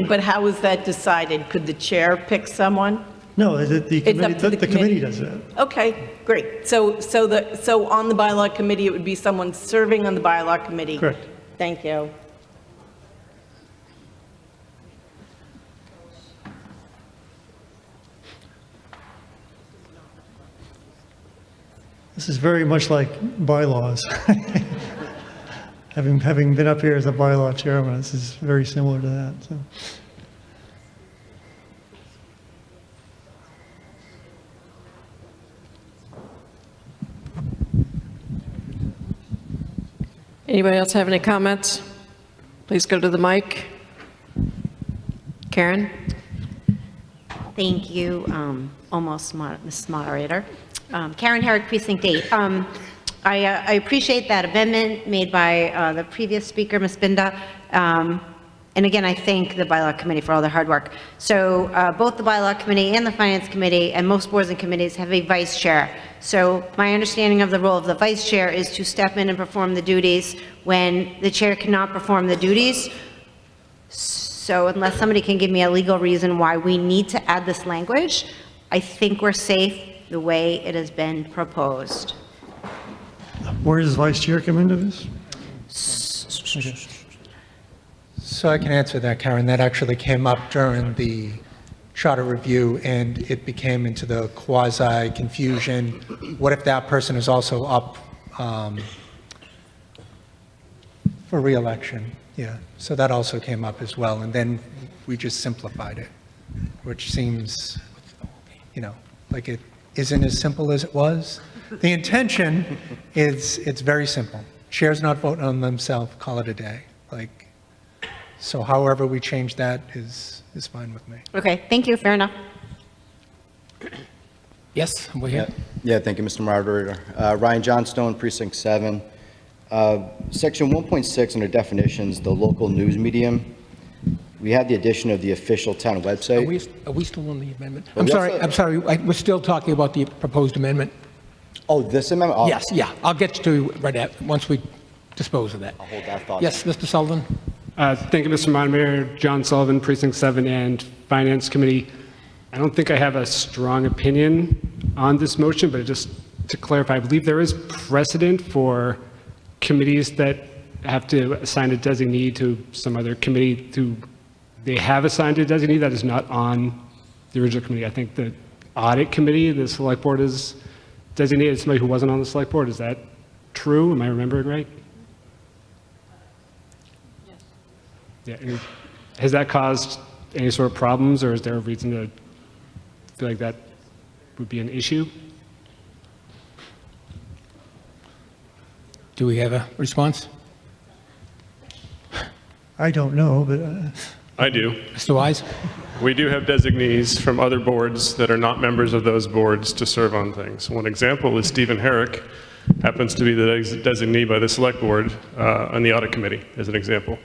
[SPEAKER 8] But how is that decided? Could the chair pick someone?
[SPEAKER 22] No, the
[SPEAKER 8] It's up to
[SPEAKER 22] committee, the committee does that.
[SPEAKER 8] Okay, great. So on the bylaw committee, it would be someone serving on the bylaw committee?
[SPEAKER 22] Correct.
[SPEAKER 8] Thank you.
[SPEAKER 22] This is very much like bylaws. Having been up here as a bylaw chairman, this is very similar to that. So.
[SPEAKER 15] Anybody else have any comments? Please go to the mic. Karen?
[SPEAKER 11] Thank you, Mrs. Moderator. Karen Herrick, Precinct 8. I appreciate that amendment made by the previous speaker, Ms. Binda. And again, I thank the Bylaw Committee for all their hard work. So both the Bylaw Committee and the Finance Committee and most boards and committees have a vice chair. So my understanding of the role of the vice chair is to step in and perform the duties when the chair cannot perform the duties. So unless somebody can give me a legal reason why we need to add this language, I think we're safe the way it has been proposed.
[SPEAKER 22] Where does vice chair come into this? Okay.
[SPEAKER 5] So I can answer that, Karen. That actually came up during the charter review, and it became into the quasi-confusion. What if that person is also up for re-election? Yeah, so that also came up as well, and then we just simplified it, which seems, like it isn't as simple as it was. The intention is, it's very simple. Chairs not voting on themselves, call it a day. So however we change that is fine with me.
[SPEAKER 11] Okay, thank you, fair enough.
[SPEAKER 1] Yes, we're here.
[SPEAKER 21] Yeah, thank you, Mr. Moderator. Ryan Johnstone, Precinct 7. Section 1.6 under definitions, the local news medium. We have the addition of the official town website.
[SPEAKER 1] Are we still on the amendment?
[SPEAKER 21] Well,
[SPEAKER 1] I'm sorry, we're still talking about the proposed amendment?
[SPEAKER 21] Oh, this amendment? Oh.
[SPEAKER 1] Yes, yeah, I'll get to right at, once we dispose of that.
[SPEAKER 21] I'll hold that thought.
[SPEAKER 1] Yes, Mr. Sullivan?
[SPEAKER 12] Thank you, Mr. Moderator. John Sullivan, Precinct 7 and Finance Committee. I don't think I have a strong opinion on this motion, but just to clarify, I believe there is precedent for committees that have to assign a designee to some other committee they have assigned a designee that is not on the original committee. I think the audit committee, the select board is designated somebody who wasn't on the select board. Is that true? Am I remembering right? Yeah. And has that caused any sort of problems, or is there a reason to feel like that would be an issue?
[SPEAKER 1] Do we have a response?
[SPEAKER 22] I don't know, but
[SPEAKER 13] I do.
[SPEAKER 1] Mr. Wise?
[SPEAKER 13] We do have designees from other boards that are not members of those boards to serve on things. One example is Stephen Herrick, happens to be the designee by the select board on the audit committee, as an example.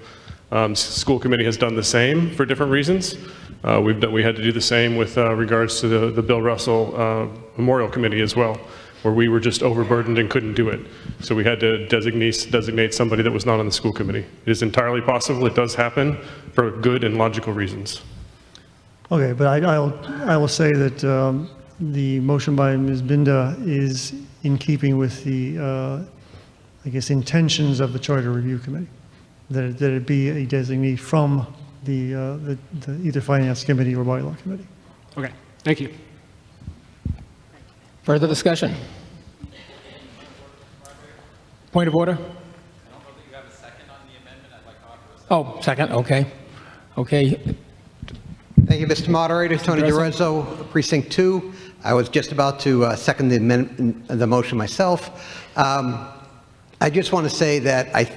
[SPEAKER 13] School committee has done the same for different reasons. We had to do the same with regards to the Bill Russell Memorial Committee as well, where we were just overburdened and couldn't do it. So we had to designate somebody that was not on the school committee. It is entirely possible. It does happen for good and logical reasons.
[SPEAKER 22] okay, but I will say that the motion by Ms. Binda is in keeping with the, I guess, intentions of the Charter Review Committee, that it be a designee from the either Finance Committee or Bylaw Committee.
[SPEAKER 12] Okay, thank you.
[SPEAKER 1] Further discussion? Point of order? Oh, second, okay. Okay.
[SPEAKER 19] Thank you, Mr. Moderator. Tony DiRezzo, Precinct 2. I was just about to second the motion myself. I just want to say that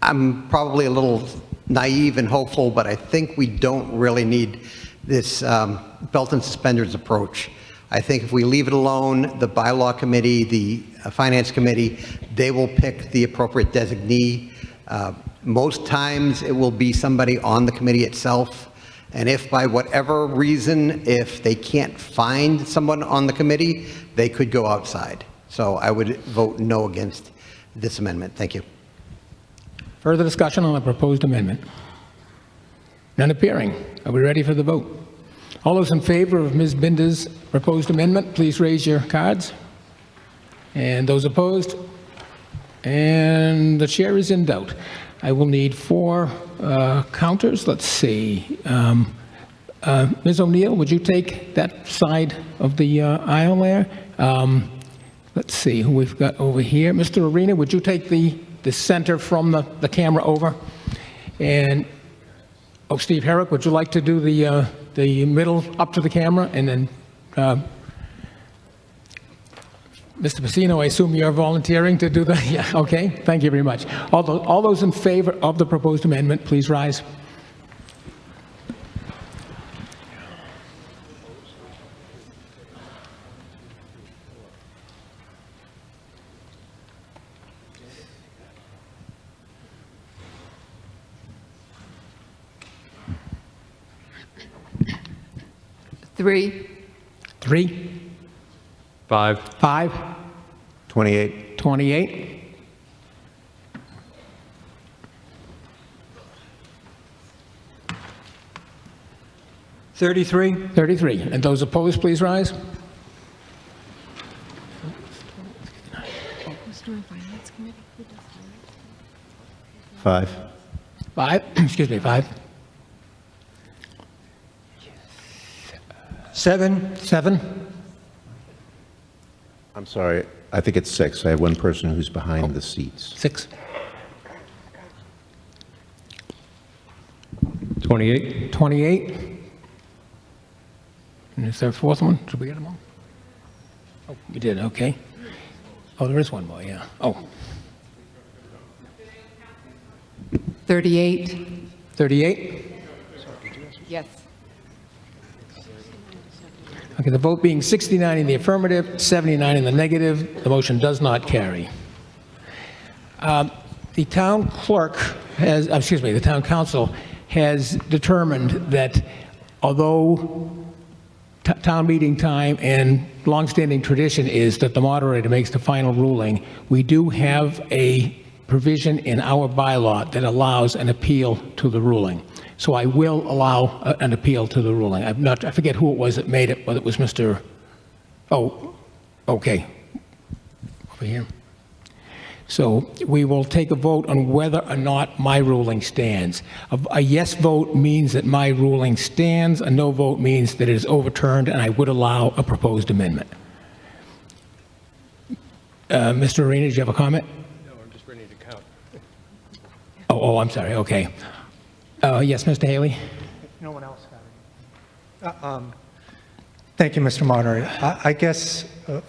[SPEAKER 19] I'm probably a little naive and hopeful, but I think we don't really need this belt and suspenders approach. I think if we leave it alone, the Bylaw Committee, the Finance Committee, they will pick the appropriate designee. Most times it will be somebody on the committee itself. And if by whatever reason, if they can't find someone on the committee, they could go outside. So I would vote no against this amendment. Thank you.
[SPEAKER 1] Further discussion on the proposed amendment? None appearing. Are we ready for the vote? All those in favor of Ms. Binda's proposed amendment, please raise your cards. And those opposed? And the chair is in doubt. I will need 4 counters. Let's see. Ms. O'Neill, would you take that side of the aisle there? Let's see who we've got over here. Mr. Arena, would you take the center from the camera over? And, Steve Herrick, would you like to do the middle up to the camera? And then, Mr. Pacino, I assume you're volunteering to do that? Yeah, okay. Thank you very much. All those in favor of the proposed amendment, please rise.
[SPEAKER 20] Three.
[SPEAKER 6] 5.
[SPEAKER 1] 5.
[SPEAKER 19] 28.
[SPEAKER 1] 28. 33. 33. And those opposed, please rise.
[SPEAKER 19] Five.
[SPEAKER 1] 5. Excuse me, 5. 7. 7.
[SPEAKER 25] I'm sorry, I think it's 6. I have one person who's behind the seats.
[SPEAKER 1] 6.
[SPEAKER 6] 28.
[SPEAKER 1] 28. And is there a 4th one? Did we get them all? Oh, we did, okay. Oh, there is one more, yeah. Oh.
[SPEAKER 20] 38.
[SPEAKER 1] 38.
[SPEAKER 20] Yes.
[SPEAKER 1] Okay, the vote being 69 in the affirmative, 79 in the negative, the motion does not carry. The town clerk has, the town council has determined that although town meeting time and longstanding tradition is that the moderator makes the final ruling, we do have a provision in our bylaw that allows an appeal to the ruling. So I will allow an appeal to the ruling. I forget who it was that made it, whether it was Mr. Oh, okay. Over here. So we will take a vote on whether or not my ruling stands. A yes vote means that my ruling stands. A no vote means that it is overturned, and I would allow a proposed amendment. Mr. Arena, did you have a comment?
[SPEAKER 6] No, I'm just ready to count.
[SPEAKER 1] Oh, I'm sorry. Okay. Yes, Mr. Haley?
[SPEAKER 5] No one else got it. Thank you, Mr. Moderator. I guess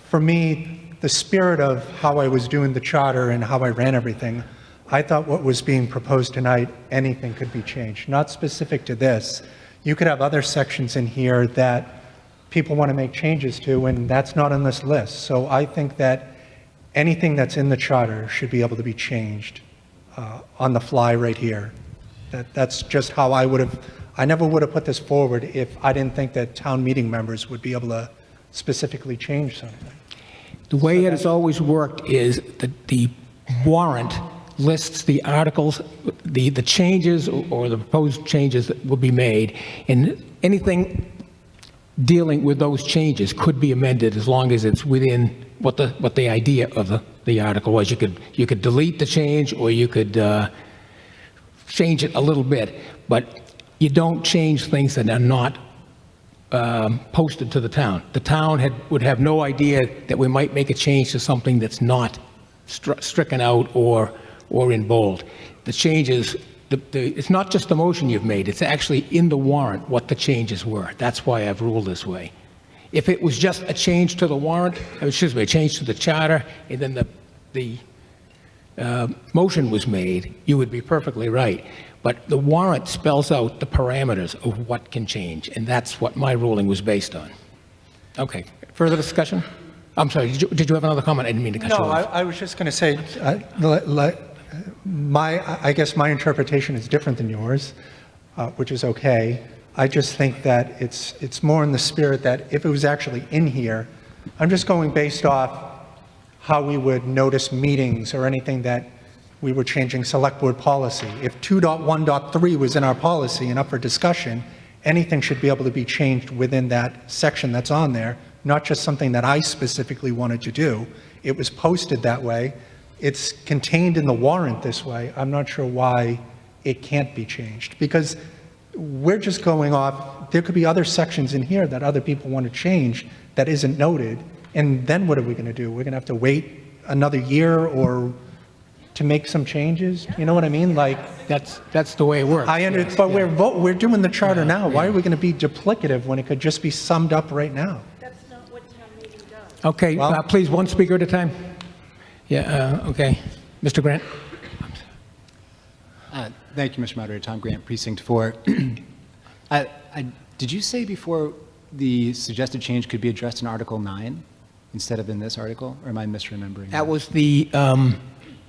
[SPEAKER 5] for me, the spirit of how I was doing the charter and how I ran everything, I thought what was being proposed tonight, anything could be changed, not specific to this. You could have other sections in here that people want to make changes to, and that's not on this list. So I think that anything that's in the charter should be able to be changed on the fly right here. That's just how I never would have put this forward if I didn't think that town meeting members would be able to specifically change something.
[SPEAKER 1] The way it has always worked is that the warrant lists the articles, the changes or the proposed changes that will be made, and anything dealing with those changes could be amended as long as it's within what the idea of the article was. You could delete the change, or you could change it a little bit, but you don't change things that are not posted to the town. The town would have no idea that we might make a change to something that's not stricken out or in bold. The changes, it's not just the motion you've made, it's actually in the warrant what the changes were. That's why I've ruled this way. If it was just a change to the warrant, excuse me, a change to the charter, and then the motion was made, you would be perfectly right. But the warrant spells out the parameters of what can change, and that's what my ruling was based on. Okay, further discussion? I'm sorry, did you have another comment? I didn't mean to cut you off.
[SPEAKER 5] I was just going to say, I guess my interpretation is different than yours, which is okay. I just think that it's more in the spirit that if it was actually in here, I'm just going based off how we would notice meetings or anything that we were changing select board policy. If 2.1.3 was in our policy and up for discussion, anything should be able to be changed within that section that's on there, not just something that I specifically wanted to do. It was posted that way. It's contained in the warrant this way. I'm not sure why it can't be changed, because we're just going off, there could be other sections in here that other people want to change that isn't noted, and then what are we going to do? We're going to have to wait another year or to make some changes? You know what I mean? Like,
[SPEAKER 1] that's the way it works.
[SPEAKER 5] Yes, but we're doing the charter now. Why are we going to be duplicative when it could just be summed up right now?
[SPEAKER 8] That's not what town meeting does.
[SPEAKER 1] Okay, please, one speaker at a time. Yeah, okay. Mr. Grant?
[SPEAKER 10] Thank you, Mr. Moderator. Tom Grant, Precinct 4. Did you say before the suggested change could be addressed in Article 9 instead of in this article, or am I misremembering?
[SPEAKER 1] That was the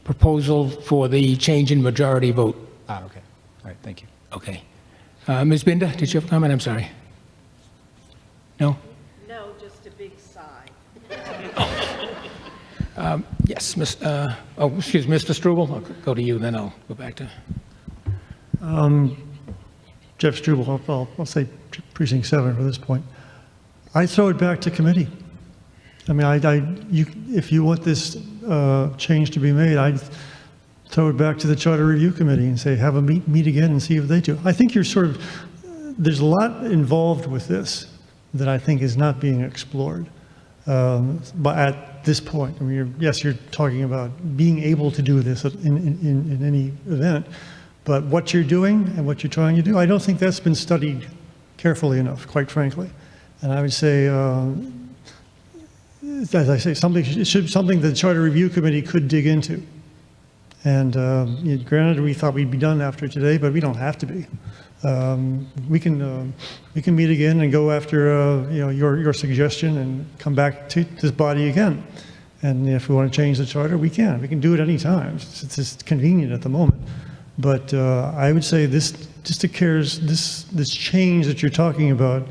[SPEAKER 1] proposal for the change in majority vote.
[SPEAKER 10] Okay. All right, thank you.
[SPEAKER 1] Okay. Ms. Binder, did you have a comment? I'm sorry. No?
[SPEAKER 8] No, just a big sigh.
[SPEAKER 1] Yes, excuse me, Mr. Struble, I'll go to you, then I'll go back to...
[SPEAKER 22] Jeff Struble, I'll say Precinct 7 for this point. I throw it back to committee. I mean, if you want this change to be made, I'd throw it back to the Charter Review Committee and say, have a meet again and see if they do. I think there's a lot involved with this that I think is not being explored. But at this point, I mean, you're talking about being able to do this in any event, but what you're doing and what you're trying to do, I don't think that's been studied carefully enough, quite frankly. And I would say, as I say, something the Charter Review Committee could dig into. And granted, we thought we'd be done after today, but we don't have to be. We can meet again and go after your suggestion and come back to this body again. And if we want to change the charter, we can. We can do it any time. It's just convenient at the moment. But I would say this change that you're talking about,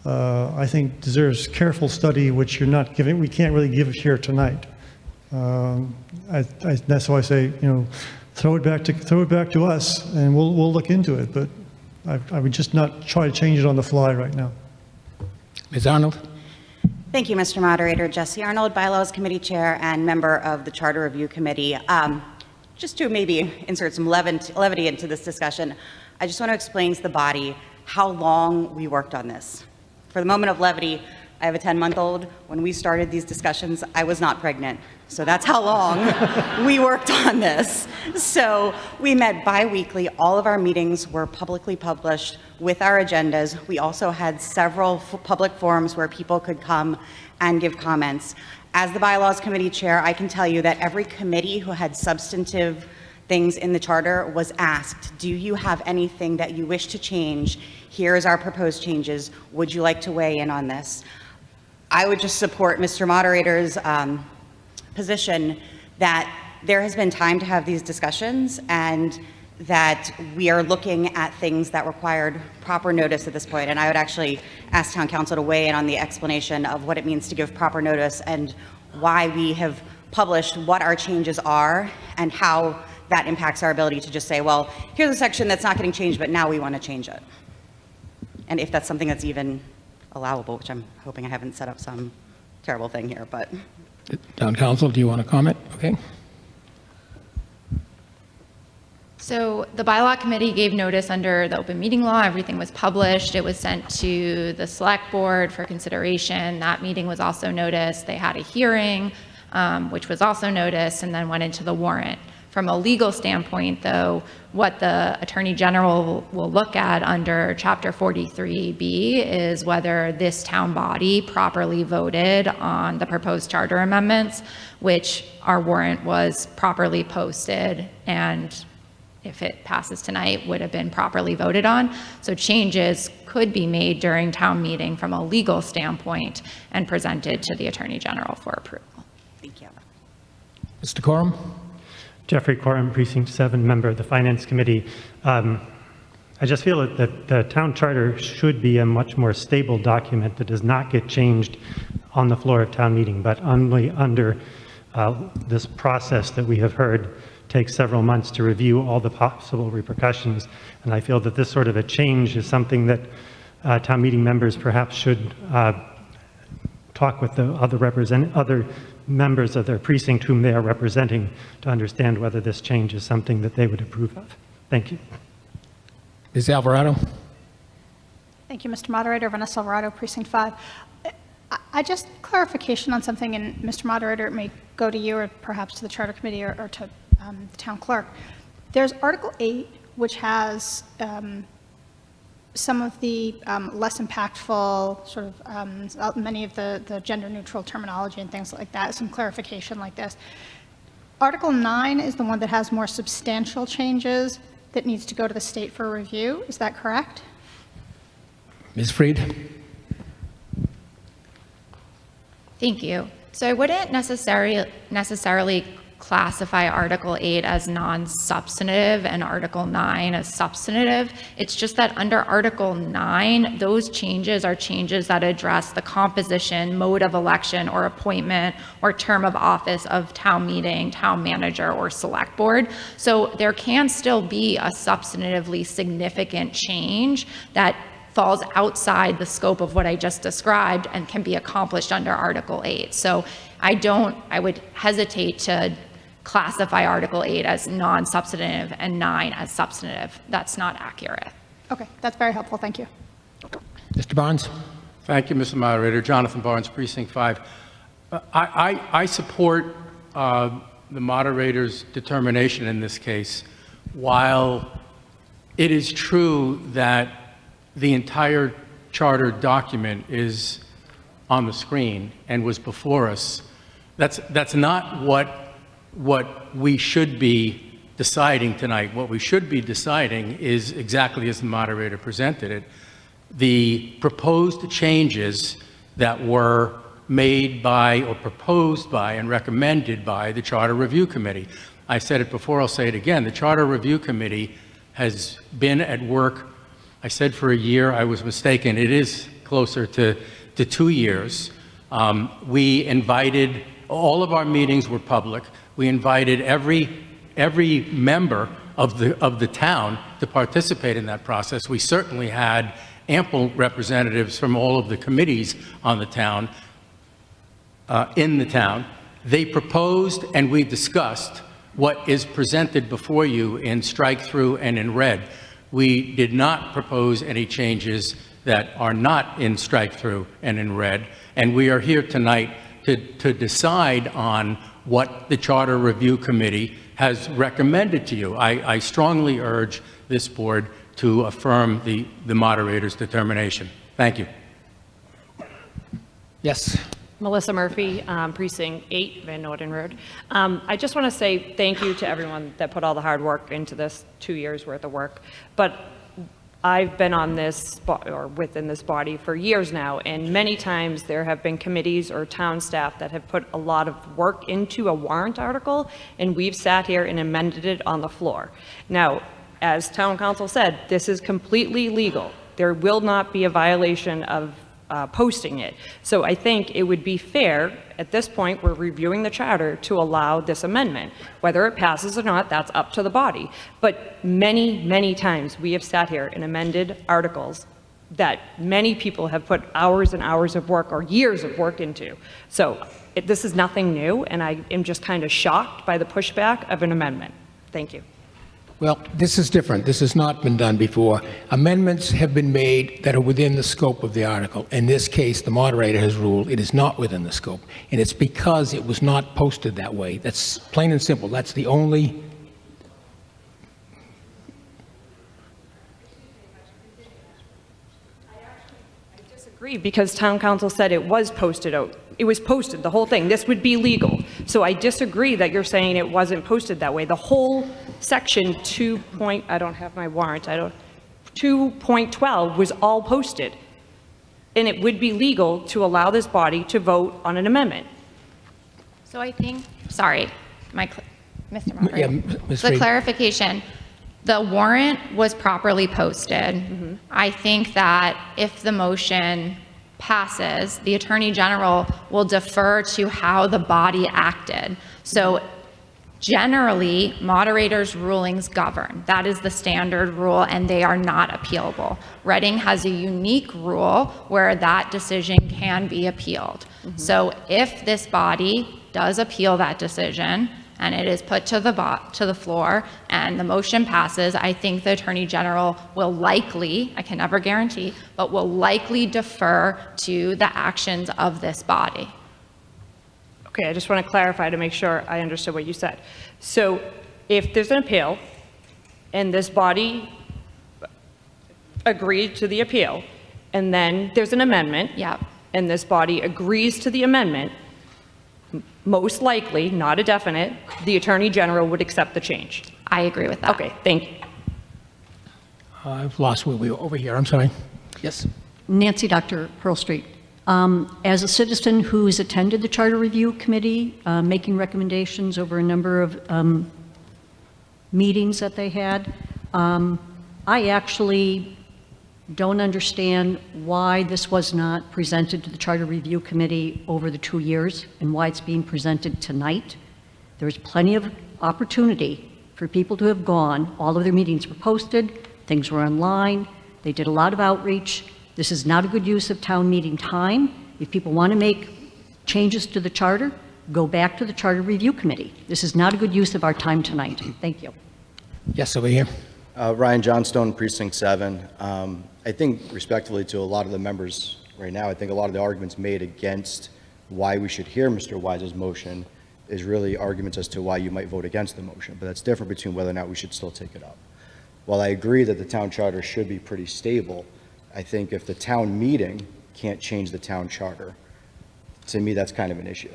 [SPEAKER 22] I think deserves careful study, which you're not giving. We can't really give here tonight. That's why I say, throw it back to us, and we'll look into it. But I would just not try to change it on the fly right now.
[SPEAKER 1] Ms. Arnold?
[SPEAKER 14] Thank you, Mr. Moderator. Jesse Arnold, Bylaws Committee Chair and member of the Charter Review Committee. Just to maybe insert some levity into this discussion, I just want to explain to the body how long we worked on this. For the moment of levity, I have a 10-month-old. When we started these discussions, I was not pregnant. So that's how long we worked on this. So we met bi-weekly. All of our meetings were publicly published with our agendas. We also had several public forums where people could come and give comments. As the Bylaws Committee Chair, I can tell you that every committee who had substantive things in the charter was asked, do you have anything that you wish to change? Here's our proposed changes. Would you like to weigh in on this? I would just support Mr. Moderator's position that there has been time to have these discussions and that we are looking at things that required proper notice at this point. And I would actually ask Town Council to weigh in on the explanation of what it means to give proper notice and why we have published what our changes are and how that impacts our ability to just say, well, here's a section that's not getting changed, but now we want to change it. And if that's something that's even allowable, which I'm hoping I haven't set up some terrible thing here, but.
[SPEAKER 1] Town Council, do you want to comment? Okay.
[SPEAKER 17] So the bylaw committee gave notice under the open meeting law. Everything was published. It was sent to the select board for consideration. That meeting was also noticed. They had a hearing, which was also noticed, and then went into the warrant. From a legal standpoint, though, what the Attorney General will look at under Chapter 43B is whether this town body properly voted on the proposed charter amendments, which our warrant was properly posted, and if it passes tonight, would have been properly voted on. So changes could be made during town meeting from a legal standpoint and presented to the Attorney General for approval.
[SPEAKER 14] Thank you.
[SPEAKER 1] Mr. Corum?
[SPEAKER 18] Jeffrey Corum, Precinct 7, member of the Finance Committee. I just feel that the town charter should be a much more stable document that does not get changed on the floor of town meeting, but only under this process that we have heard takes several months to review all the possible repercussions. And I feel that this sort of a change is something that town meeting members perhaps should talk with the other members of their precinct whom they are representing to understand whether this change is something that they would approve of. Thank you.
[SPEAKER 1] Ms. Alvarado?
[SPEAKER 23] Thank you, Mr. Moderator. Vanessa Alvarado, Precinct 5. I just clarification on something, and Mr. Moderator, it may go to you or perhaps to the Charter Committee or to the Town Clerk. There's Article 8, which has some of the less impactful, sort of many of the gender-neutral terminology and things like that, some clarification like this. Article 9 is the one that has more substantial changes that needs to go to the state for review. Is that correct?
[SPEAKER 1] Ms. Freed?
[SPEAKER 17] Thank you. So I wouldn't necessarily classify Article 8 as non-substantive and Article 9 as substantive. It's just that under Article 9, those changes are changes that address the composition, mode of election or appointment or term of office of town meeting, town manager, or select board. So there can still be a substantively significant change that falls outside the scope of what I just described and can be accomplished under Article 8. So I would hesitate to classify Article 8 as non-substantive and 9 as substantive. That's not accurate.
[SPEAKER 23] Okay, that's very helpful. Thank you.
[SPEAKER 1] Mr. Barnes?
[SPEAKER 6] Thank you, Mr. Moderator. Jonathan Barnes, Precinct 5. I support the moderator's determination in this case. While it is true that the entire charter document is on the screen and was before us, that's not what we should be deciding tonight. What we should be deciding is exactly as the moderator presented it. The proposed changes that were made by or proposed by and recommended by the Charter Review Committee. I said it before, I'll say it again. The Charter Review Committee has been at work, I said for a year, I was mistaken. It is closer to 2 years. We invited
[SPEAKER 2] All of our meetings were public. We invited every member of the town to participate in that process. We certainly had ample representatives from all of the committees on the town, in the town. They proposed and we discussed what is presented before you in strike-through and in red. We did not propose any changes that are not in strike-through and in red, and we are here tonight to decide on what the Charter Review Committee has recommended to you. I strongly urge this board to affirm the moderator's determination. Thank you.
[SPEAKER 1] Yes.
[SPEAKER 4] Melissa Murphy, Precinct 8, Van Norden Road. I just want to say thank you to everyone that put all the hard work into this 2 years worth of work. But I've been on this, or within this body for years now, and many times there have been committees or town staff that have put a lot of work into a warrant article, and we've sat here and amended it on the floor. Now, as town council said, this is completely legal. There will not be a violation of posting it. So I think it would be fair, at this point, we're reviewing the charter to allow this amendment. Whether it passes or not, that's up to the body. But many, many times we have sat here and amended articles that many people have put hours and hours of work or years of work into. So this is nothing new, and I am just kind of shocked by the pushback of an amendment. Thank you.
[SPEAKER 1] Well, this is different. This has not been done before. Amendments have been made that are within the scope of the article. In this case, the moderator has ruled it is not within the scope, and it's because it was not posted that way. That's plain and simple. That's the only...
[SPEAKER 4] Disagree, because town council said it was posted out. It was posted, the whole thing. This would be legal. So I disagree that you're saying it wasn't posted that way. The whole section 2. I don't have my warrant. 2.12 was all posted. And it would be legal to allow this body to vote on an amendment.
[SPEAKER 17] So I think, sorry, Mr. Moderator.
[SPEAKER 1] Yeah, Ms.
[SPEAKER 17] The
[SPEAKER 1] Reed.
[SPEAKER 17] clarification, the warrant was properly posted. I think that if the motion passes, the Attorney General will defer to how the body acted. So generally, moderators' rulings govern. That is the standard rule, and they are not appealable. Reading has a unique rule where that decision can be appealed. So if this body does appeal that decision, and it is put to the floor, and the motion passes, I think the Attorney General will likely, I can never guarantee, but will likely defer to the actions of this body.
[SPEAKER 4] Okay, I just want to clarify to make sure I understood what you said. So if there's an appeal, and this body agreed to the appeal, and then there's an amendment, and this body agrees to the amendment, most likely, not a definite, the Attorney General would accept the change.
[SPEAKER 17] I agree with that.
[SPEAKER 4] Okay, thank you.
[SPEAKER 1] I've lost where we were over here. I'm sorry. Yes.
[SPEAKER 9] Nancy Dr. Pearl Street. As a citizen who has attended the Charter Review Committee, making recommendations over a number of meetings that they had, I actually don't understand why this was not presented to the Charter Review Committee over the 2 years and why it's being presented tonight. There's plenty of opportunity for people to have gone. All of their meetings were posted, things were online, they did a lot of outreach. This is not a good use of town meeting time. If people want to make changes to the charter, go back to the Charter Review Committee. This is not a good use of our time tonight. Thank you.
[SPEAKER 1] Yes, over here.
[SPEAKER 21] Ryan Johnstone, Precinct 7. I think, respectively to a lot of the members right now, I think a lot of the arguments made against why we should hear Mr. Wise's motion is really arguments as to why you might vote against the motion, but that's different between whether or not we should still take it up. While I agree that the town charter should be pretty stable, I think if the town meeting can't change the town charter, to me that's kind of an issue.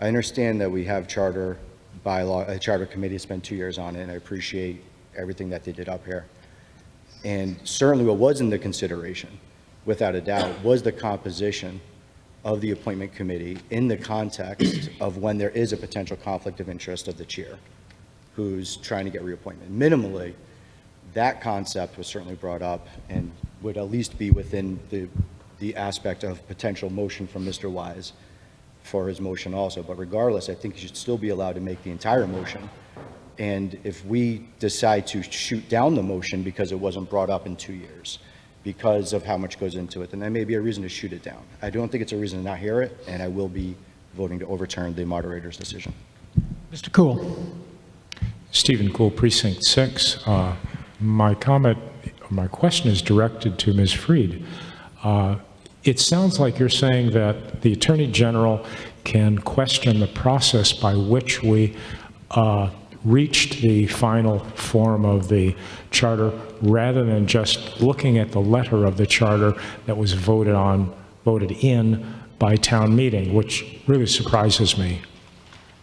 [SPEAKER 21] I understand that we have charter bylaw, a charter committee spent 2 years on it, and I appreciate everything that they did up here. And certainly what was in the consideration, without a doubt, was the composition of the appointment committee in the context of when there is a potential conflict of interest of the chair who's trying to get reappointment. Minimally, that concept was certainly brought up and would at least be within the aspect of potential motion from Mr. Wise for his motion also. But regardless, I think he should still be allowed to make the entire motion. And if we decide to shoot down the motion because it wasn't brought up in 2 years, because of how much goes into it, then that may be a reason to shoot it down. I don't think it's a reason to not hear it, and I will be voting to overturn the moderator's decision.
[SPEAKER 1] Mr. Cool.
[SPEAKER 3] Stephen Cool, Precinct 6. My comment, my question is directed to Ms. Freed. It sounds like you're saying that the Attorney General can question the process by which we reached the final form of the charter rather than just looking at the letter of the charter that was voted in by town meeting, which really surprises me.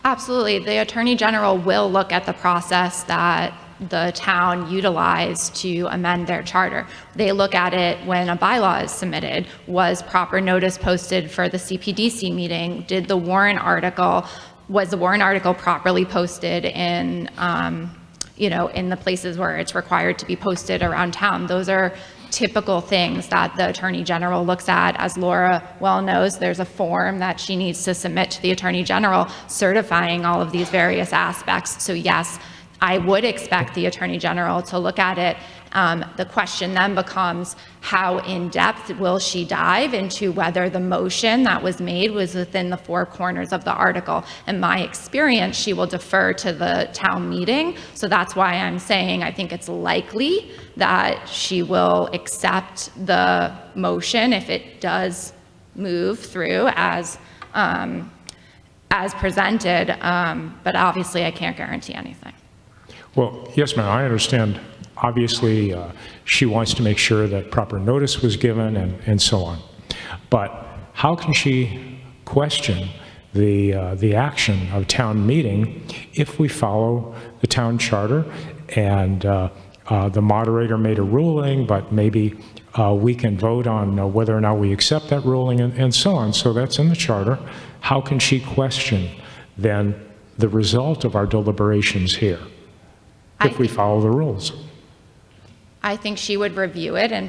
[SPEAKER 17] Absolutely. The Attorney General will look at the process that the town utilized to amend their charter. They look at it when a bylaw is submitted. Was proper notice posted for the CPDC meeting? Was the warrant article properly posted in, in the places where it's required to be posted around town? Those are typical things that the Attorney General looks at. As Laura well knows, there's a form that she needs to submit to the Attorney General certifying all of these various aspects. So yes, I would expect the Attorney General to look at it. The question then becomes, how in-depth will she dive into whether the motion that was made was within the four corners of the article? In my experience, she will defer to the town meeting. So that's why I'm saying I think it's likely that she will accept the motion if it does move through as presented. But obviously, I can't guarantee anything.
[SPEAKER 3] Well, yes, ma'am, I understand. Obviously, she wants to make sure that proper notice was given and so on. But how can she question the action of town meeting if we follow the town charter and the moderator made a ruling, but maybe we can vote on whether or not we accept that ruling and so on. So that's in the charter. How can she question then the result of our deliberations here if we follow the rules?
[SPEAKER 17] I think she would review it and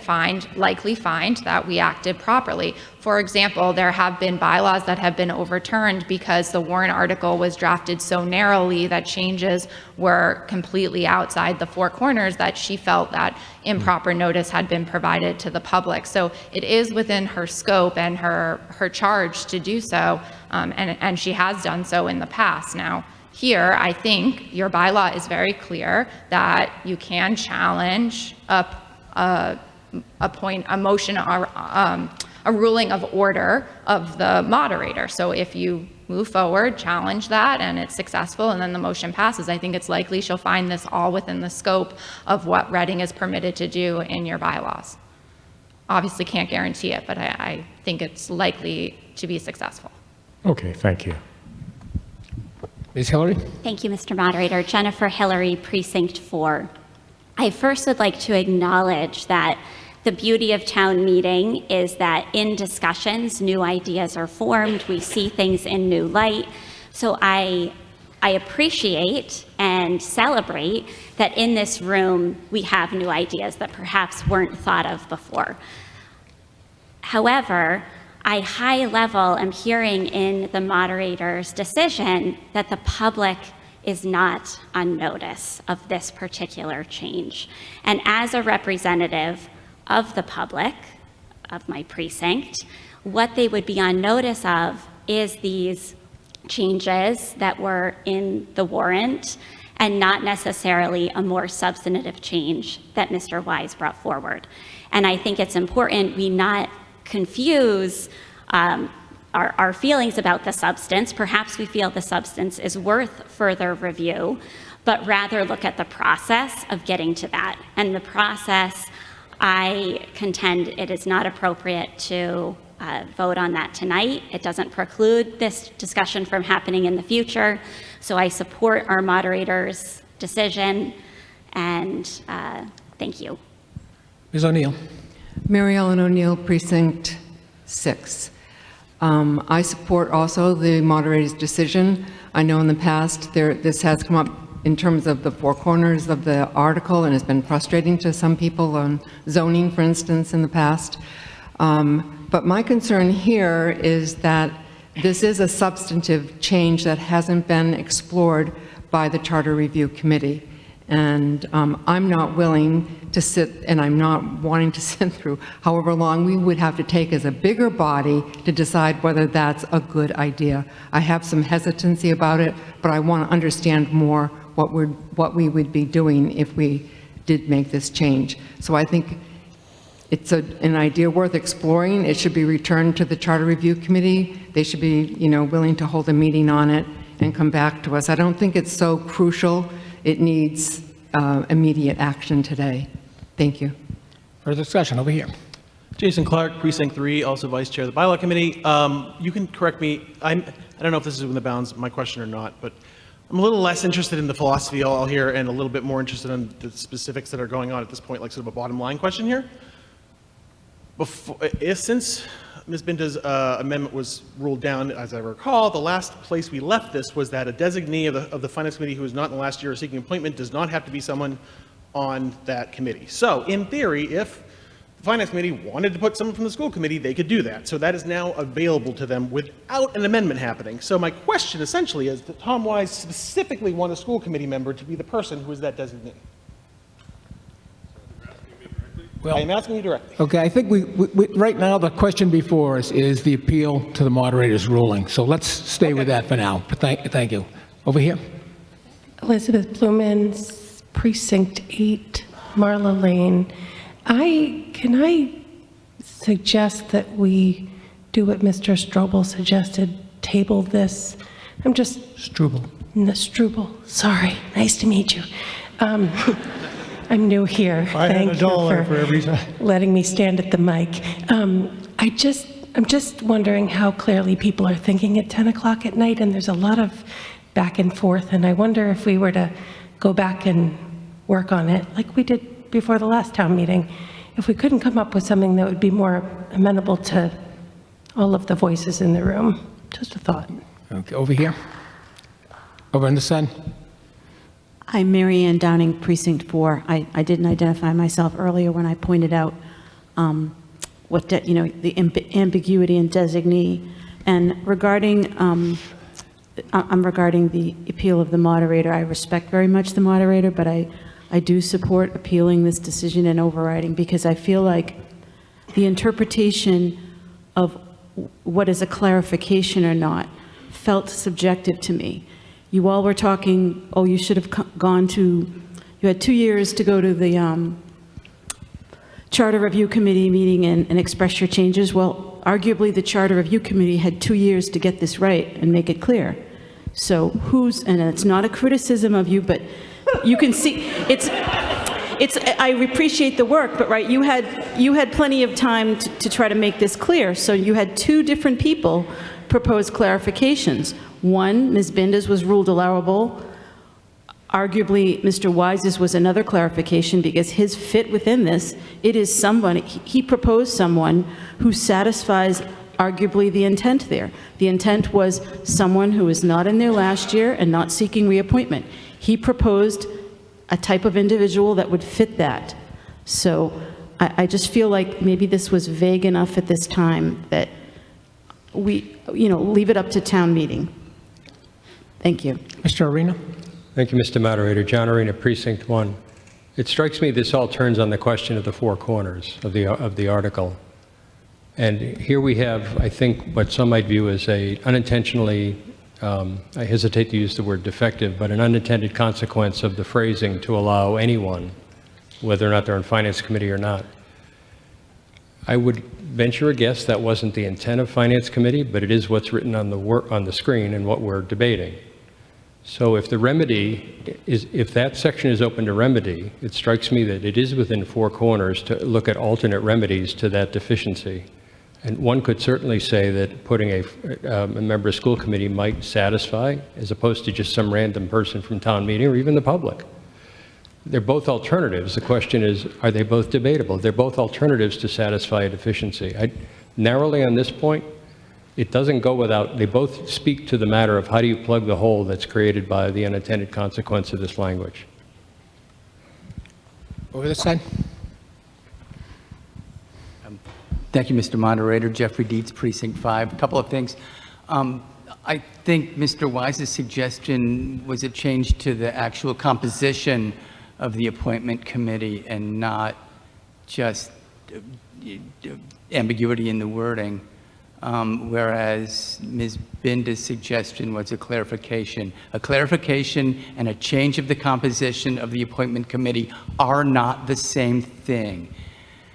[SPEAKER 17] likely find that we acted properly. For example, there have been bylaws that have been overturned because the warrant article was drafted so narrowly that changes were completely outside the four corners that she felt that improper notice had been provided to the public. So it is within her scope and her charge to do so, and she has done so in the past. Now, here, I think your bylaw is very clear that you can challenge a motion or a ruling of order of the moderator. So if you move forward, challenge that, and it's successful, and then the motion passes, I think it's likely she'll find this all within the scope of what Reading is permitted to do in your bylaws. Obviously can't guarantee it, but I think it's likely to be successful.
[SPEAKER 3] Okay, thank you.
[SPEAKER 1] Ms. Hillary?
[SPEAKER 7] Thank you, Mr. Moderator. Jennifer Hillary, Precinct 4. I first would like to acknowledge that the beauty of town meeting is that in discussions, new ideas are formed. We see things in new light. So I appreciate and celebrate that in this room, we have new ideas that perhaps weren't thought of before. However, I high level am hearing in the moderator's decision that the public is not on notice of this particular change. And as a representative of the public, of my precinct, what they would be on notice of is these changes that were in the warrant and not necessarily a more substantive change that Mr. Wise brought forward. And I think it's important we not confuse our feelings about the substance. Perhaps we feel the substance is worth further review, but rather look at the process of getting to that. And the process, I contend it is not appropriate to vote on that tonight. It doesn't preclude this discussion from happening in the future. So I support our moderator's decision, and thank you.
[SPEAKER 1] Ms. O'Neill.
[SPEAKER 20] Mary Ellen O'Neill, Precinct 6. I support also the moderator's decision. I know in the past this has come up in terms of the four corners of the article and has been frustrating to some people on zoning, for instance, in the past. But my concern here is that This is a substantive change that hasn't been explored by the Charter Review Committee. And I'm not willing to sit, and I'm not wanting to sit through however long we would have to take as a bigger body to decide whether that's a good idea. I have some hesitancy about it, but I want to understand more what we would be doing if we did make this change. So I think it's an idea worth exploring. It should be returned to the Charter Review Committee. They should be, willing to hold a meeting on it and come back to us. I don't think it's so crucial. It needs immediate action today. Thank you.
[SPEAKER 1] Further discussion over here.
[SPEAKER 11] Jason Clark, Precinct 3, also Vice Chair of the Bylaw Committee. You can correct me. I don't know if this is within the bounds of my question or not, but I'm a little less interested in the philosophy all here and a little bit more interested in the specifics that are going on at this point, like sort of a bottom line question here. Since Ms. Binta's amendment was ruled down, as I recall, the last place we left this was that a designee of the Finance Committee who is not in the last year of seeking appointment does not have to be someone on that committee. So, in theory, if the Finance Committee wanted to put someone from the school committee, they could do that. So that is now available to them without an amendment happening. So my question essentially is, did Tom Wise specifically want a school committee member to be the person who is that designee?
[SPEAKER 1] Well,
[SPEAKER 11] I'm asking you directly.
[SPEAKER 1] Okay, I think we right now the question before us is the appeal to the moderator's ruling. So let's stay with that for now. But thank you. Over here.
[SPEAKER 13] Elizabeth Blumen, Precinct 8, Marla Lane. Can I suggest that we do what Mr. Strobel suggested, table this? I'm just...
[SPEAKER 1] Strobel.
[SPEAKER 13] No, Strobel. Sorry. Nice to meet you. I'm new here.
[SPEAKER 22] I had
[SPEAKER 13] Thank
[SPEAKER 22] a dollar
[SPEAKER 13] you
[SPEAKER 22] for every time.
[SPEAKER 13] letting me stand at the mic. I'm just wondering how clearly people are thinking at 10 o'clock at night, and there's a lot of back and forth, and I wonder if we were to go back and work on it like we did before the last town meeting, if we couldn't come up with something that would be more amenable to all of the voices in the room. Just a thought.
[SPEAKER 1] Okay, over here. Over on the side.
[SPEAKER 15] I'm Mary Ann Downing, Precinct 4. I didn't identify myself earlier when I pointed out the ambiguity in designee. And regarding regarding the appeal of the moderator, I respect very much the moderator, but I do support appealing this decision and overriding, because I feel like the interpretation of what is a clarification or not felt subjective to me. You all were talking, oh, you should have gone to, you had 2 years to go to the Charter Review Committee meeting and express your changes. Well, arguably the Charter Review Committee had 2 years to get this right and make it clear. So and it's not a criticism of you, but you can see, I appreciate the work, but right, you had plenty of time to try to make this clear. So you had 2 different people propose clarifications. One, Ms. Binda's was ruled allowable. Arguably, Mr. Wise's was another clarification because his fit within this, it is someone, he proposed someone who satisfies arguably the intent there. The intent was someone who is not in their last year and not seeking reappointment. He proposed a type of individual that would fit that. So I just feel like maybe this was vague enough at this time that we, leave it up to town meeting. Thank you.
[SPEAKER 1] Mr. Arena.
[SPEAKER 6] Thank you, Mr. Moderator. John Arena, Precinct 1. It strikes me this all turns on the question of the 4 corners of the article. And here we have, I think, what some might view as a unintentionally, I hesitate to use the word defective, but an unintended consequence of the phrasing to allow anyone, whether or not they're on Finance Committee or not. I would venture a guess that wasn't the intent of Finance Committee, but it is what's written on the screen and what we're debating. So if the remedy is, if that section is open to remedy, it strikes me that it is within 4 corners to look at alternate remedies to that deficiency. And one could certainly say that putting a member of school committee might satisfy, as opposed to just some random person from town meeting or even the public. They're both alternatives. The question is, are they both debatable? They're both alternatives to satisfy a deficiency. Narrowly on this point, it doesn't go without, they both speak to the matter of how do you plug the hole that's created by the unintended consequence of this language.
[SPEAKER 1] Over this side.
[SPEAKER 16] Thank you, Mr. Moderator. Jeffrey Dietz, Precinct 5. A couple of things.
[SPEAKER 12] I think Mr. Wise's suggestion was a change to the actual composition of the appointment committee and not just ambiguity in the wording, whereas Ms. Binda's suggestion was a clarification. A clarification and a change of the composition of the appointment committee are not the same thing.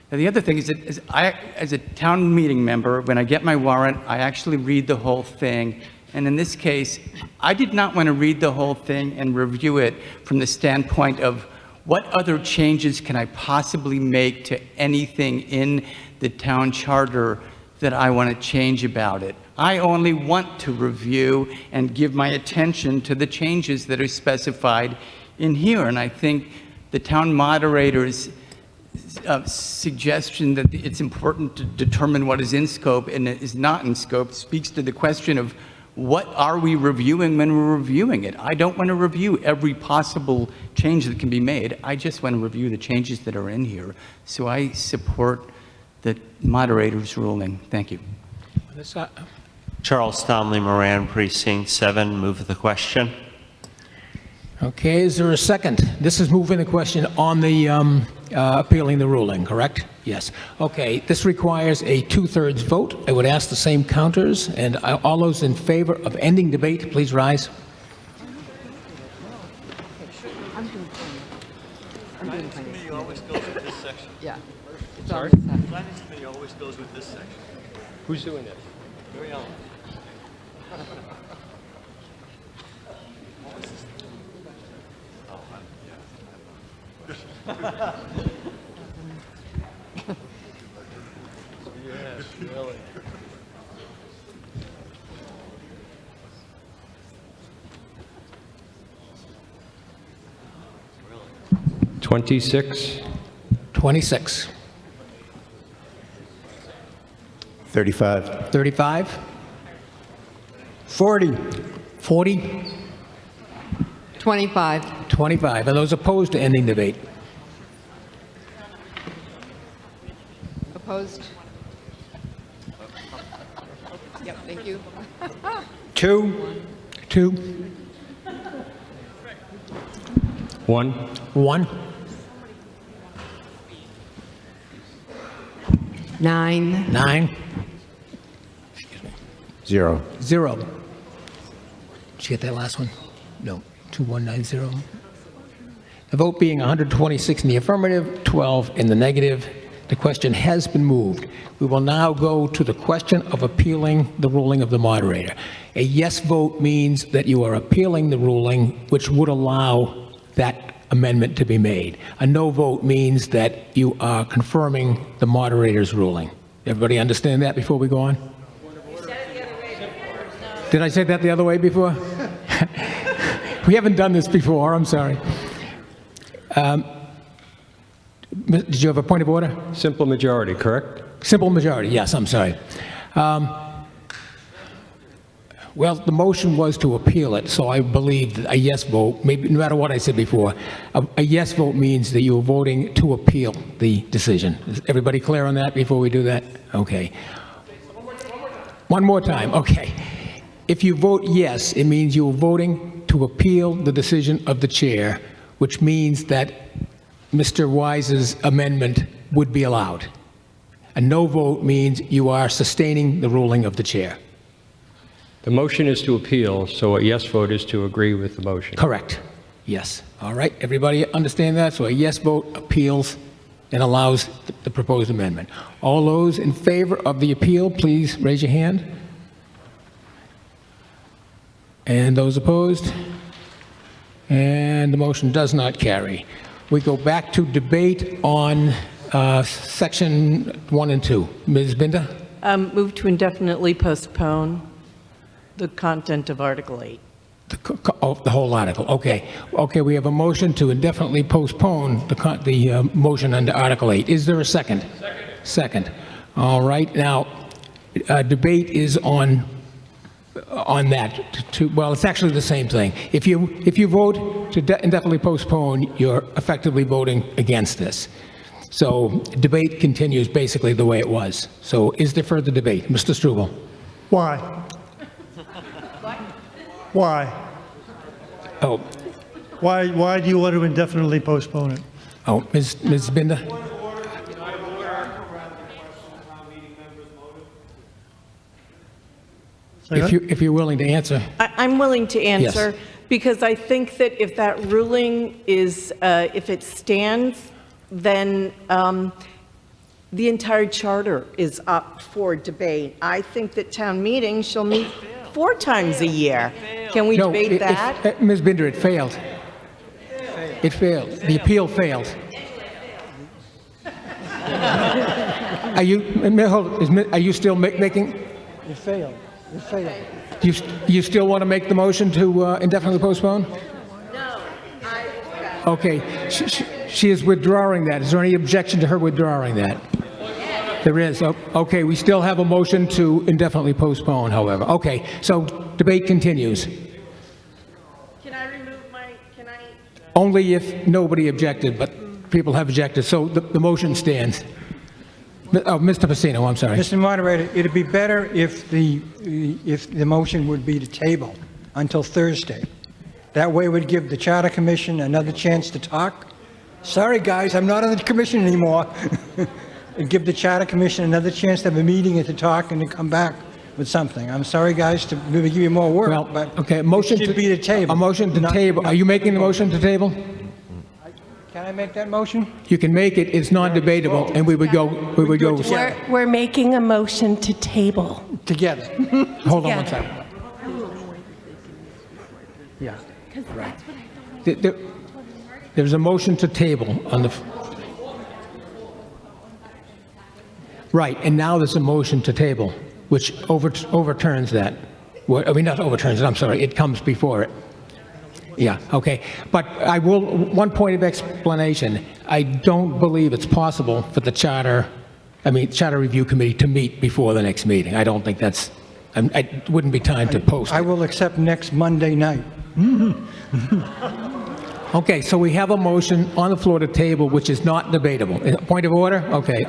[SPEAKER 12] Now, the other thing is that as a town meeting member, when I get my warrant, I actually read the whole thing. And in this case, I did not want to read the whole thing and review it from the standpoint of what other changes can I possibly make to anything in the town charter that I want to change about it. I only want to review and give my attention to the changes that are specified in here. And I think the town moderator's suggestion that it's important to determine what is in scope and is not in scope speaks to the question of what are we reviewing when we're reviewing it. I don't want to review every possible change that can be made. I just want to review the changes that are in here. So I support the moderator's ruling. Thank you.
[SPEAKER 16] Charles Thomley Moran, Precinct 7, move the question.
[SPEAKER 1] Okay, is there a second? This is moving the question on the appealing the ruling, correct? Yes. Okay, this requires a 2/3 vote. I would ask the same counters, and all those in favor of ending debate, please rise.
[SPEAKER 19] Planning committee always goes with this section.
[SPEAKER 6] Yeah.
[SPEAKER 19] Sorry? Planning committee always goes with this section.
[SPEAKER 6] Who's doing this?
[SPEAKER 19] Mary Ellen. Yes, really.
[SPEAKER 6] Really? 26.
[SPEAKER 1] 26.
[SPEAKER 21] 35.
[SPEAKER 1] 35.
[SPEAKER 21] 40.
[SPEAKER 1] 40.
[SPEAKER 20] 25.
[SPEAKER 1] 25. Are those opposed to ending debate?
[SPEAKER 20] Opposed? Yep, thank you.
[SPEAKER 1] 2. 2.
[SPEAKER 6] 1.
[SPEAKER 1] 1.
[SPEAKER 20] 9.
[SPEAKER 1] 9.
[SPEAKER 21] 0.
[SPEAKER 1] 0. Did you get that last one? No. 2190. The vote being 126 in the affirmative, 12 in the negative, the question has been moved. We will now go to the question of appealing the ruling of the moderator. A yes vote means that you are appealing the ruling, which would allow that amendment to be made. A no vote means that you are confirming the moderator's ruling. Everybody understand that before we go on? Did I say that the other way before? We haven't done this before, I'm sorry. Did you have a point of order?
[SPEAKER 6] Simple majority, correct?
[SPEAKER 1] Simple majority, yes, I'm sorry. Well, the motion was to appeal it, so I believe that a yes vote, maybe no matter what I said before, a yes vote means that you're voting to appeal the decision. Is everybody clear on that before we do that? Okay. One more time, okay. If you vote yes, it means you're voting to appeal the decision of the chair, which means that Mr. Wise's amendment would be allowed. A no vote means you are sustaining the ruling of the chair.
[SPEAKER 6] The motion is to appeal, so a yes vote is to agree with the motion.
[SPEAKER 1] Correct. Yes. All right. Everybody understand that? So a yes vote appeals and allows the proposed amendment. All those in favor of the appeal, please raise your hand. And those opposed? And the motion does not carry. We go back to debate on section 1 and 2. Ms. Binda?
[SPEAKER 24] Move to indefinitely postpone the content of Article 8.
[SPEAKER 1] The whole article. Okay. Okay, we have a motion to indefinitely postpone the motion under Article 8. Is there a second? Second. All right. Now, debate is on that. Well, it's actually the same thing. If you vote to indefinitely postpone, you're effectively voting against this. So debate continues basically the way it was. So is there further debate? Mr. Struble.
[SPEAKER 22] Why? Why?
[SPEAKER 1] Oh,
[SPEAKER 22] Why do you want to indefinitely postpone it?
[SPEAKER 1] oh, Ms. Binder? If you're willing to answer.
[SPEAKER 24] I'm willing to answer,
[SPEAKER 1] Yes.
[SPEAKER 24] because I think that if that ruling is, if it stands, then the entire charter is up for debate. I think that town meeting shall meet 4 times a year. Can we
[SPEAKER 1] No,
[SPEAKER 24] debate that?
[SPEAKER 1] Ms. Binder, it failed. It failed. The appeal failed. Are you still making?
[SPEAKER 5] It failed. It failed.
[SPEAKER 1] Do you still want to make the motion to indefinitely postpone?
[SPEAKER 24] No.
[SPEAKER 1] Okay, she is withdrawing that. Is there any objection to her withdrawing that? There is. Okay, we still have a motion to indefinitely postpone, however. Okay, so debate continues.
[SPEAKER 24] Can I remove my, can I?
[SPEAKER 1] Only if nobody objected, but people have objected, so the motion stands. Oh, Mr. Pacino, I'm sorry.
[SPEAKER 5] Mr. Moderator, it'd be better if the motion would be to table until Thursday. That way it would give the Charter Commission another chance to talk. Sorry, guys, I'm not on the commission anymore. It'd give the Charter Commission another chance to have a meeting and to talk and to come back with something. I'm sorry, guys, to maybe give you more work,
[SPEAKER 1] Well,
[SPEAKER 5] but
[SPEAKER 1] okay, motion
[SPEAKER 5] it should be to table.
[SPEAKER 1] A motion to table. Are you making the motion to table?
[SPEAKER 5] Can I make that motion?
[SPEAKER 1] You can make it. It's non-debatable, and we would go.
[SPEAKER 13] We're making a motion to table.
[SPEAKER 5] Together.
[SPEAKER 1] Hold on one second. Yeah. Right. There's a motion to table on the. Right, and now there's a motion to table, which overturns that. I mean, not overturns it. I'm sorry. It comes before it. Yeah, okay. But I will, one point of explanation, I don't believe it's possible for the Charter Review Committee to meet before the next meeting. I don't think that's, it wouldn't be time to post
[SPEAKER 5] I
[SPEAKER 1] it.
[SPEAKER 5] will accept next Monday night.
[SPEAKER 1] Okay, so we have a motion on the floor to table, which is not debatable. Point of order? Okay.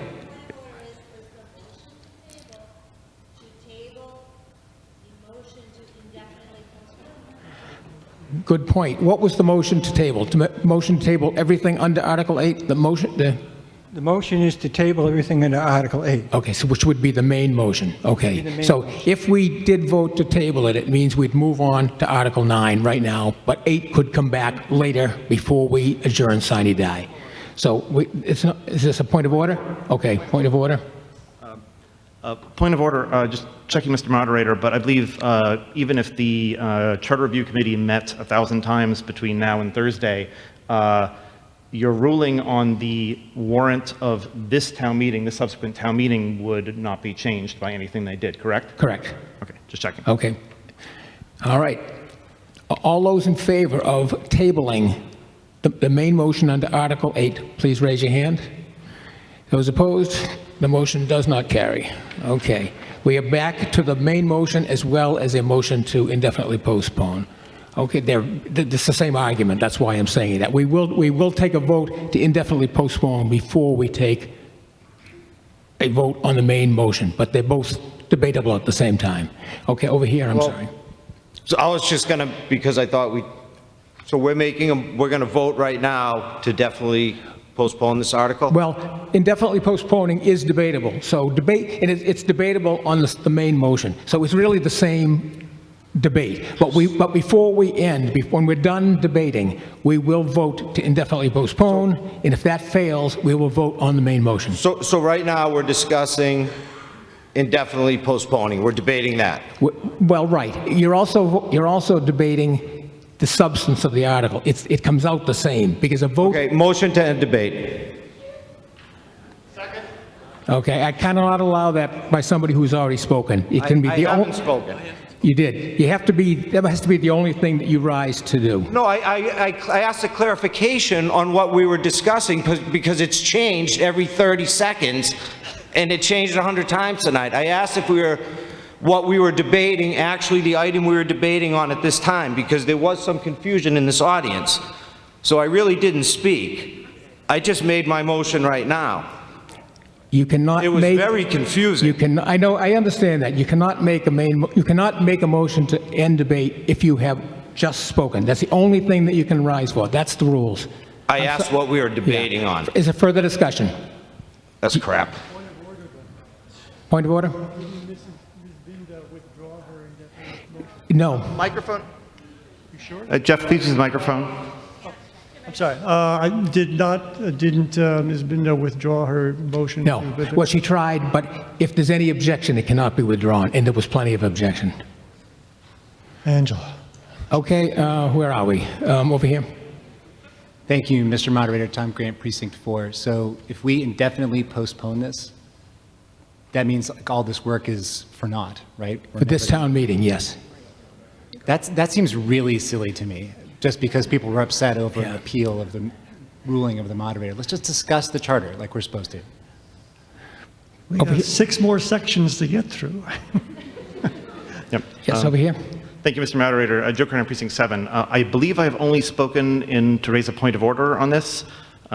[SPEAKER 1] Good point. What was the motion to table? Motion to table everything under Article 8? The
[SPEAKER 5] motion is to table everything under Article 8.
[SPEAKER 1] Okay, so which would be the main motion? Okay. So if we did vote to table it, it means we'd move on to Article 9 right now, but 8 could come back later before we adjourn sine die. So is this a point of order? Okay, point of order.
[SPEAKER 8] Point of order, just checking, Mr. Moderator, but I believe even if the Charter Review Committee met 1,000 times between now and Thursday, your ruling on the warrant of this town meeting, the subsequent town meeting, would not be changed by anything they did, correct?
[SPEAKER 1] Correct.
[SPEAKER 8] Okay, just checking.
[SPEAKER 1] Okay. All right. All those in favor of tabling the main motion under Article 8, please raise your hand. Those opposed? The motion does not carry. Okay. We are back to the main motion as well as a motion to indefinitely postpone. Okay, it's the same argument. That's why I'm saying that. We will take a vote to indefinitely postpone before we take a vote on the main motion, but they're both debatable at the same time. Okay, over here, I'm sorry.
[SPEAKER 10] So I was just going to, because I thought so we're going to vote right now to definitely postpone this article?
[SPEAKER 1] Well, indefinitely postponing is debatable. So and it's debatable on the main motion. So it's really the same debate. But before we end, when we're done debating, we will vote to indefinitely postpone, and if that fails, we will vote on the main motion.
[SPEAKER 10] So right now we're discussing indefinitely postponing. We're debating that.
[SPEAKER 1] Well, right. You're also debating the substance of the article. It comes out the same because a vote.
[SPEAKER 10] Okay, motion to end debate.
[SPEAKER 1] Second. Okay, I cannot allow that by somebody who's already spoken. It can be
[SPEAKER 10] I haven't spoken.
[SPEAKER 1] You did. That has to be the only thing that you rise to do.
[SPEAKER 10] No, I asked a clarification on what we were discussing because it's changed every 30 seconds, and it changed 100 times tonight. I asked if what we were debating, actually the item we were debating on at this time, because there was some confusion in this audience. So I really didn't speak. I just made my motion right now.
[SPEAKER 1] You cannot
[SPEAKER 10] It was
[SPEAKER 1] make...
[SPEAKER 10] very confusing.
[SPEAKER 1] You can, I know, I understand that. You cannot make you cannot make a motion to end debate if you have just spoken. That's the only thing that you can rise for. That's the rules.
[SPEAKER 10] I asked what we were debating on.
[SPEAKER 1] Is there further discussion?
[SPEAKER 10] That's crap.
[SPEAKER 1] Point of order? No.
[SPEAKER 8] Microphone? Jeff, please use the microphone.
[SPEAKER 22] I'm sorry, didn't Ms. Bindo withdraw her motion?
[SPEAKER 1] No. Well, she tried, but if there's any objection, it cannot be withdrawn, and there was plenty of objection.
[SPEAKER 22] Angela.
[SPEAKER 1] Okay, where are we? Over here.
[SPEAKER 2] Thank you, Mr. Moderator. Tom Grant, Precinct 4. So if we indefinitely postpone this, that means like all this work is for naught, right?
[SPEAKER 1] For this town meeting, yes.
[SPEAKER 2] That seems really silly to me, just because people were upset over an appeal of the ruling of the moderator. Let's just discuss the charter like we're supposed to.
[SPEAKER 22] We have 6 more sections to get through.
[SPEAKER 8] Yep.
[SPEAKER 1] Yes, over here.
[SPEAKER 8] Thank you, Mr. Moderator. Joe Kernan, Precinct 7. I believe I have only spoken to raise a point of order on this,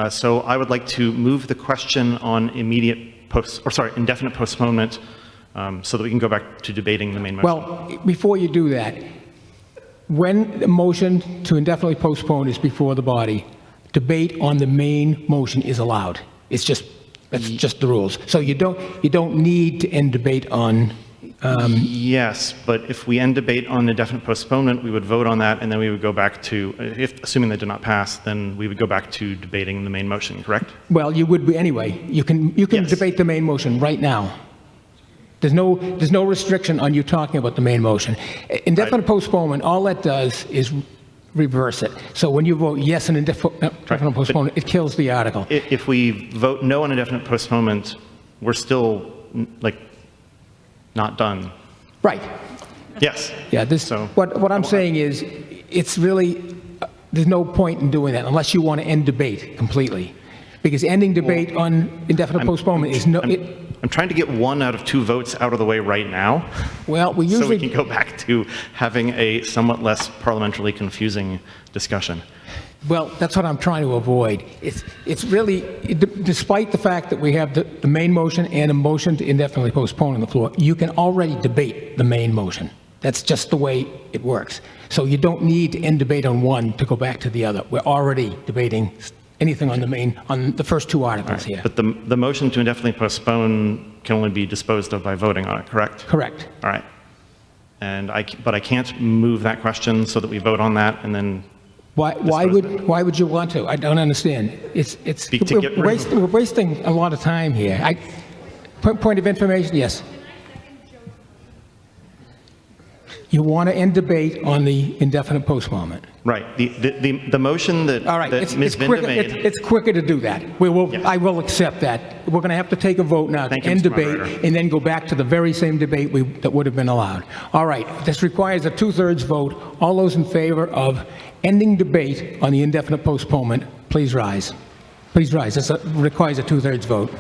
[SPEAKER 8] so I would like to move the question on indefinite postponement, so that we can go back to debating the main motion.
[SPEAKER 1] Well, before you do that, when the motion to indefinitely postpone is before the body, debate on the main motion is allowed. That's just the rules. So you don't need to end debate on.
[SPEAKER 8] Yes, but if we end debate on indefinite postponement, we would vote on that, and then we would go back to, assuming that did not pass, then we would go back to debating the main motion, correct?
[SPEAKER 1] Well, you would be anyway. You can debate the main motion right now. There's no restriction on you talking about the main motion. Indefinite postponement, all that does is reverse it. So when you vote yes on indefinite postponement, it kills the article.
[SPEAKER 8] If we vote no on indefinite postponement, we're still not done.
[SPEAKER 1] Right.
[SPEAKER 8] Yes.
[SPEAKER 1] Yeah. What I'm saying is, it's really there's no point in doing that unless you want to end debate completely, because ending debate on indefinite postponement is no.
[SPEAKER 8] I'm trying to get 1 out of 2 votes out of the way right now.
[SPEAKER 1] Well, we usually...
[SPEAKER 8] So we can go back to having a somewhat less parliamentarily confusing discussion.
[SPEAKER 1] Well, that's what I'm trying to avoid. It's really, despite the fact that we have the main motion and a motion to indefinitely postpone on the floor, you can already debate the main motion. That's just the way it works. So you don't need to end debate on one to go back to the other. We're already debating anything on the first 2 articles here.
[SPEAKER 8] But the motion to indefinitely postpone can only be disposed of by voting on it, correct?
[SPEAKER 1] Correct.
[SPEAKER 8] All right. But I can't move that question so that we vote on that and then...
[SPEAKER 1] Why would you want to? I don't understand. We're wasting a lot of time here. Point of information, yes. You want to end debate on the indefinite postponement.
[SPEAKER 8] Right. The motion that Ms. Binda made...
[SPEAKER 1] It's quicker to do that. I will accept that. We're going to have to take a vote now to end debate and then go back to the very same debate that would have been allowed. All right. This requires a 2/3 vote. All those in favor of ending debate on the indefinite postponement, please rise. Please rise. This requires a 2/3 vote.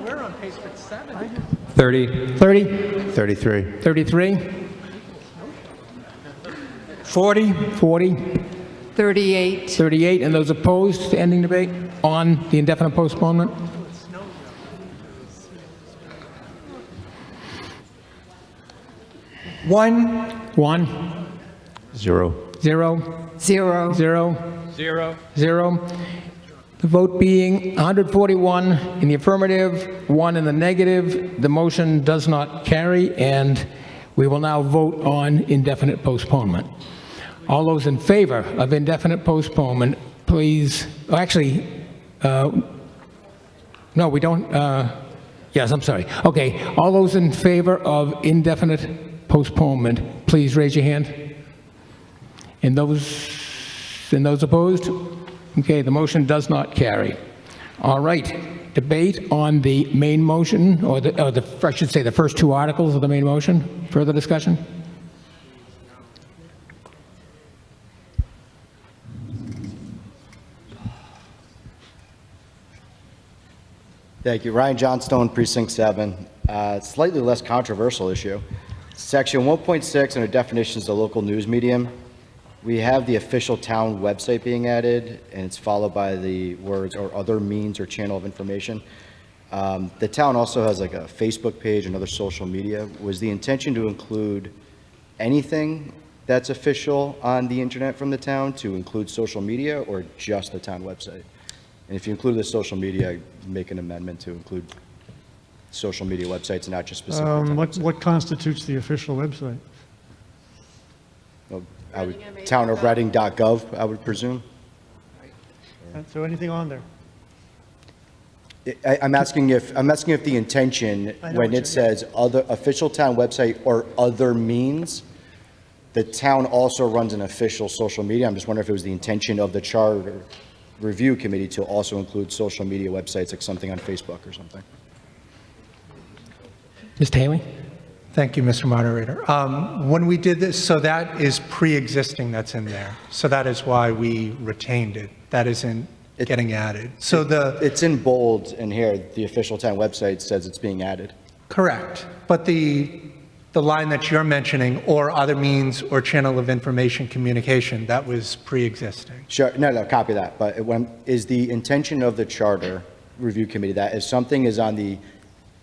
[SPEAKER 19] We're on pace for 7.
[SPEAKER 2] 30.
[SPEAKER 1] 30?
[SPEAKER 2] 33.
[SPEAKER 1] 33? 40? 40?
[SPEAKER 20] 38.
[SPEAKER 1] 38. And those opposed to ending debate on the indefinite postponement? One.
[SPEAKER 2] 0.
[SPEAKER 1] 0.
[SPEAKER 20] 0.
[SPEAKER 1] 0. 0. The vote being 141 in the affirmative, 1 in the negative, the motion does not carry, and we will now vote on indefinite postponement. All those in favor of indefinite postponement, please, no, we don't, yes, I'm sorry. Okay, all those in favor of indefinite postponement, please raise your hand. And those opposed? Okay, the motion does not carry. All right. debate on the main motion, or I should say the first two articles of the main motion? Further discussion?
[SPEAKER 21] Thank you. Ryan Johnstone, Precinct 7. Slightly less controversial issue. Section 1.6 under definitions of local news medium. We have the official town website being added, and it's followed by the words or other means or channel of information. The town also has like a Facebook page and other social media. Was the intention to include anything that's official on the internet from the town to include social media, or just the town website? And if you include the social media, make an amendment to include social media websites and not just specific.
[SPEAKER 22] What constitutes the official website?
[SPEAKER 21] Well, townofreading.gov, I would presume.
[SPEAKER 22] So anything on there?
[SPEAKER 21] I'm asking if the intention, when it says other official town website or other means, the town also runs an official social media. I'm just wondering if it was the intention of the charter review committee to also include social media websites, like something on Facebook or something.
[SPEAKER 1] Mr. Haley?
[SPEAKER 19] Thank you, Mr. Moderator. When we did this, so that is pre-existing that's in there. So that is why we retained it. That isn't getting added. So
[SPEAKER 21] it's in bold in here. The official town website says it's being added.
[SPEAKER 19] Correct. But the line that you're mentioning, or other means or channel of information communication, that was pre-existing.
[SPEAKER 21] Sure. No, copy that. But is the intention of the charter review committee that if something is on the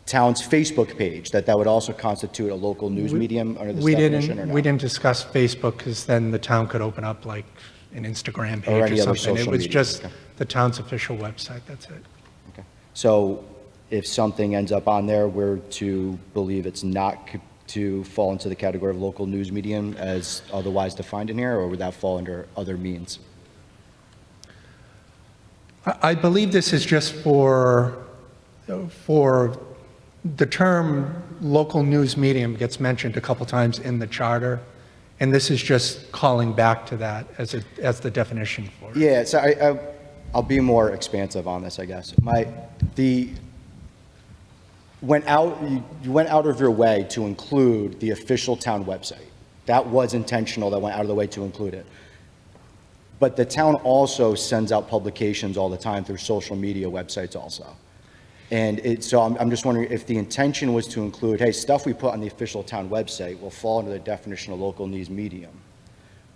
[SPEAKER 21] town's Facebook page, that would also constitute a local news medium under this definition, or not?
[SPEAKER 19] We didn't discuss Facebook, because then the town could open up like an Instagram page
[SPEAKER 21] Or any other
[SPEAKER 19] something. It
[SPEAKER 21] social
[SPEAKER 19] was
[SPEAKER 21] media,
[SPEAKER 19] just
[SPEAKER 21] okay.
[SPEAKER 19] the town's official website, that's it.
[SPEAKER 21] Okay. So if something ends up on there, we're to believe it's not to fall into the category of local news medium as otherwise defined in here, or would that fall under other means?
[SPEAKER 19] I believe this is just for the term local news medium gets mentioned a couple times in the charter, and this is just calling back to that as the definition for it.
[SPEAKER 21] Yeah, so I'll be more expansive on this, I guess. You went out of your way to include the official town website. That was intentional, that went out of the way to include it. But the town also sends out publications all the time through social media websites also. And so I'm just wondering if the intention was to include, hey, stuff we put on the official town website will fall under the definition of local news medium.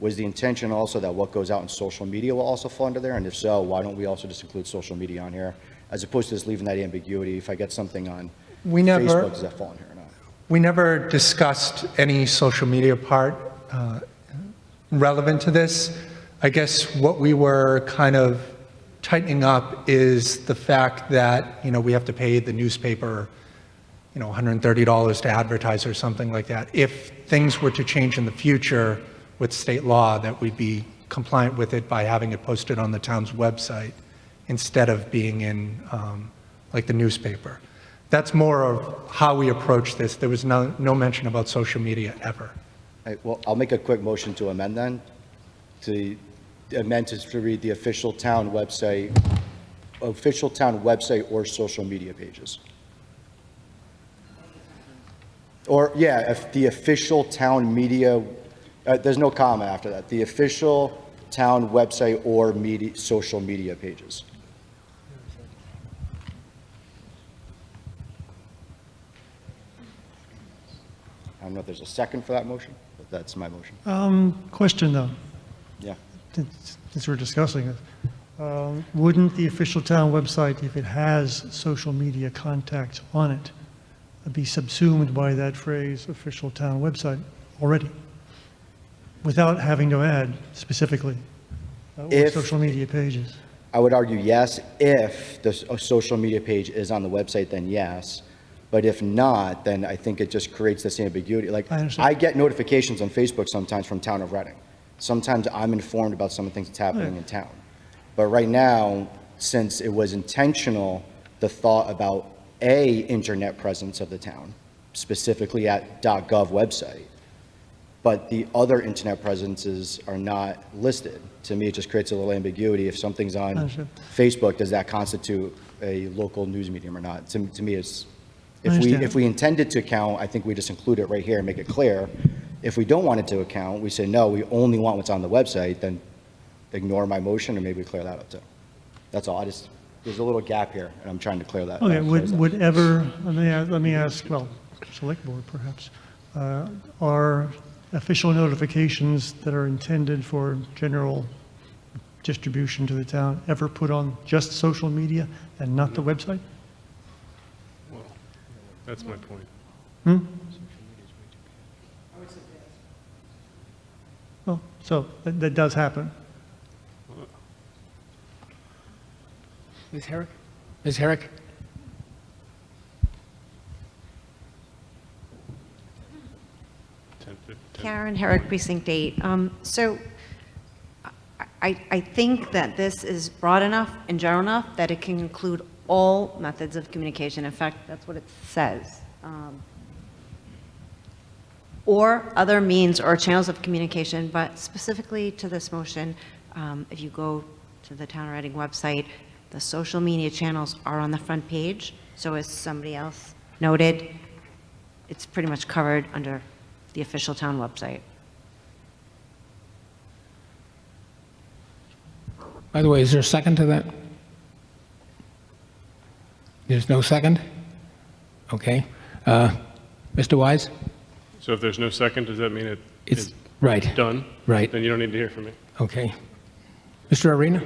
[SPEAKER 21] Was the intention also that what goes out in social media will also fall under there? And if so, why don't we also just include social media on here, as opposed to just leaving that ambiguity? If I get something on Facebook, does that fall in here or not?
[SPEAKER 19] We never discussed any social media part relevant to this. I guess what we were kind of tightening up is the fact that, we have to pay the newspaper, $130 to advertise or something like that. If things were to change in the future with state law, that we'd be compliant with it by having it posted on the town's website instead of being in like the newspaper. That's more of how we approach this. There was no mention about social media ever.
[SPEAKER 21] All right, well, I'll make a quick motion to amend then, to read the official town website or social media pages. Or, yeah, if the official town media, there's no comma after that, the official town website or social media pages. I don't know if there's a second for that motion, but that's my motion.
[SPEAKER 22] Question though.
[SPEAKER 21] Yeah.
[SPEAKER 22] Since we're discussing it, wouldn't the official town website, if it has social media contacts on it, be subsumed by that phrase, official town website, already, without having to add specifically social media pages?
[SPEAKER 21] I would argue yes. If the social media page is on the website, then yes. But if not, then I think it just creates this ambiguity. Like, I get notifications on Facebook sometimes from Town of Reading. Sometimes I'm informed about some of the things that's happening in town. But right now, since it was intentional, the thought about internet presence of the town, specifically at .gov website, but the other internet presences are not listed. To me, it just creates a little ambiguity. If something's on
[SPEAKER 22] Understood.
[SPEAKER 21] Facebook, does that constitute a local news medium or not? To me, it's,
[SPEAKER 22] I understand.
[SPEAKER 21] if we intended to count, I think we just include it right here and make it clear. If we don't want it to account, we say, no, we only want what's on the website, then ignore my motion, and maybe we clear that up too. That's all. There's a little gap here, and I'm trying to clear that.
[SPEAKER 22] Okay,
[SPEAKER 21] clear that.
[SPEAKER 22] would ever, let me ask, well, select board perhaps, are official notifications that are intended for general distribution to the town ever put on just social media and not the website?
[SPEAKER 4] That's my point.
[SPEAKER 22] Well, so that does happen.
[SPEAKER 1] Ms. Herrick? Ms. Herrick?
[SPEAKER 14] Karen Herrick, Precinct 8. So I think that this is broad enough and general enough that it can include all methods of communication. In fact, that's what it says. Or other means or channels of communication, but specifically to this motion, if you go to the Town of Reading website, the social media channels are on the front page. So as somebody else noted, it's pretty much covered under the official town website.
[SPEAKER 1] By the way, is there a second to that? There's no second? Okay. Mr. Wise?
[SPEAKER 4] So if there's no second, does that mean it's
[SPEAKER 1] right.
[SPEAKER 4] done?
[SPEAKER 1] Right.
[SPEAKER 4] Then you don't need to hear from me.
[SPEAKER 1] Okay. Mr. Arena?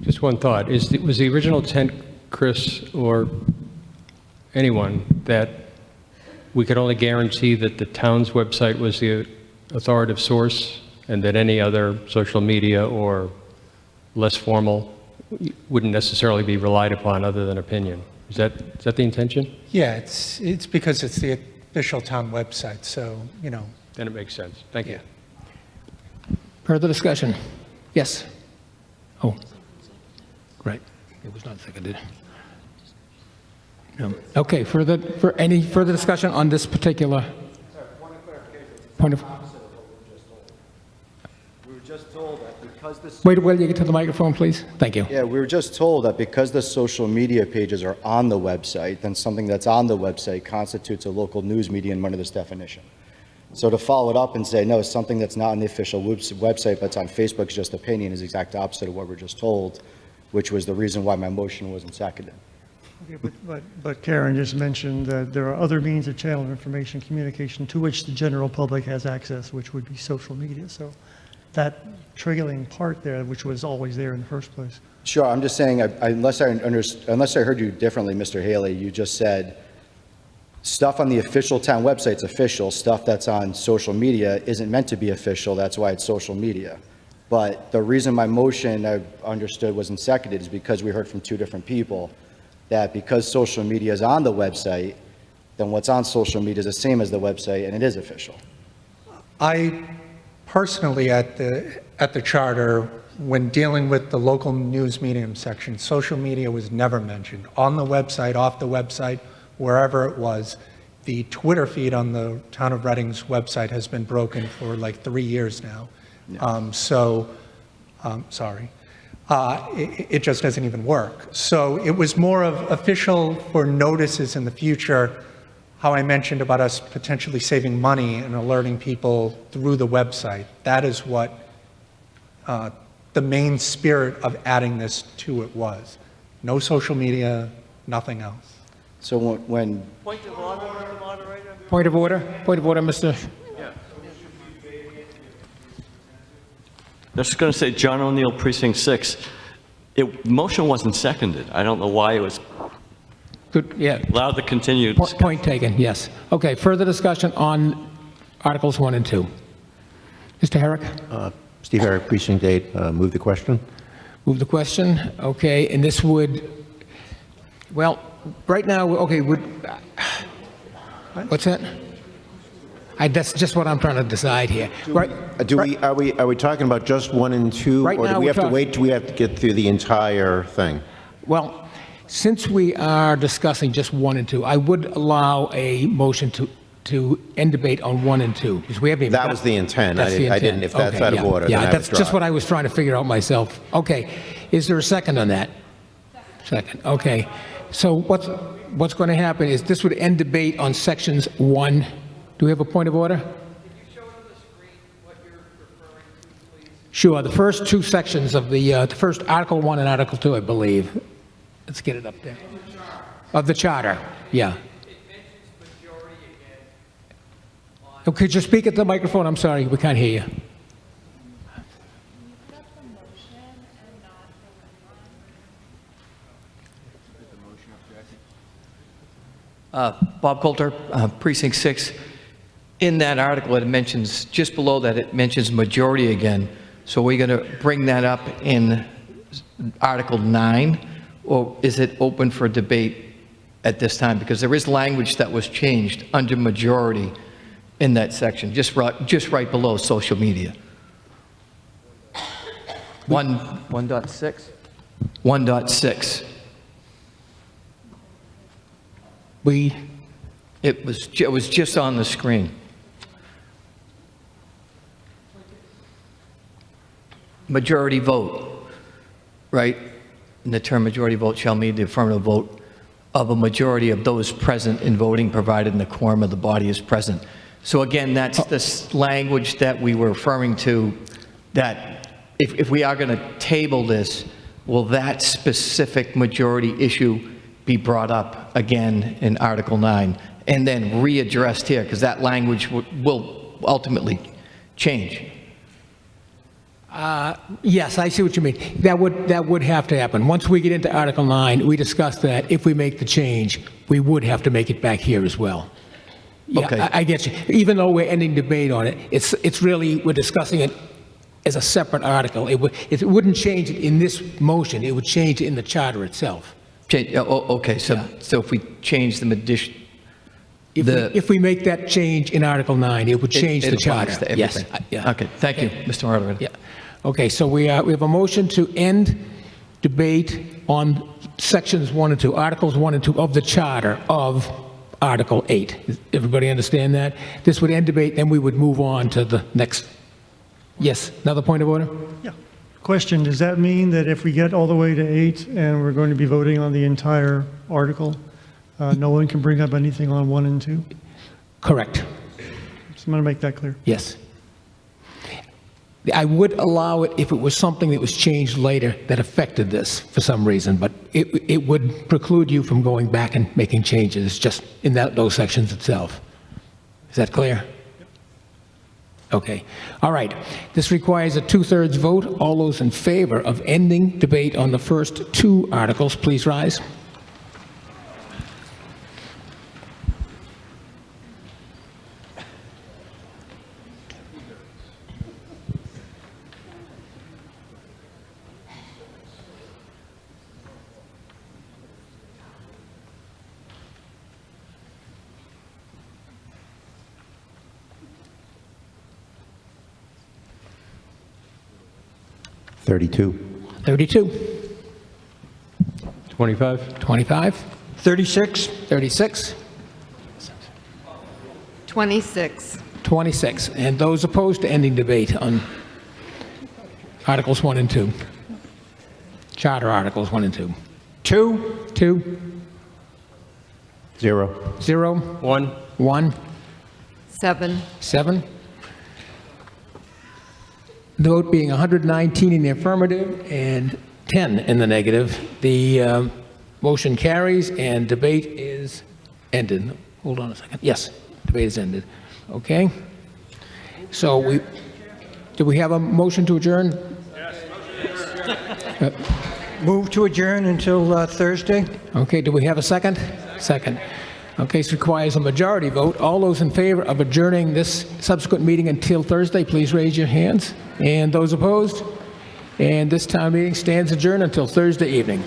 [SPEAKER 6] Just one thought. Was the original intent, Chris, or anyone, that we could only guarantee that the town's website was the authoritative source and that any other social media or less formal wouldn't necessarily be relied upon other than opinion? Is that the intention?
[SPEAKER 19] Yeah, it's because it's the official town website, so, you know.
[SPEAKER 6] Then it makes sense. Thank you.
[SPEAKER 1] Further discussion? Yes. Oh, right. It was not seconded. No. Okay, for any further discussion on this particular point of...
[SPEAKER 21] We were just told that because this...
[SPEAKER 1] Wait, will you get to the microphone, please? Thank you.
[SPEAKER 21] Yeah, we were just told that because the social media pages are on the website, then something that's on the website constitutes a local news medium under this definition. So to follow it up and say, no, something that's not on the official website but it's on Facebook is just opinion is the exact opposite of what we're just told, which was the reason why my motion wasn't seconded.
[SPEAKER 22] Okay, but Karen just mentioned that there are other means of channel information communication to which the general public has access, which would be social media. So that triggering part there, which was always there in the first place.
[SPEAKER 21] Sure, I'm just saying, unless I heard you differently, Mr. Haley, you just said stuff on the official town website's official, stuff that's on social media isn't meant to be official, that's why it's social media. But the reason my motion, I understood, wasn't seconded is because we heard from two different people that because social media is on the website, then what's on social media is the same as the website, and it is official.
[SPEAKER 19] I personally, at the charter, when dealing with the local news medium section, social media was never mentioned. On the website, off the website, wherever it was. The Twitter feed on the Town of Reading's website has been broken for like 3 years now. Sorry. It just doesn't even work. So it was more of official for notices in the future, how I mentioned about us potentially saving money and alerting people through the website. That is what the main spirit of adding this to it was. No social media, nothing else.
[SPEAKER 21] So when...
[SPEAKER 1] Point of order, Mr. Moderator. Point of order, Mr.
[SPEAKER 16] I was just going to say, John O'Neill, Precinct 6. Motion wasn't seconded. I don't know why it was allowed to continue.
[SPEAKER 1] Point taken, yes. Okay, further discussion on Articles 1 and 2. Mr. Herrick?
[SPEAKER 18] Steve Herrick, Precinct 8. Move the question.
[SPEAKER 1] Move the question. Okay, and this would, well, right now, okay, what's that? That's just what I'm trying to decide here.
[SPEAKER 18] Are we talking about just 1 and 2,
[SPEAKER 1] right
[SPEAKER 18] or
[SPEAKER 1] now
[SPEAKER 18] do we have to wait till we have to get through the entire thing?
[SPEAKER 1] Well, since we are discussing just 1 and 2, I would allow a motion to end debate on 1 and 2, because we haven't even...
[SPEAKER 18] That was the intent.
[SPEAKER 1] That's the
[SPEAKER 18] I
[SPEAKER 1] intent.
[SPEAKER 18] didn't, if that's
[SPEAKER 1] Okay,
[SPEAKER 18] out of
[SPEAKER 1] yeah.
[SPEAKER 18] order, then
[SPEAKER 1] Yeah,
[SPEAKER 18] I
[SPEAKER 1] that's
[SPEAKER 18] withdraw
[SPEAKER 1] just
[SPEAKER 18] it.
[SPEAKER 1] what I was trying to figure out myself. Okay, is there a second on that? Second, okay. So what's going to happen is this would end debate on sections 1. Do we have a point of order? Sure, the first 2 sections of the first Article 1 and Article 2, I believe. Let's get it up there. Of the charter, yeah. Oh, could you speak at the microphone? I'm sorry, we can't hear you.
[SPEAKER 3] Bob Coulter, Precinct 6. In that article, it mentions, just below that, it mentions majority again. So are we going to bring that up in Article 9, or is it open for debate at this time? Because there is language that was changed under majority in that section, just right below social media. 1.6? 1.6. It was just on the screen. Majority vote, right? And the term majority vote shall mean the affirmative vote of a majority of those present in voting, provided in the quorum of the body is present. So again, that's this language that we were referring to, that if we are going to table this, will that specific majority issue be brought up again in Article 9 and then readdressed here? Because that language will ultimately change.
[SPEAKER 1] Yes, I see what you mean. That would have to happen. Once we get into Article 9, we discussed that if we make the change, we would have to make it back here as well. Yeah,
[SPEAKER 3] Okay.
[SPEAKER 1] I get you. Even though we're ending debate on it, it's really, we're discussing it as a separate article. It wouldn't change it in this motion. It would change it in the charter itself.
[SPEAKER 3] Okay, so if we change the addition,
[SPEAKER 1] If we make that change in Article 9, it would change
[SPEAKER 3] it
[SPEAKER 1] the
[SPEAKER 3] applies
[SPEAKER 1] charter.
[SPEAKER 3] to
[SPEAKER 1] Yes.
[SPEAKER 3] everything.
[SPEAKER 1] Yeah.
[SPEAKER 3] Okay, thank you, Mr. Moderator.
[SPEAKER 1] Yeah. Okay, so we have a motion to end debate on sections 1 and 2, Articles 1 and 2 of the charter of Article 8. Does everybody understand that? This would end debate, then we would move on to the next. Yes, another point of order?
[SPEAKER 22] Yeah. Question, does that mean that if we get all the way to 8 and we're going to be voting on the entire article, no one can bring up anything on 1 and 2?
[SPEAKER 1] Correct.
[SPEAKER 22] Just want to make that clear.
[SPEAKER 1] Yes. I would allow it if it was something that was changed later that affected this for some reason, but it would preclude you from going back and making changes just in those sections itself. Is that clear? Okay. All right. This requires a 2/3 vote. All those in favor of ending debate on the first 2 articles, please rise.
[SPEAKER 18] $32.
[SPEAKER 1] 32.
[SPEAKER 6] 25.
[SPEAKER 1] 25.
[SPEAKER 5] 36.
[SPEAKER 1] 36.
[SPEAKER 20] 26.
[SPEAKER 1] 26. And those opposed to ending debate on Articles 1 and 2. Charter Articles 1 and 2. 2. 2.
[SPEAKER 18] 0.
[SPEAKER 1] 0.
[SPEAKER 6] 1.
[SPEAKER 1] 1.
[SPEAKER 20] 7.
[SPEAKER 1] 7. The vote being 119 in the affirmative and 10 in the negative, the motion carries and debate is ended. Hold on a second. Yes, debate is ended. Okay. So do we have a motion to adjourn?
[SPEAKER 5] Move to adjourn until Thursday.
[SPEAKER 1] Okay, do we have a second? Second. Okay, this requires a majority vote. All those in favor of adjourning this subsequent meeting until Thursday, please raise your hands. And those opposed? And this town meeting stands adjourned until Thursday evening.